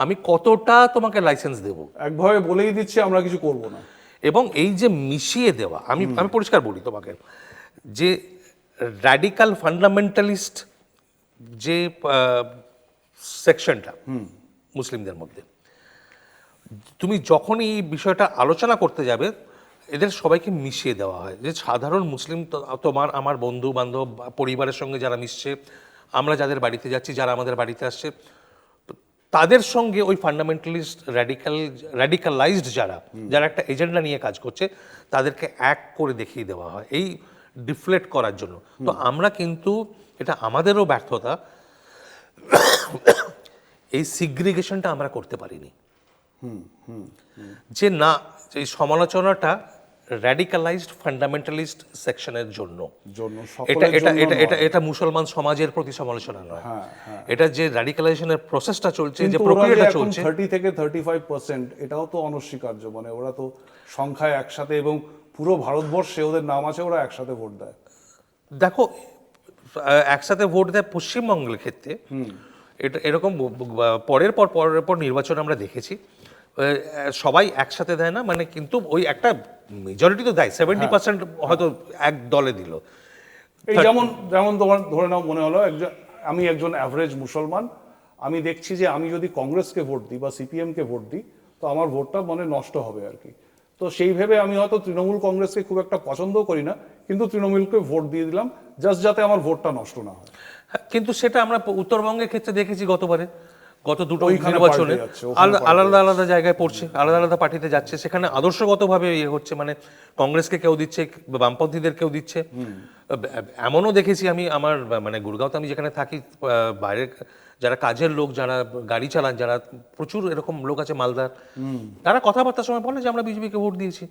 আমি কতটা তোমাকে লাইসেন্স দেব। একভাবে বলেই দিচ্ছে আমরা কিছু করব না। এবং এই যে মিশিয়ে দেওয়া, আমি আমি পরিষ্কার বলি তোমাকে, যে র্যাডিক্যাল ফান্ডামেন্টালিস্ট যে সেকশনটা মুসলিমদের মধ্যে, তুমি যখনই এই বিষয়টা আলোচনা করতে যাবে এদের সবাইকে মিশিয়ে দেওয়া হয়। যে সাধারণ মুসলিম তোমার আমার বন্ধু বান্ধব পরিবারের সঙ্গে যারা মিশছে, আমরা যাদের বাড়িতে যাচ্ছি, যারা আমাদের বাড়িতে আসছে, তাদের সঙ্গে ওই ফান্ডামেন্টালিস্ট র্যাডিক্যালাইজড যারা একটা এজেন্ডা নিয়ে কাজ করছে, তাদেরকে এক করে দেখিয়ে দেওয়া হয় এই ডিফ্লেক্ট করার জন্য। তো আমরা কিন্তু, এটা আমাদেরও ব্যর্থতা, এই সিগ্রিগেশনটা আমরা করতে পারিনি। যে না, এই সমালোচনাটা র্যাডিক্যালাইজড ফান্ডামেন্টালিস্ট সেকশনের জন্য, এটা এটা এটা এটা এটা মুসলমান সমাজের প্রতি সমালোচনা নয়। এটা যে র্যাডিক্যালাইজেশনের প্রসেসটা চলছে, যে প্রক্রিয়াটা চলছে, 30 থেকে 35%, এটাও তো অনস্বীকার্য। মানে ওরা তো সংখ্যায় একসাথে, এবং পুরো ভারতবর্ষে ওদের নাম আছে, ওরা একসাথে ভোট দেয়। দেখো, একসাথে ভোট দেয় পশ্চিমবঙ্গের ক্ষেত্রে, এটা এরকম পরের পর নির্বাচন আমরা দেখেছি, সবাই একসাথে দেয় না, মানে কিন্তু ওই একটা মেজরিটি তো দেয়, 70% হয়তো এক দলে দিল। এই যেমন যেমন তোমার ধরে নাও, মনে হলো আমি একজন অ্যাভারেজ মুসলমান, আমি দেখছি যে আমি যদি কংগ্রেসকে ভোট দিই বা সিপিএমকে ভোট দিই, তো আমার ভোটটা মানে নষ্ট হবে আর কি। তো সেই ভেবে আমি হয়তো তৃণমূল কংগ্রেসকে খুব একটা পছন্দও করি না, কিন্তু তৃণমূলকে ভোট দিয়ে দিলাম জাস্ট যাতে আমার ভোটটা নষ্ট না হয়। কিন্তু সেটা আমরা উত্তরবঙ্গের ক্ষেত্রে দেখেছি গত দুটো ওইখানে নির্বাচনে পাল্টে যাচ্ছে, ওখানে আলাদা আলাদা জায়গায় পড়ছে, আলাদা আলাদা পার্টিতে যাচ্ছে, সেখানে আদর্শগতভাবে ইয়ে হচ্ছে, মানে কংগ্রেসকে কেউ দিচ্ছে, বামপন্থীদের কেউ দিচ্ছে। এমনও দেখেছি আমি, আমার মানে গুরগাঁওতে আমি যেখানে থাকি, বাইরে যারা কাজের লোক, যারা গাড়ি চালান, যারা প্রচুর এরকম লোক আছে মালদার, তারা কথাবার্তার সময় বলে যে আমরা বিজেপিকে ভোট দিয়েছি,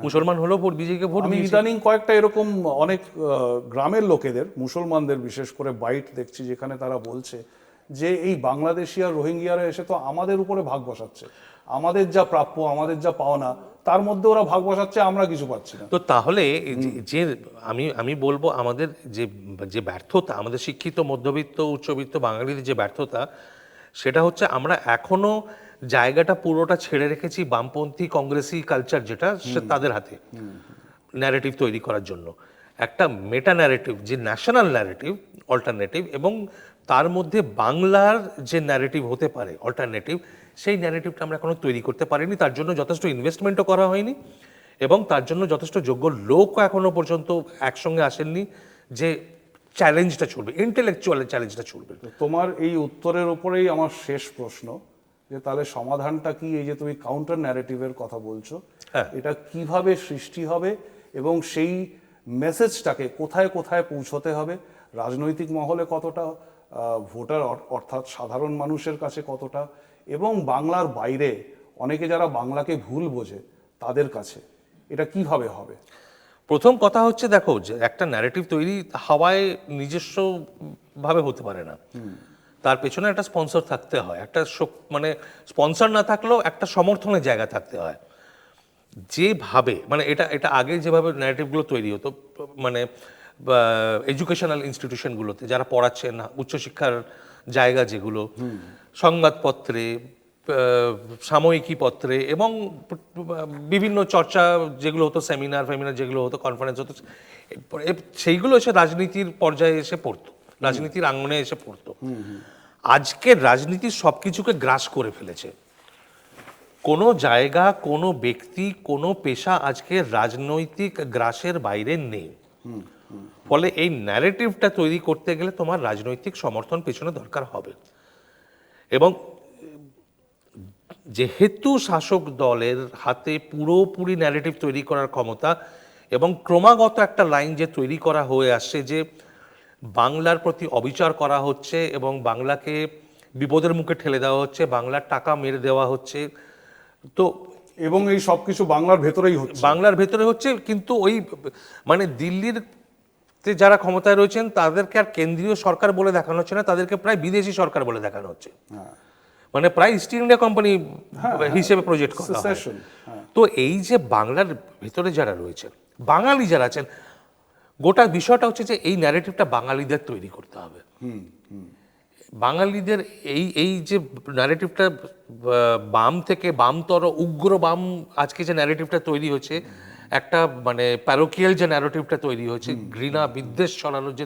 মুসলমান হলেও বিজেপিকে ভোট আমি দিয়েছি। ইদানিং কয়েকটা এরকম অনেক গ্রামের লোকেদের, মুসলমানদের বিশেষ করে বাইট দেখছি, যেখানে তারা বলছে যে এই বাংলাদেশি আর রোহিঙ্গিয়ারা এসে তো আমাদের উপরে ভাগ বসাচ্ছে, আমাদের যা প্রাপ্য, আমাদের যা পাওনা, তার মধ্যে ওরা ভাগ বসাচ্ছে, আমরা কিছু পাচ্ছি না। তো তাহলে যে আমি বলবো আমাদের যে ব্যর্থতা, আমাদের শিক্ষিত মধ্যবিত্ত উচ্চবিত্ত বাঙালিদের যে ব্যর্থতা, সেটা হচ্ছে আমরা এখনো জায়গাটা পুরোটা ছেড়ে রেখেছি বামপন্থী কংগ্রেসি কালচার, যেটা সে তাদের হাতে ন্যারেটিভ তৈরি করার জন্য। একটা মেটা ন্যারেটিভ, যে ন্যাশনাল ন্যারেটিভ অল্টারনেটিভ, এবং তার মধ্যে বাংলার যে ন্যারেটিভ হতে পারে অল্টারনেটিভ, সেই ন্যারেটিভটা আমরা এখনো তৈরি করতে পারিনি। তার জন্য যথেষ্ট ইনভেস্টমেন্টও করা হয়নি, এবং তার জন্য যথেষ্ট যোগ্য লোকও এখনো পর্যন্ত একসঙ্গে আসেননি যে চ্যালেঞ্জটা চলবে, ইন্টেলেকচুয়াল চ্যালেঞ্জটা চলবে। তোমার এই উত্তরের উপরেই আমার শেষ প্রশ্ন, যে তাহলে সমাধানটা কি? এই যে তুমি কাউন্টার ন্যারেটিভের কথা বলছো, এটা কিভাবে সৃষ্টি হবে, এবং সেই মেসেজটাকে কোথায় কোথায় পৌঁছতে হবে, রাজনৈতিক মহলে কতটা, ভোটার অর্থাৎ সাধারণ মানুষের কাছে কতটা, এবং বাংলার বাইরে অনেকে যারা বাংলাকে ভুল বোঝে তাদের কাছে এটা কিভাবে হবে? প্রথম কথা হচ্ছে, দেখো, যে একটা ন্যারেটিভ তৈরি হাওয়ায় নিজস্ব ভাবে হতে পারে না, তার পেছনে একটা স্পন্সর থাকতে হয়, একটা মানে স্পন্সর না থাকলেও একটা সমর্থনের জায়গা থাকতে হয়। যেভাবে মানে এটা আগে যেভাবে ন্যারেটিভগুলো তৈরি হতো, মানে এডুকেশনাল ইনস্টিটিউশনগুলোতে যারা পড়াচ্ছেন, উচ্চশিক্ষার জায়গা যেগুলো, সংবাদপত্রে, সাময়িকী পত্রে, এবং বিভিন্ন চর্চা যেগুলো হতো, সেমিনার যেগুলো হতো, কনফারেন্স হতো, সেইগুলো এসে রাজনীতির পর্যায়ে এসে পড়তো, রাজনীতির আঙ্গনে এসে পড়তো। আজকের রাজনীতি সব কিছুকে গ্রাস করে ফেলেছে। কোনো জায়গা, কোনো ব্যক্তি, কোনো পেশা আজকে রাজনৈতিক গ্রাসের বাইরে নেই। ফলে এই ন্যারেটিভটা তৈরি করতে গেলে তোমার রাজনৈতিক সমর্থন পেছনে দরকার হবে, এবং যেহেতু শাসক দলের হাতে পুরোপুরি ন্যারেটিভ তৈরি করার ক্ষমতা, এবং ক্রমাগত একটা লাইন যে তৈরি করা হয়ে আসছে যে বাংলার প্রতি অবিচার করা হচ্ছে, এবং বাংলাকে বিপদের মুখে ঠেলে দেওয়া হচ্ছে, বাংলার টাকা মেরে দেওয়া হচ্ছে, তো এবং এই সবকিছু বাংলার ভেতরেই হচ্ছে, বাংলার ভেতরে হচ্ছে। কিন্তু ওই মানে দিল্লির যারা ক্ষমতায় রয়েছেন তাদেরকে আর কেন্দ্রীয় সরকার বলে দেখানো হচ্ছে না, তাদেরকে প্রায় বিদেশি সরকার বলে দেখানো হচ্ছে, মানে প্রায় ইস্ট ইন্ডিয়া কোম্পানি হিসেবে প্রজেক্ট করা হয়। তো এই যে বাংলার ভেতরে যারা রয়েছেন, বাঙালি যারা আছেন, গোটা বিষয়টা হচ্ছে যে এই ন্যারেটিভটা বাঙালিদের তৈরি করতে হবে। বাঙালিদের এই এই যে ন্যারেটিভটা বাম থেকে বামতর উগ্র বাম আজকে যে ন্যারেটিভটা তৈরি হচ্ছে, একটা মানে প্যারোকিয়াল যে ন্যারেটিভটা তৈরি হচ্ছে, ঘৃণা বিদ্বেষ ছড়ানোর যে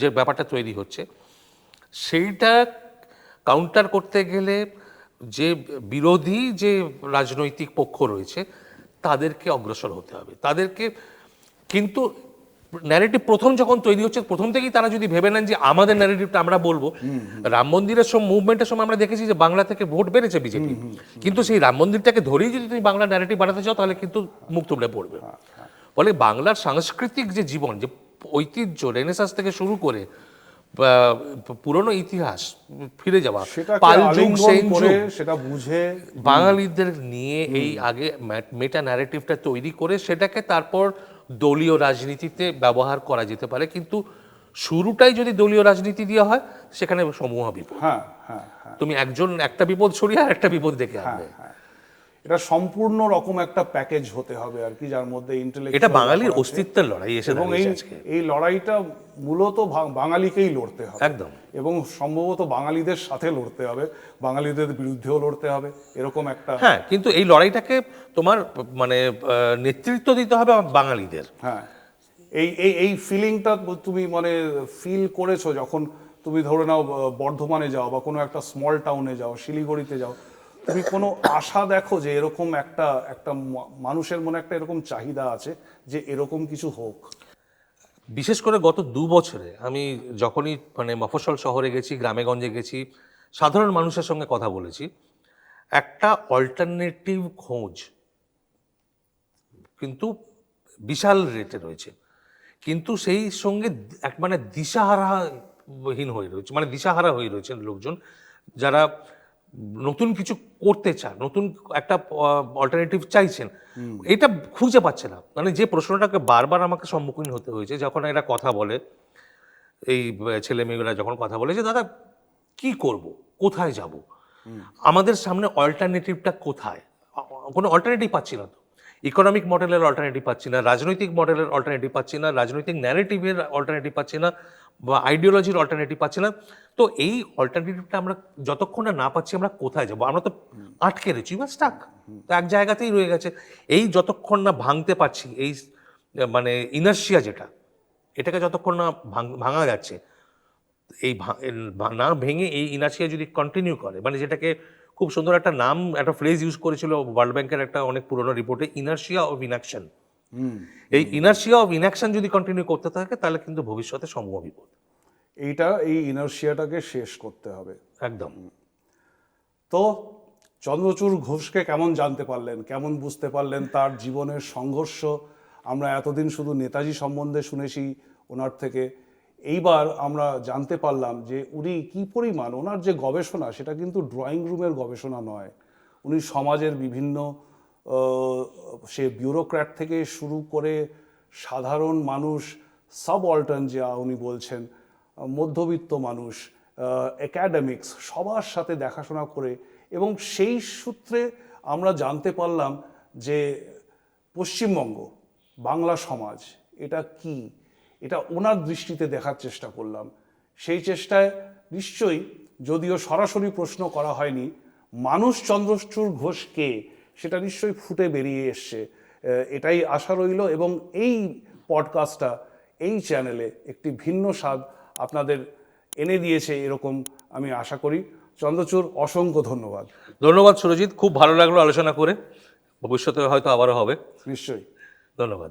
যে ব্যাপারটা তৈরি হচ্ছে, সেইটা কাউন্টার করতে গেলে যে বিরোধী যে রাজনৈতিক পক্ষ রয়েছে তাদেরকে অগ্রসর হতে হবে, তাদেরকে। কিন্তু ন্যারেটিভ প্রথম যখন তৈরি হচ্ছে, প্রথম থেকেই তারা যদি ভেবে নেন যে আমাদের ন্যারেটিভটা আমরা বলবো, রাম মন্দিরের মুভমেন্টের সময় আমরা দেখেছি যে বাংলা থেকে ভোট বেড়েছে বিজেপি, কিন্তু সেই রাম মন্দিরটাকে ধরেই যদি তুমি বাংলা ন্যারেটিভ বানাতে চাও তাহলে কিন্তু মুখ তুলে পড়বে। ফলে বাংলার সাংস্কৃতিক যে জীবন, যে ঐতিহ্য, রেনেসাঁস থেকে শুরু করে পুরনো ইতিহাস ফিরে যাওয়া, পাল যুগ, সেন যুগ, সেটা বুঝে বাঙালিদের নিয়ে এই আগে মেটা ন্যারেটিভটা তৈরি করে সেটাকে তারপর দলীয় রাজনীতিতে ব্যবহার করা যেতে পারে। কিন্তু শুরুটাই যদি দলীয় রাজনীতি দিয়ে হয়, সেখানে সমূহ বিপদ। হ্যাঁ হ্যাঁ হ্যাঁ, তুমি একটা বিপদ সরিয়ে আর একটা বিপদ দেখে আনবে। এটা সম্পূর্ণ রকম একটা প্যাকেজ হতে হবে আর কি, যার মধ্যে ইন্টেলেকচুয়াল, এটা বাঙালির অস্তিত্বের লড়াই এসে এবং দাঁড়িয়েছে আজকে। এই লড়াইটা মূলত বাঙালিকেই লড়তে হবে একদম। এবং সম্ভবত বাঙালিদের সাথে লড়তে হবে, বাঙালিদের বিরুদ্ধেও লড়তে হবে, এরকম একটা। হ্যাঁ, কিন্তু এই লড়াইটাকে তোমার মানে নেতৃত্ব দিতে হবে বাঙালিদের। হ্যাঁ, এই এই এই ফিলিংটা তুমি মানে ফিল করেছো যখন তুমি ধরে নাও বর্ধমানে যাও বা কোনো একটা স্মল টাউনে যাও, শিলিগুড়িতে যাও, তুমি কোনো আশা দেখো যে এরকম একটা একটা মানুষের মনে একটা এরকম চাহিদা আছে যে এরকম কিছু হোক? বিশেষ করে গত 2 বছরে আমি যখনই মানে মফস্বল শহরে গেছি, গ্রামেগঞ্জে গেছি, সাধারণ মানুষের সঙ্গে কথা বলেছি, একটা অল্টারনেটিভ খোঁজ কিন্তু বিশাল রেটে রয়েছে। কিন্তু সেই সঙ্গে এক মানে দিশাহারাহীন হয়ে রয়েছে, মানে দিশাহারা হয়ে রয়েছেন লোকজন, যারা নতুন কিছু করতে চান, নতুন একটা অল্টারনেটিভ চাইছেন, এটা খুঁজে পাচ্ছে না। মানে যে প্রশ্নটাকে বারবার আমাকে সম্মুখীন হতে হয়েছে যখন এরা কথা বলে, এই ছেলে মেয়েরা যখন কথা বলে যে দাদা কি করব, কোথায় যাব, আমাদের সামনে অল্টারনেটিভটা কোথায়, কোনো অল্টারনেটিভ পাচ্ছি না। তো ইকোনমিক মডেলের অল্টারনেটিভ পাচ্ছি না, রাজনৈতিক মডেলের অল্টারনেটিভ পাচ্ছি না, রাজনৈতিক ন্যারেটিভের অল্টারনেটিভ পাচ্ছি না, বা আইডিওলজির অল্টারনেটিভ পাচ্ছি না। তো এই অল্টারনেটিভটা আমরা যতক্ষণ না পাচ্ছি, আমরা কোথায় যাব? আমরা তো আটকে রয়েছি, বা স্টাক, তো এক জায়গাতেই রয়ে গেছে। এই যতক্ষণ না ভাঙতে পারছি, এই মানে ইনার্শিয়া যেটা, এটাকে যতক্ষণ না ভাঙা যাচ্ছে, এই না ভেঙে এই ইনার্শিয়া যদি কন্টিনিউ করে, মানে যেটাকে খুব সুন্দর একটা নাম, একটা ফ্রেজ ইউজ করেছিল ওয়ার্ল্ড ব্যাংকের একটা অনেক পুরনো রিপোর্টে, ইনার্শিয়া অফ ইনঅ্যাকশন। এই ইনার্শিয়া অফ ইনঅ্যাকশন যদি কন্টিনিউ করতে থাকে, তাহলে কিন্তু ভবিষ্যতে সমূহ বিপদ। এই ইনার্শিয়াটাকে শেষ করতে হবে একদম। তো চন্দ্রচূড় ঘোষকে কেমন জানতে পারলেন, কেমন বুঝতে পারলেন তার জীবনের সংঘর্ষ? আমরা এতদিন শুধু নেতাজি সম্বন্ধে শুনেছি ওনার থেকে, এইবার আমরা জানতে পারলাম যে উনি কি পরিমাণ, ওনার যে গবেষণা সেটা কিন্তু ড্রয়িং রুমের গবেষণা নয়। উনি সমাজের বিভিন্ন সে বিউরোক্র্যাট থেকে শুরু করে সাধারণ মানুষ, সাবঅল্টার্ন যা উনি বলছেন, মধ্যবিত্ত মানুষ, একাডেমিক্স, সবার সাথে দেখাশোনা করে, এবং সেই সূত্রে আমরা জানতে পারলাম যে পশ্চিমবঙ্গ, বাংলা সমাজ এটা কি, এটা ওনার দৃষ্টিতে দেখার চেষ্টা করলাম। সেই চেষ্টায় নিশ্চয়ই, যদিও সরাসরি প্রশ্ন করা হয়নি, মানুষ চন্দ্রচূড় ঘোষ কে সেটা নিশ্চয়ই ফুটে বেরিয়ে এসছে, এটাই আশা রইল। এবং এই পডকাস্টটা, এই চ্যানেলে একটি ভিন্ন স্বাদ আপনাদের এনে দিয়েছে এরকম আমি আশা করি। চন্দ্রচূড়, অসংখ্য ধন্যবাদ। ধন্যবাদ সুরজিৎ, খুব ভালো লাগলো আলোচনা করে, ভবিষ্যতে হয়তো আবারও হবে। নিশ্চয়ই, ধন্যবাদ।